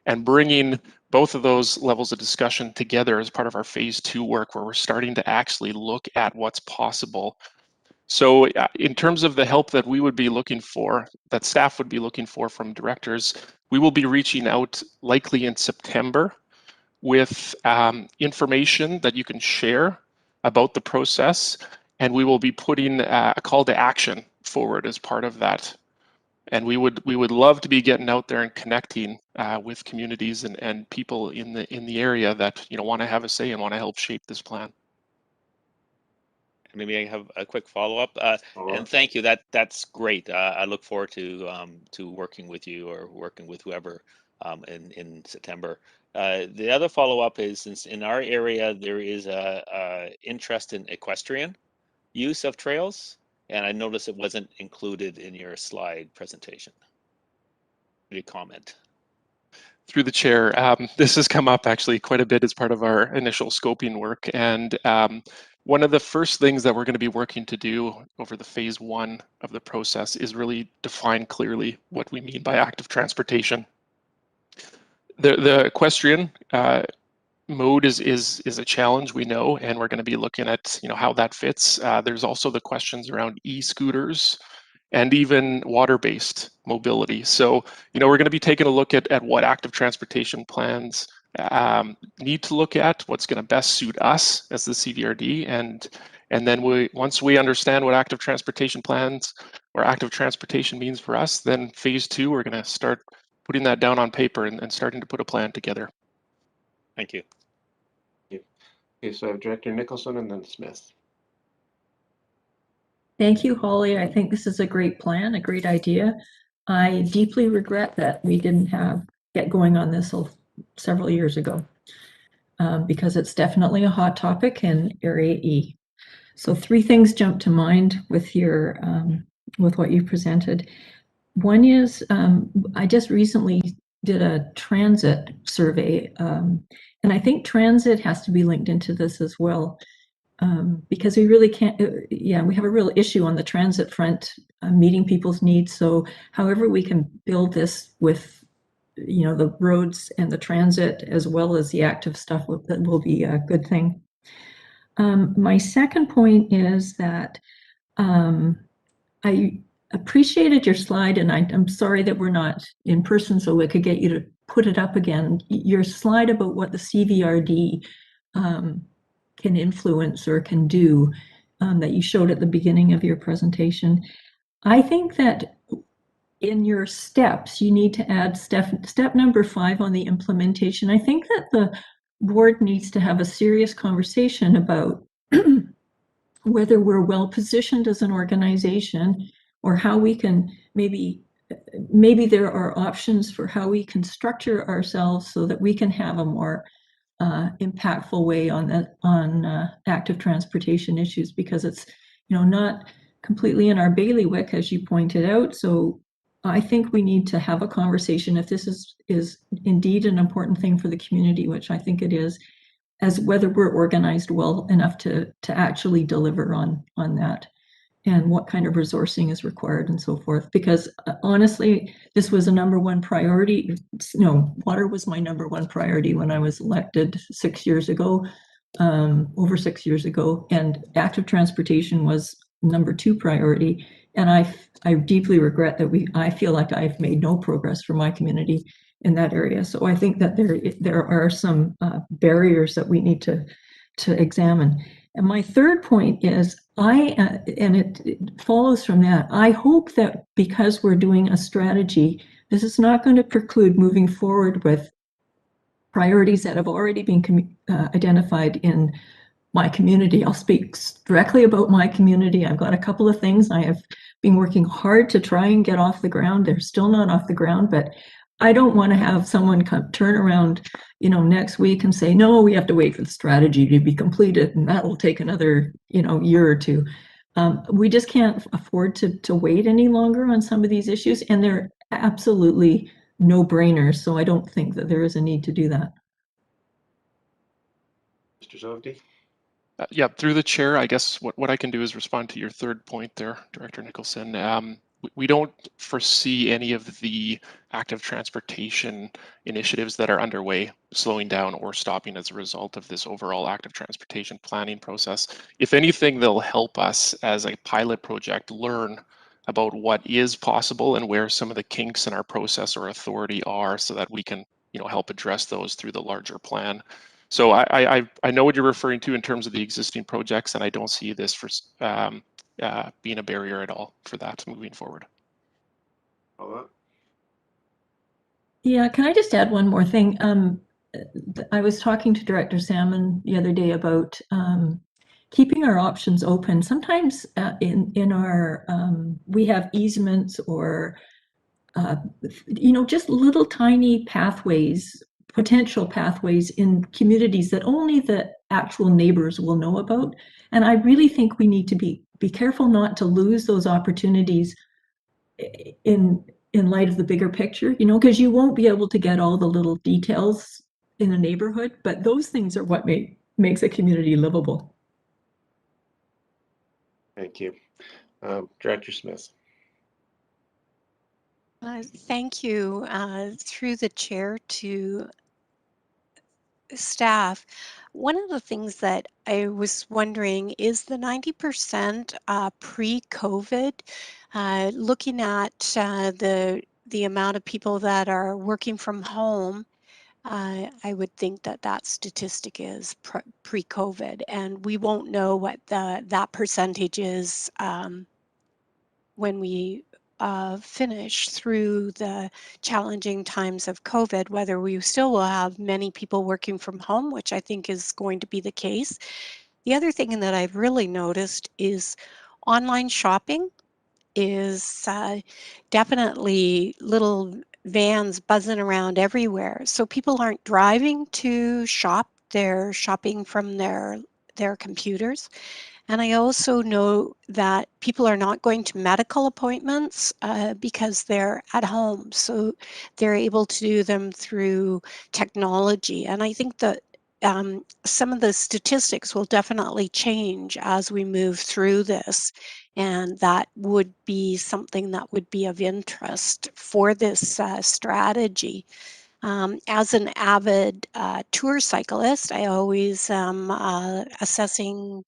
and bringing both of those levels of discussion together as part of our phase 2 work, where we're starting to actually look at what's possible. So in terms of the help that we would be looking for, that staff would be looking for from directors, we will be reaching out likely in September with information that you can share about the process, and we will be putting a call to action forward as part of that. And we would love to be getting out there and connecting with communities and people in the area that want to have a say and want to help shape this plan. Maybe I have a quick follow-up. And thank you. That's great. I look forward to working with you or working with whoever in September. The other follow-up is, since in our area there is a interest in equestrian use of trails, and I noticed it wasn't included in your slide presentation. Any comment? Through the chair, this has come up actually quite a bit as part of our initial scoping work, and one of the first things that we're going to be working to do over the phase 1 of the process is really define clearly what we mean by active transportation. The equestrian mode is a challenge, we know, and we're going to be looking at how that fits. There's also the questions around e-scooters and even water-based mobility. So, we're going to be taking a look at what active transportation plans need to look at, what's going to best suit us as the CVRD, and then once we understand what active transportation plans or active transportation means for us, then phase 2, we're going to start putting that down on paper and starting to put a plan together. Thank you. Okay, so I have Director Nicholson and then Smith. Thank you, Holly. I think this is a great plan, a great idea. I deeply regret that we didn't get going on this several years ago, because it's definitely a hot topic in Area E. So 3 things jump to mind with what you presented. One is, I just recently did a transit survey, and I think transit has to be linked into this as well. Because we really can't, we have a real issue on the transit front, meeting people's needs. So however we can build this with, the roads and the transit as well as the active stuff, that will be a good thing. My second point is that I appreciated your slide, and I'm sorry that we're not in person so we could get you to put it up again. Your slide about what the CVRD can influence or can do, that you showed at the beginning of your presentation. I think that in your steps, you need to add step number 5 on the implementation. I think that the board needs to have a serious conversation about whether we're well positioned as an organization, or how we can maybe there are options for how we can structure ourselves so that we can have a more impactful way on active transportation issues, because it's not completely in our bailiwick, as you pointed out. So I think we need to have a conversation if this is indeed an important thing for the community, which I think it is, as whether we're organized well enough to actually deliver on that, and what kind of resourcing is required and so forth. Because honestly, this was a #1 priority. No, water was my #1 priority when I was elected 6 years ago, over 6 years ago, and active transportation was #2 priority. And I deeply regret that I feel like I've made no progress for my community in that area. So I think that there are some barriers that we need to examine. And my third point is, and it follows from that, I hope that because we're doing a strategy, this is not going to preclude moving forward with priorities that have already been identified in my community. I'll speak directly about my community. I've got a couple of things I have been working hard to try and get off the ground. They're still not off the ground, but I don't want to have someone turn around, next week and say, no, we have to wait for the strategy to be completed, and that will take another, year or two. We just can't afford to wait any longer on some of these issues, and they're absolutely no-brainers. So I don't think that there is a need to do that. Mr. Zovdi? Yeah, through the chair, I guess what I can do is respond to your third point there, Director Nicholson. We don't foresee any of the active transportation initiatives that are underway slowing down or stopping as a result of this overall active transportation planning process. If anything, they'll help us as a pilot project learn about what is possible and where some of the kinks in our process or authority are, so that we can help address those through the larger plan. So I know what you're referring to in terms of the existing projects, and I don't see this for being a barrier at all for that moving forward. Yeah, can I just add one more thing? I was talking to Director Salmon the other day about keeping our options open. Sometimes in our we have easements or just little tiny pathways, potential pathways in communities that only the actual neighbors will know about. And I really think we need to be careful not to lose those opportunities in light of the bigger picture, because you won't be able to get all the little details in a neighborhood, but those things are what makes a community livable. Thank you. Director Smith. Thank you. Through the chair to staff, one of the things that I was wondering is the 90% pre-COVID, looking at the amount of people that are working from home. I would think that statistic is pre-COVID, and we won't know what that percentage is when we finish through the challenging times of COVID, whether we still will have many people working from home, which I think is going to be the case. The other thing that I've really noticed is online shopping is definitely little vans buzzing around everywhere. So people aren't driving to shop, they're shopping from their computers. And I also know that people are not going to medical appointments because they're at home. So they're able to do them through technology. And I think that some of the statistics will definitely change as we move through this. And that would be something that would be of interest for this strategy. As an avid tour cyclist, I always am assessing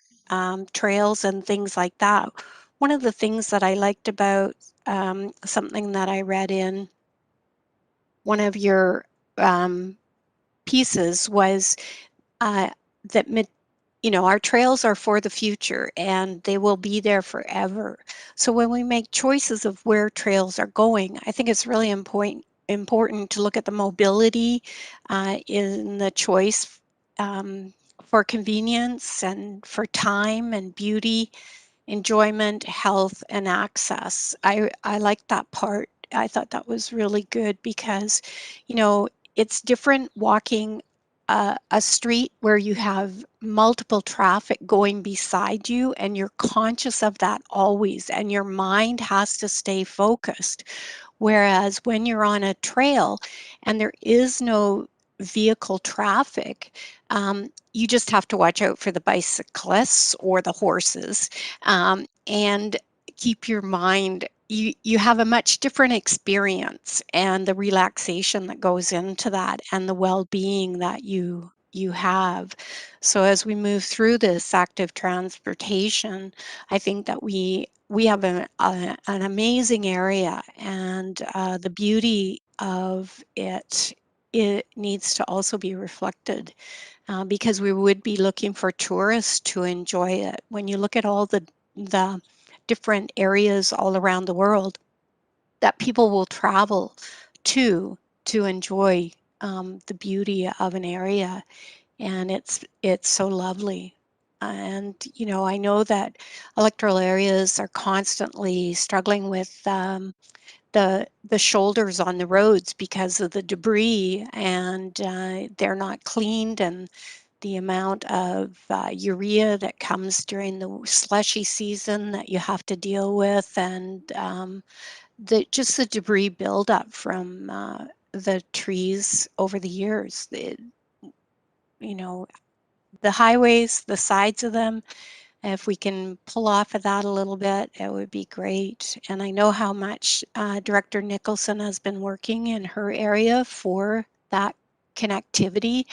trails and things like that. One of the things that I liked about something that I read in one of your pieces was that our trails are for the future and they will be there forever. So when we make choices of where trails are going, I think it's really important to look at the mobility in the choice for convenience and for time and beauty, enjoyment, health, and access. I like that part. I thought that was really good because, it's different walking a street where you have multiple traffic going beside you and you're conscious of that always, and your mind has to stay focused. Whereas when you're on a trail and there is no vehicle traffic, you just have to watch out for the bicyclists or the horses, and keep your mind, you have a much different experience, and the relaxation that goes into that, and the well-being that you have. So as we move through this active transportation, I think that we have an amazing area, and the beauty of it needs to also be reflected, because we would be looking for tourists to enjoy it. When you look at all the different areas all around the world that people will travel to enjoy the beauty of an area, and it's so lovely. And I know that electoral areas are constantly struggling with the shoulders on the roads because of the debris, and they're not cleaned, and the amount of urea that comes during the slushy season that you have to deal with, and just the debris buildup from the trees over the years. The highways, the sides of them, if we can pull off of that a little bit, it would be great. And I know how much Director Nicholson has been working in her area for that connectivity,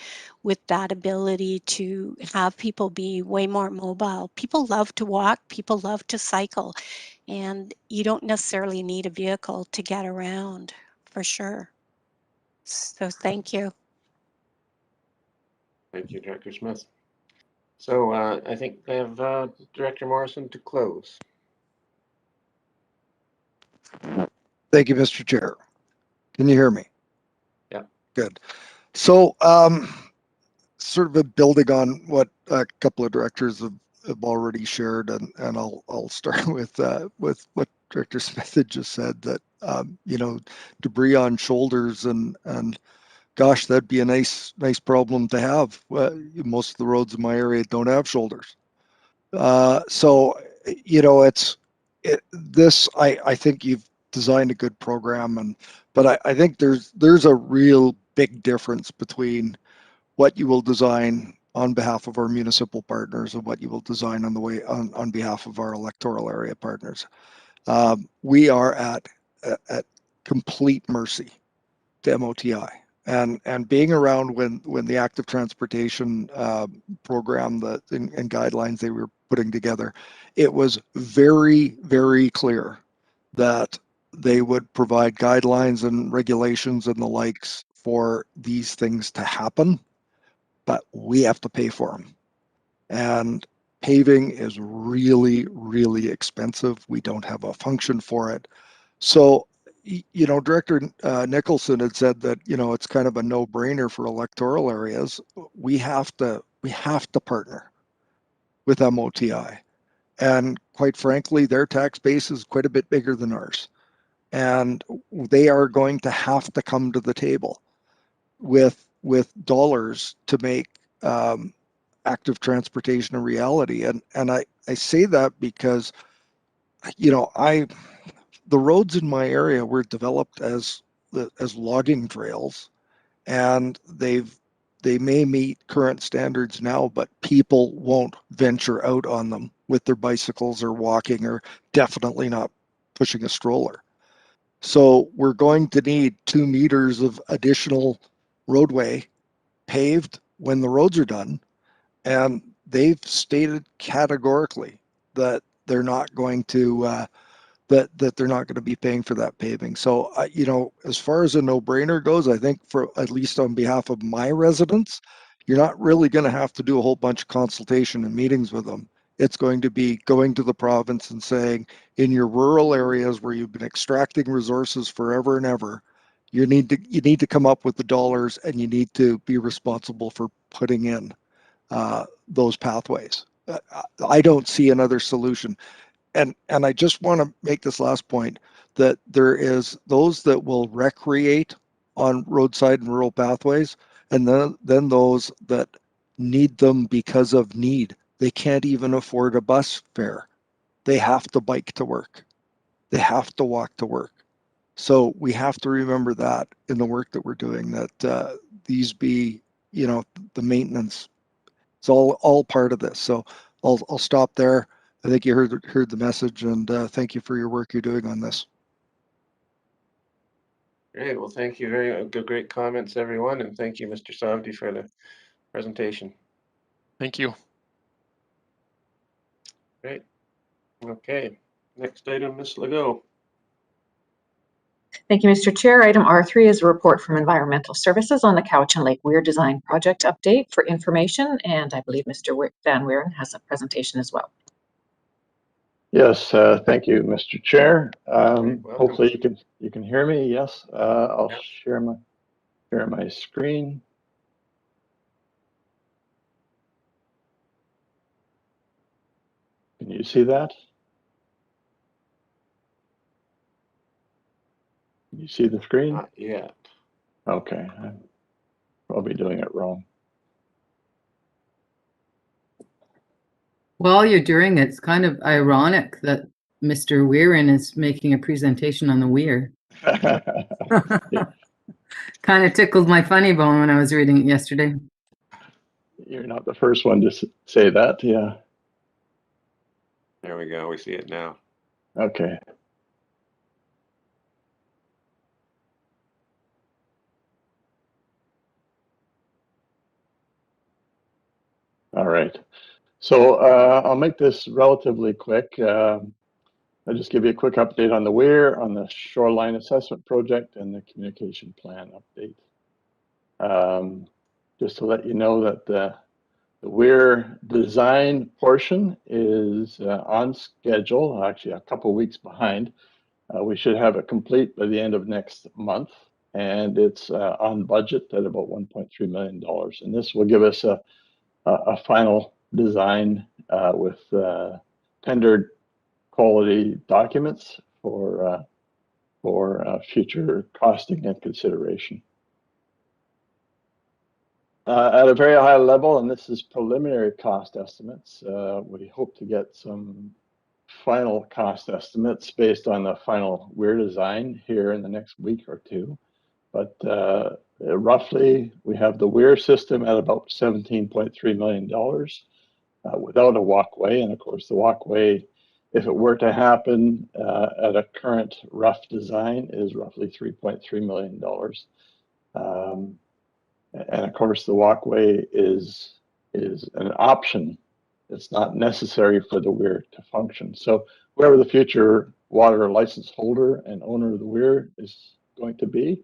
with that ability to have people be way more mobile. People love to walk, people love to cycle, and you don't necessarily need a vehicle to get around, for sure. So thank you. Thank you, Director Smith. So I think I have Director Morrison to close. Thank you, Mr. Chair. Can you hear me? Yeah. Good. So, sort of building on what a couple of directors have already shared, and I'll start with what Director Smith had just said, that debris on shoulders, and gosh, that'd be a nice problem to have. Most of the roads in my area don't have shoulders. So, I think you've designed a good program, but I think there's a real big difference between what you will design on behalf of our municipal partners and what you will design on behalf of our electoral area partners. We are at complete mercy to MOTI. And being around when the active transportation program and guidelines they were putting together, it was very, very clear that they would provide guidelines and regulations and the likes for these things to happen, but we have to pay for them. And paving is really, really expensive. We don't have a function for it. So, Director Nicholson had said that, it's kind of a no-brainer for electoral areas. We have to partner with MOTI. And quite frankly, their tax base is quite a bit bigger than ours. And they are going to have to come to the table with dollars to make active transportation a reality. And I say that because, the roads in my area were developed as logging trails, and they may meet current standards now, but people won't venture out on them with their bicycles or walking, or definitely not pushing a stroller. So we're going to need 2 meters of additional roadway paved when the roads are done, and they've stated categorically that they're not going to that they're not going to be paying for that paving. So, as far as a no-brainer goes, I think, for at least on behalf of my residents, you're not really going to have to do a whole bunch of consultation and meetings with them. It's going to be going to the province and saying, in your rural areas where you've been extracting resources forever and ever, you need to come up with the dollars, and you need to be responsible for putting in those pathways. I don't see another solution. And I just want to make this last point, that there is those that will recreate on roadside and rural pathways, and then those that need them because of need. They can't even afford a bus fare. They have to bike to work. They have to walk to work. So we have to remember that in the work that we're doing, that these be, you know, the maintenance. It's all part of this. So I'll stop there. I think you heard the message, and thank you for your work you're doing on this. Great. Well, thank you. Great comments, everyone. And thank you, Mr. Savdi, for the presentation. Thank you. Great. Okay. Next item, Ms. Legault. Thank you, Mr. Chair. Item R3 is a report from Environmental Services on the Cowichan Lake Weir Design Project update for information, and I believe Mr. Van Weeren has a presentation as well. Yes, thank you, Mr. Chair. Hopefully you can hear me. Yes, I'll share my screen. Can you see that? Can you see the screen? Not yet. Okay, I'm probably doing it wrong. While you're doing it, it's kind of ironic that Mr. Weeren is making a presentation on the Weir. Kind of tickled my funny bone when I was reading it yesterday. You're not the first one to say that, yeah. There we go. We see it now. Okay. All right. So I'll make this relatively quick. I'll just give you a quick update on the Weir, on the shoreline assessment project, and the communication plan update. Just to let you know that the Weir design portion is on schedule, actually a couple of weeks behind. We should have it complete by the end of next month, and it's on budget at about $1.3 million. And this will give us a final design with tendered quality documents for future costing and consideration. At a very high level, and this is preliminary cost estimates, we hope to get some final cost estimates based on the final Weir design here in the next week or two. But roughly, we have the Weir system at about $17.3 million without a walkway. And of course, the walkway, if it were to happen at a current rough design, is roughly $3.3 million. And of course, the walkway is an option. It's not necessary for the Weir to function. So whoever the future water license holder and owner of the Weir is going to be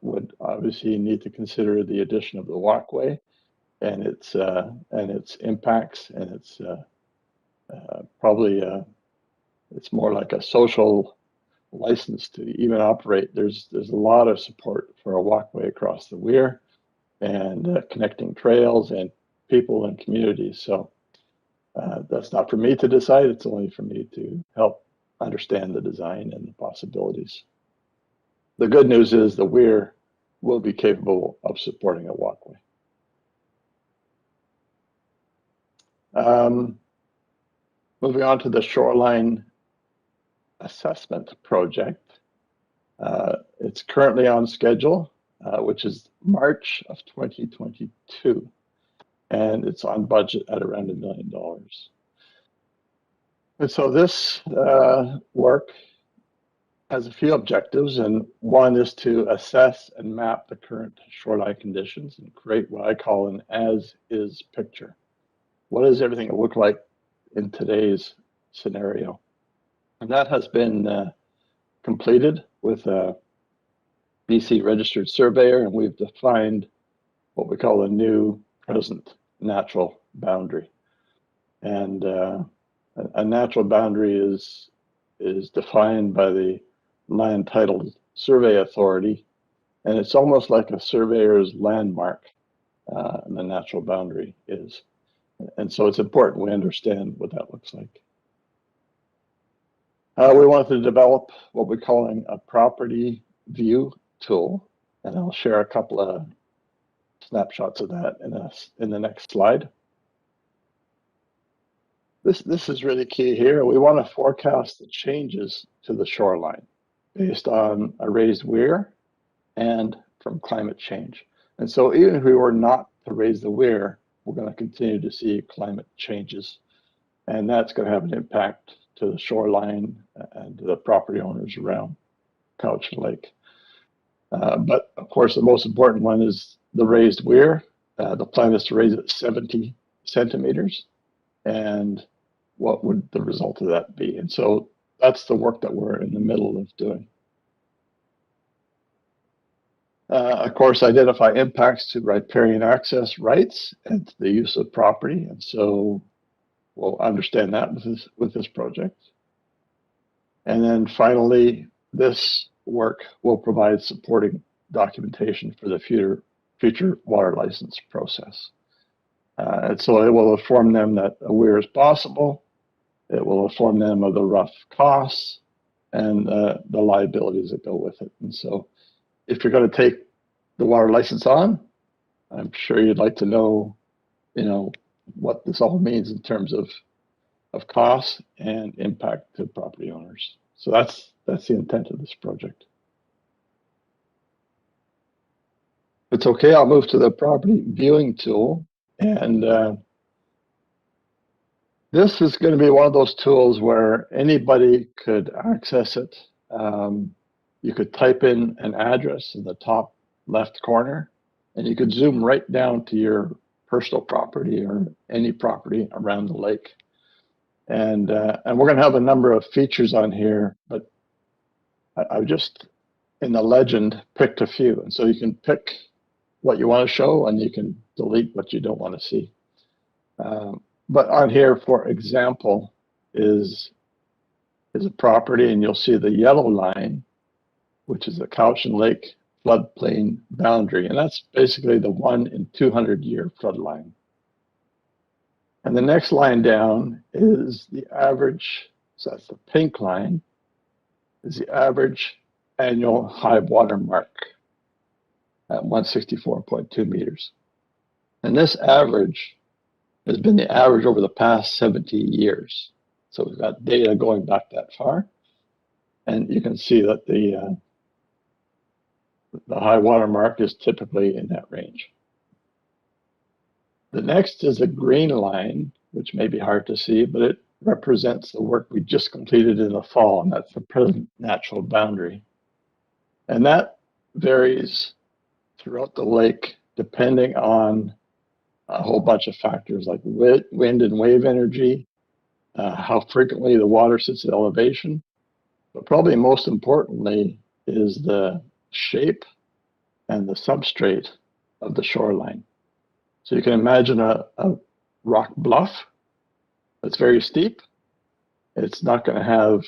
would obviously need to consider the addition of the walkway and its impacts, and it's probably it's more like a social license to even operate. There's a lot of support for a walkway across the Weir and connecting trails and people and communities. So that's not for me to decide. It's only for me to help understand the design and the possibilities. The good news is the Weir will be capable of supporting a walkway. Moving on to the shoreline assessment project. It's currently on schedule, which is March of 2022, and it's on budget at around $1 million. And so this work has a few objectives, and one is to assess and map the current shoreline conditions and create what I call an as-is picture. What does everything look like in today's scenario? And that has been completed with a BC registered surveyor, and we've defined what we call a new present natural boundary. And a natural boundary is defined by the Land Title Survey Authority, and it's almost like a surveyor's landmark, the natural boundary is. And so it's important we understand what that looks like. We wanted to develop what we're calling a property view tool, and I'll share a couple of snapshots of that in the next slide. This is really key here. We want to forecast the changes to the shoreline based on a raised weir and from climate change. And so even if we were not to raise the weir, we're going to continue to see climate changes. And that's going to have an impact to the shoreline and to the property owners around Cowichan Lake. But of course, the most important one is the raised weir. The plan is to raise it 70 centimeters. And what would the result of that be? And so that's the work that we're in the middle of doing. Of course, identify impacts to riparian access rights and to the use of property. And so we'll understand that with this project. And then finally, this work will provide supporting documentation for the future water license process. And so it will inform them that a weir is possible. It will inform them of the rough costs and the liabilities that go with it. And so if you're going to take the water license on, I'm sure you'd like to know, what this all means in terms of costs and impact to property owners. So that's the intent of this project. If it's okay, I'll move to the property viewing tool. And this is going to be one of those tools where anybody could access it. You could type in an address in the top left corner, and you could zoom right down to your personal property or any property around the lake. And we're going to have a number of features on here, but I've just, in the legend, picked a few. And so you can pick what you want to show, and you can delete what you don't want to see. But on here, for example, is a property, and you'll see the yellow line, which is the Cowichan Lake floodplain boundary. And that's basically the 1 in 200 year flood line. And the next line down is the average, so that's the pink line, is the average annual high water mark at 164.2 meters. And this average has been the average over the past 70 years. So we've got data going back that far. And you can see that the high water mark is typically in that range. The next is a green line, which may be hard to see, but it represents the work we just completed in the fall, and that's the present natural boundary. And that varies throughout the lake depending on a whole bunch of factors like wind and wave energy, how frequently the water sits at elevation, but probably most importantly is the shape and the substrate of the shoreline. So you can imagine a rock bluff that's very steep. It's not going to have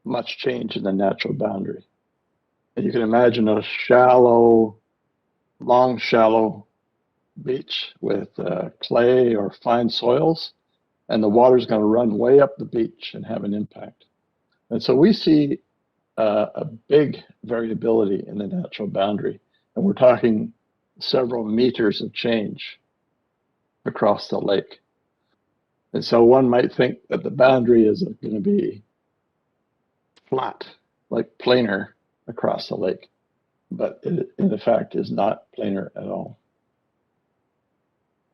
much change in the natural boundary. And you can imagine a shallow, long, shallow beach with clay or fine soils, and the water's going to run way up the beach and have an impact. And so we see a big variability in the natural boundary, and we're talking several meters of change across the lake. And so one might think that the boundary is going to be flat, like planar across the lake, but it in fact is not planar at all.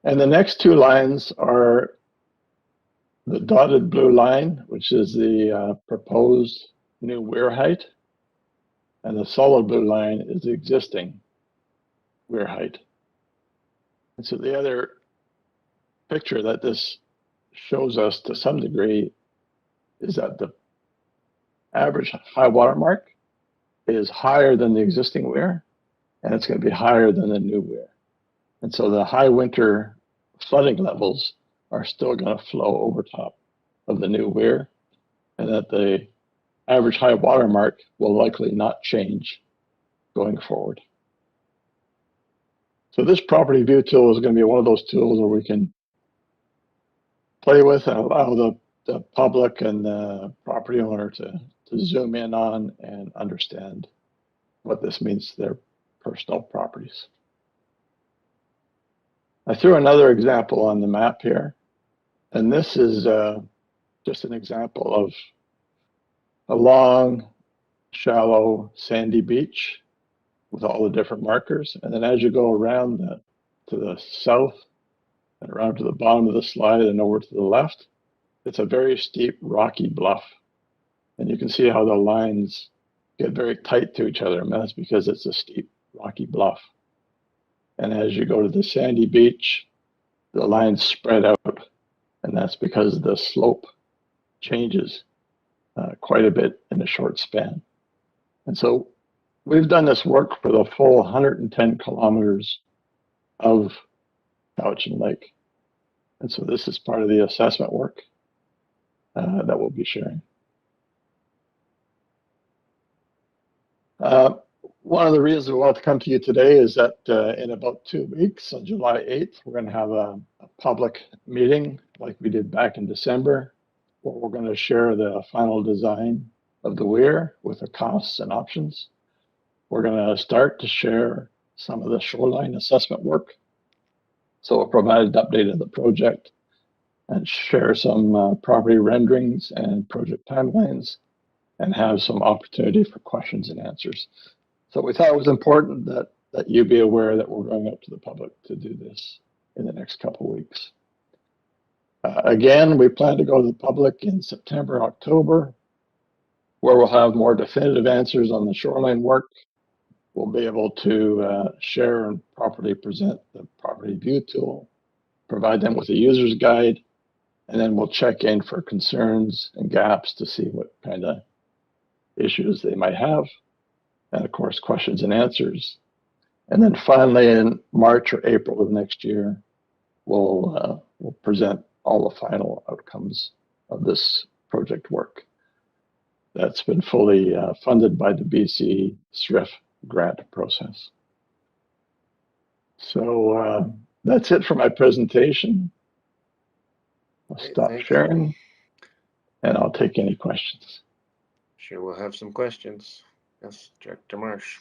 And the next two lines are the dotted blue line, which is the proposed new weir height, and the solid blue line is the existing weir height. And so the other picture that this shows us to some degree is that the average high water mark is higher than the existing weir, and it's going to be higher than the new weir. And so the high winter flooding levels are still going to flow over top of the new weir, and that the average high water mark will likely not change going forward. So this property view tool is going to be one of those tools where we can play with and allow the public and the property owner to zoom in on and understand what this means to their personal properties. I threw another example on the map here, and this is just an example of a long, shallow, sandy beach with all the different markers. And then as you go around to the south and around to the bottom of the slide and over to the left, it's a very steep, rocky bluff. And you can see how the lines get very tight to each other. And that's because it's a steep, rocky bluff. And as you go to the sandy beach, the lines spread out. And that's because the slope changes quite a bit in a short span. And so we've done this work for the full 110 kilometers of Cowichan Lake. And so this is part of the assessment work that we'll be sharing. One of the reasons we want to come to you today is that in about 2 weeks, on July 8th, we're going to have a public meeting like we did back in December, where we're going to share the final design of the weir with the costs and options. We're going to start to share some of the shoreline assessment work. So we'll provide an update of the project and share some property renderings and project timelines and have some opportunity for questions and answers. So we thought it was important that you be aware that we're going out to the public to do this in the next couple of weeks. Again, we plan to go to the public in September, October, where we'll have more definitive answers on the shoreline work. We'll be able to share and properly present the property view tool, provide them with a user's guide, and then we'll check in for concerns and gaps to see what kind of issues they might have, and of course, questions and answers. And then finally, in March or April of next year, we'll present all the final outcomes of this project work. That's been fully funded by the BC SRIF grant process. So that's it for my presentation. I'll stop sharing and I'll take any questions. Sure, we'll have some questions. Yes, Director Marsh.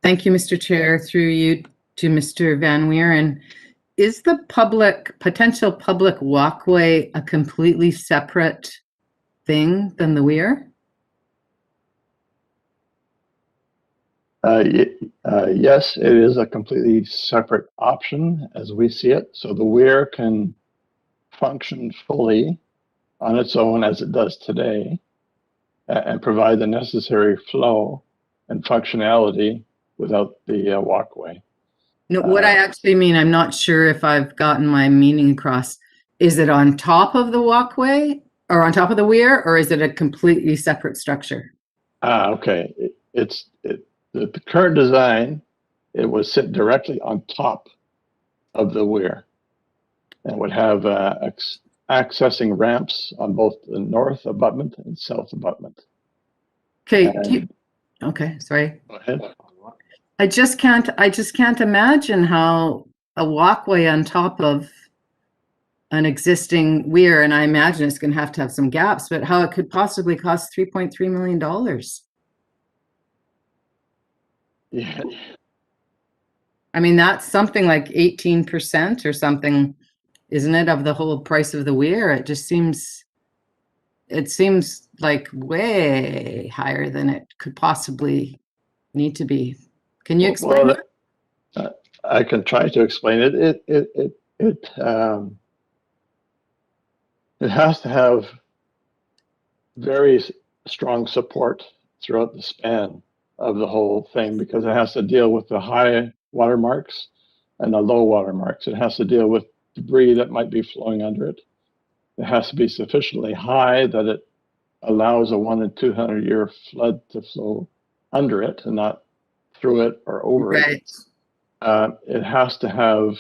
Thank you, Mr. Chair. Through you to Mr. Van Weeren. Is the potential public walkway a completely separate thing than the weir? Yes, it is a completely separate option as we see it. So the weir can function fully on its own as it does today and provide the necessary flow and functionality without the walkway. No, what I actually mean, I'm not sure if I've gotten my meaning across. Is it on top of the walkway or on top of the weir, or is it a completely separate structure? Okay. The current design, it would sit directly on top of the weir and would have accessing ramps on both the north abutment and south abutment. Okay. Okay, sorry. Go ahead. I just can't imagine how a walkway on top of an existing weir, and I imagine it's going to have some gaps, but how it could possibly cost $3.3 million. Yeah. I mean, that's something like 18% or something, isn't it, of the whole price of the weir? It seems like way higher than it could possibly need to be. Can you explain that? I can try to explain it. It has to have very strong support throughout the span of the whole thing because it has to deal with the high water marks and the low water marks. It has to deal with debris that might be flowing under it. It has to be sufficiently high that it allows a 1 in 200 year flood to flow under it and not through it or over it. It has to have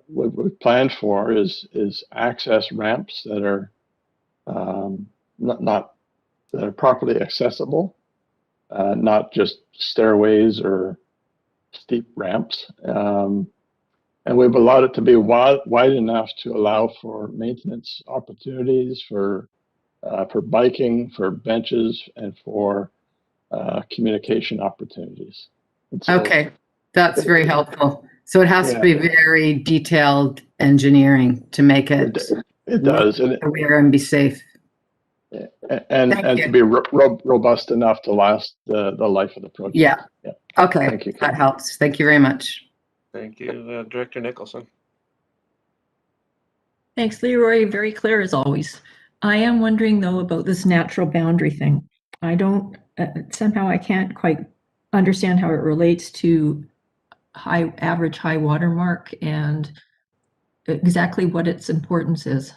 what we've planned for is access ramps that are that are properly accessible, not just stairways or steep ramps. And we've allowed it to be wide enough to allow for maintenance opportunities for biking, for benches, and for communication opportunities. So, okay, that's very helpful. So it has to be very detailed engineering to make it does and be safe. And Thank to you. be robust enough to last the life of the project. Yeah. Okay, Thank you, that Kate. helps. Thank you very much. Thank you, Director Nicholson. Thanks, Leroy. Very clear as always. I am wondering though about this natural boundary thing. I don't, somehow I can't quite understand how it relates to average high water mark and exactly what its importance is.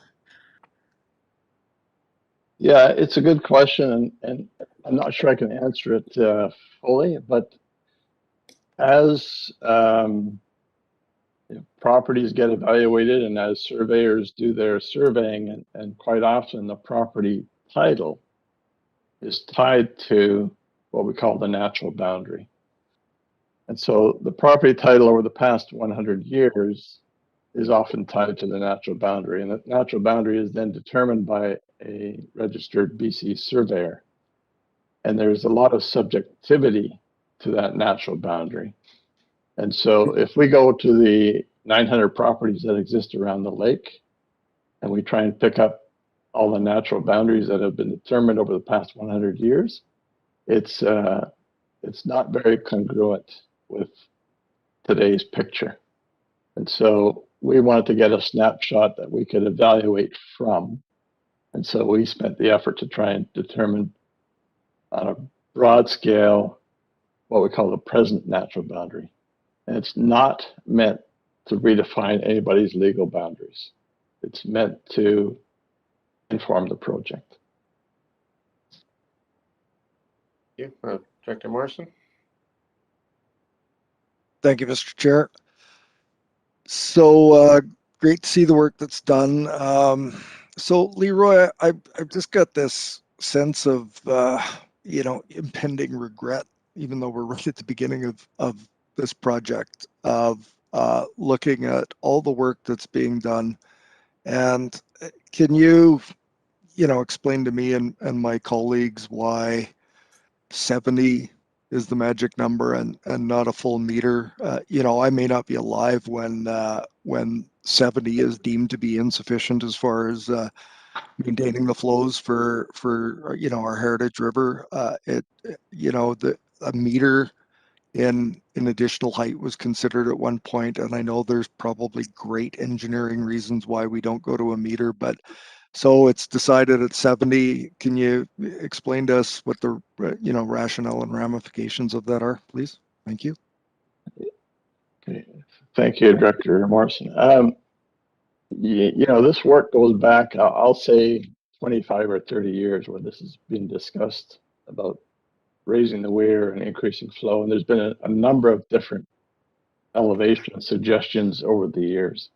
Yeah, it's a good question, and I'm not sure I can answer it fully, but as properties get evaluated and as surveyors do their surveying, and quite often the property title is tied to what we call the natural boundary. And so the property title over the past 100 years is often tied to the natural boundary. And the natural boundary is then determined by a registered BC surveyor. And there's a lot of subjectivity to that natural boundary. And so if we go to the 900 properties that exist around the lake, and we try and pick up all the natural boundaries that have been determined over the past 100 years, it's not very congruent with today's picture. And so we wanted to get a snapshot that we could evaluate from. And so we spent the effort to try and determine on a broad scale what we call the present natural boundary. And it's not meant to redefine anybody's legal boundaries. It's meant to inform the project. Thank you. Director Morrison. Thank you, Mr. Chair. So great to see the work that's done. So Leroy, I've just got this sense of impending regret, even though we're right at the beginning of this project, of looking at all the work that's being done. And can you explain to me and my colleagues why 70 is the magic number and not a full meter? I may not be alive when 70 is deemed to be insufficient as far as maintaining the flows for our heritage river. A meter in additional height was considered at one point, and I know there's probably great engineering reasons why we don't go to a meter, but so it's decided at 70. Can you explain to us what the rationale and ramifications of that are, please? Thank you. Okay. Thank you, Director Morrison. This work goes back, I'll say 25 or 30 years where this has been discussed about raising the weir and increasing flow. And there's been a number of different elevation suggestions over the years.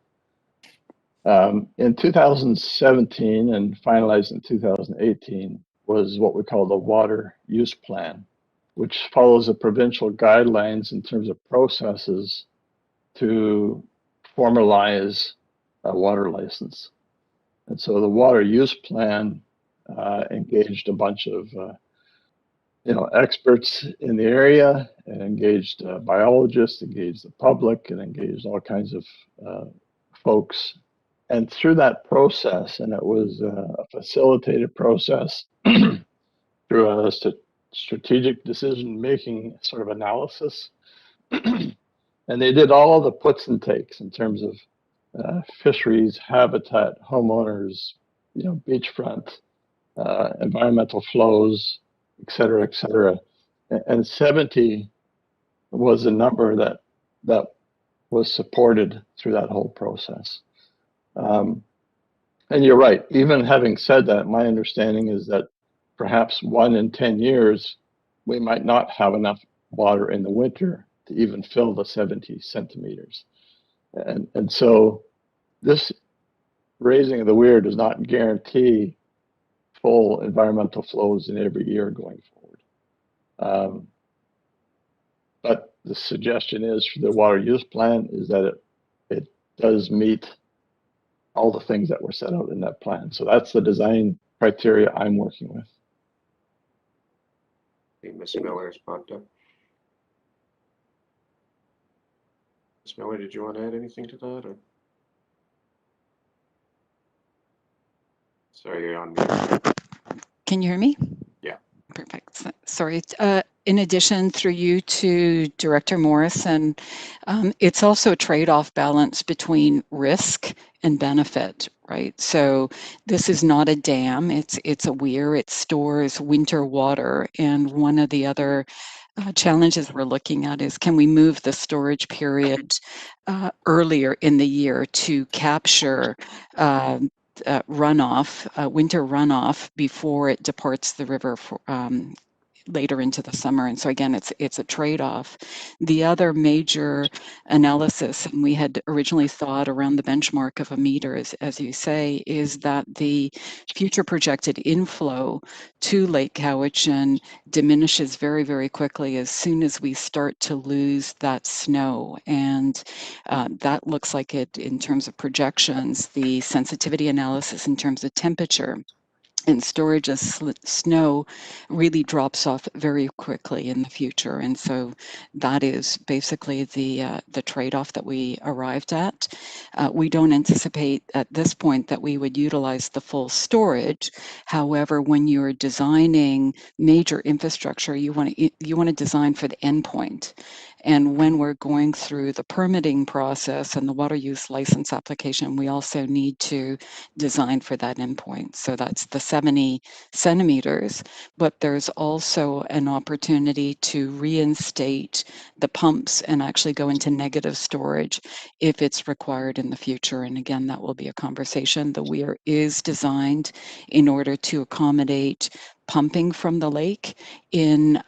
In 2017 and finalized in 2018 was what we call the Water Use Plan, which follows the provincial guidelines in terms of processes to formalize a water license. And so the Water Use Plan engaged a bunch of experts in the area, and engaged biologists, engaged the public, and engaged all kinds of folks. And through that process, and it was a facilitated process through a strategic decision-making sort of analysis, and they did all of the puts and takes in terms of fisheries, habitat, homeowners, beachfront, environmental flows, et cetera, et cetera. And 70 was a number that was supported through that whole process. And you're right, even having said that, my understanding is that perhaps 1 in 10 years, we might not have enough water in the winter to even fill the 70 centimeters. And so this raising of the weir does not guarantee full environmental flows in every year going forward. But the suggestion is for the Water Use Plan is that it does meet all the things that were set out in that plan. So that's the design criteria I'm working with. Ms. Miller has popped up. Ms. Miller, did you want to add anything to that? Or? Sorry, you're on mute. Can you hear me? Yeah. Perfect. Sorry. In addition, through you to Director Morrison, it's also a trade-off balance between risk and benefit, right? So this is not a dam, it's a weir, it stores winter water. And one of the other challenges we're looking at is, can we move the storage period earlier in the year to capture runoff, winter runoff, before it departs the river for, later into the summer. And so again, it's a trade-off. The other major analysis, and we had originally thought around the benchmark of a meter, as you say, is that the future projected inflow to Lake Cowichan diminishes very, very quickly as soon as we start to lose that snow. And that looks like it in terms of projections, the sensitivity analysis in terms of temperature and storage of snow really drops off very quickly in the future. And so that is basically the trade-off that we arrived at. We don't anticipate at this point that we would utilize the full storage. However, when you're designing major infrastructure, you want to design for the endpoint. And when we're going through the permitting process and the water use license application, we also need to design for that endpoint. So that's the 70 centimeters, but there's also an opportunity to reinstate the pumps and actually go into negative storage if it's required in the future. And again, that will be a conversation. The weir is designed in order to accommodate pumping from the lake in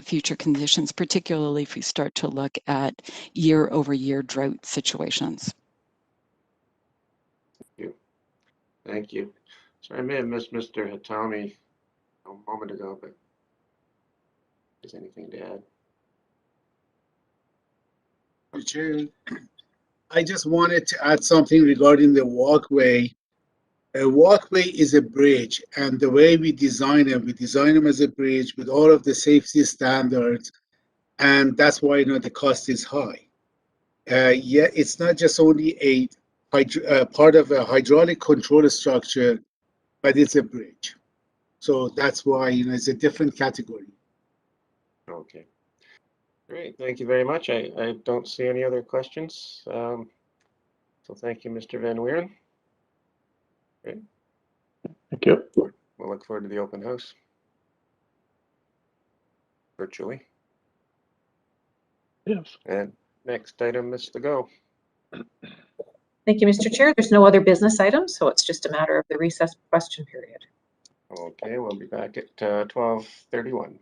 future conditions, particularly if we start to look at year-over-year drought situations. Thank you. So I may have missed Mr. Hatami a moment ago, but is anything to add? Chair, I just wanted to add something regarding the walkway. A walkway is a bridge, and the way we design them as a bridge with all of the safety standards, and that's why the cost is high. Yeah, it's not just only a part of a hydraulic control structure, but it's a bridge. So that's why it's a different category. Okay. Great. Thank you very much. I don't see any other questions. So thank you, Mr. Van Weeren. Great. Thank you. We'll look forward to the open house virtually. Yes. And next item is to go. Thank you, Mr. Chair. There's no other business items, so it's just a matter of the recess question period. Okay, we'll be back at 12:31.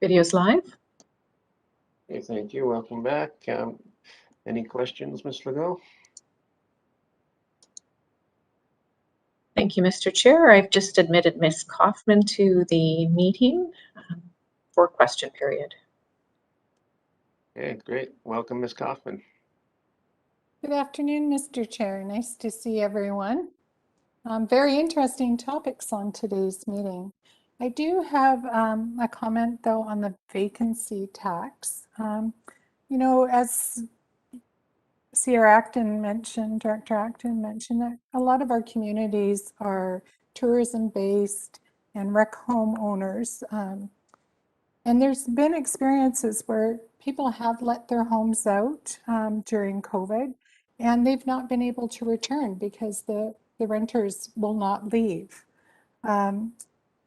Video's live. Okay, thank you. Welcome back. Any questions, Ms. Legault? Thank you, Mr. Chair. I've just admitted Ms. Kaufman to the meeting for question period. Okay, great. Welcome, Ms. Kaufman. Good afternoon, Mr. Chair. Nice to see everyone. Very interesting topics on today's meeting. I do have a comment, though, on the vacancy tax. As Sierra Acton mentioned, Director Acton mentioned, that a lot of our communities are tourism-based and rec home owners. And there's been experiences where people have let their homes out during COVID, and they've not been able to return because the renters will not leave.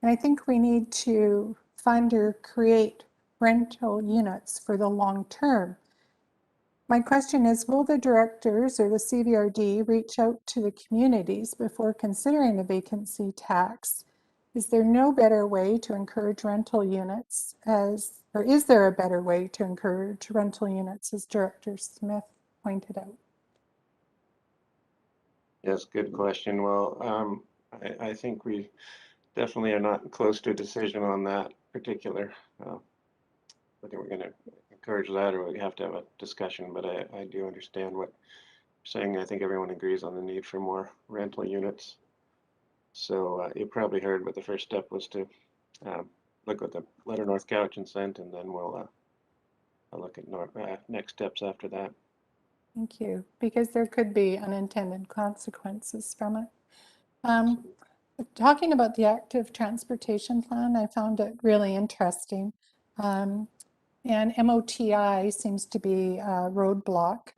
And I think we need to fund or create rental units for the long term. My question is, will the directors or the CVRD reach out to the communities before considering a vacancy tax? Is there no better way to encourage rental units or is there a better way to encourage rental units, as Director Smith pointed out? Yes, good question. Well, I think we definitely are not close to a decision on that particular. Whether we're going to encourage that or we have to have a discussion, but I do understand what you're saying. I think everyone agrees on the need for more rental units. So you probably heard what the first step was to look at the letter North Cowichan sent, and then we'll look at next steps after that. Thank you, because there could be unintended consequences from it. Talking about the active transportation plan, I found it really interesting. And MOTI seems to be a roadblock.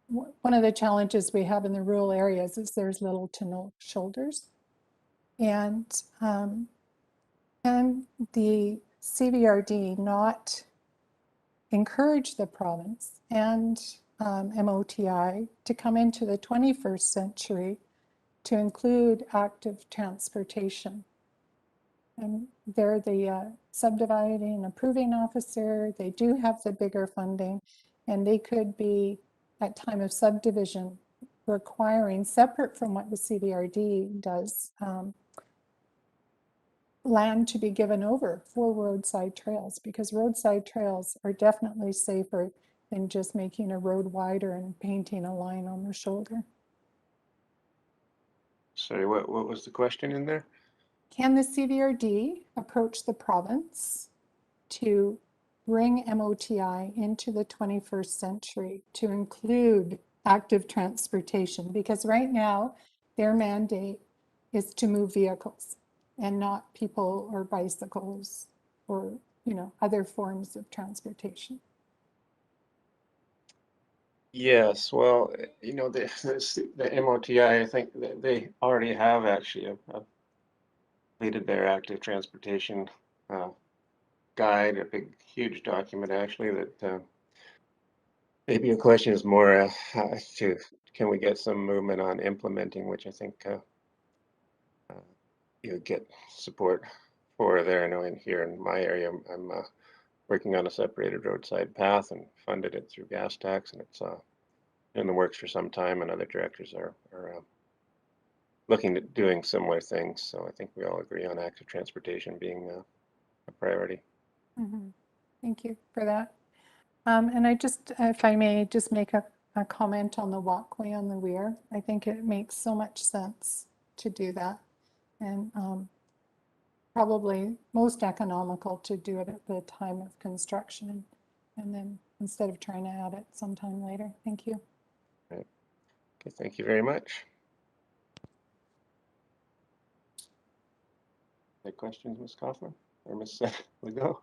One of the challenges we have in the rural areas is there's little to no shoulders. And the CVRD not encourage the province and MOTI to come into the 21st century to include active transportation. And they're the subdividing and approving officer. They do have the bigger funding, and they could be, at time of subdivision, requiring, separate from what the CVRD does, land to be given over for roadside trails, because roadside trails are definitely safer than just making a road wider and painting a line on the shoulder. Sorry, what was the question in there? Can the CVRD approach the province to bring MOTI into the 21st century to include active transportation? Because right now, their mandate is to move vehicles and not people or bicycles or, other forms of transportation. Yes, well, the MOTI, I think they already have actually completed their active transportation guide, a big, huge document actually that maybe your question is more can we get some movement on implementing, which I think you get support for there. I know here in my area, I'm working on a separated roadside path and funded it through gas tax, and it's in the works for some time, and other directors are looking at doing similar things. So I think we all agree on active transportation being a priority. Mm-hmm. Thank you for that. And I just, if I may, just make a comment on the walkway on the rear. I think it makes so much sense to do that, and probably most economical to do it at the time of construction, and then instead of trying to add it sometime later. Thank you. Right. Okay, thank you very much. Any questions, Ms. Kaufman or Ms. Legault?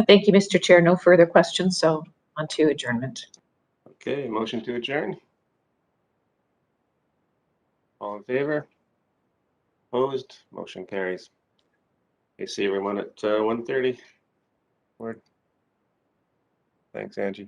Thank you, Mr. Chair. No further questions, so on to adjournment. Okay, motion to adjourn. All in favor? Opposed? Motion carries. Okay, see everyone at 1:30. Thanks, Angie.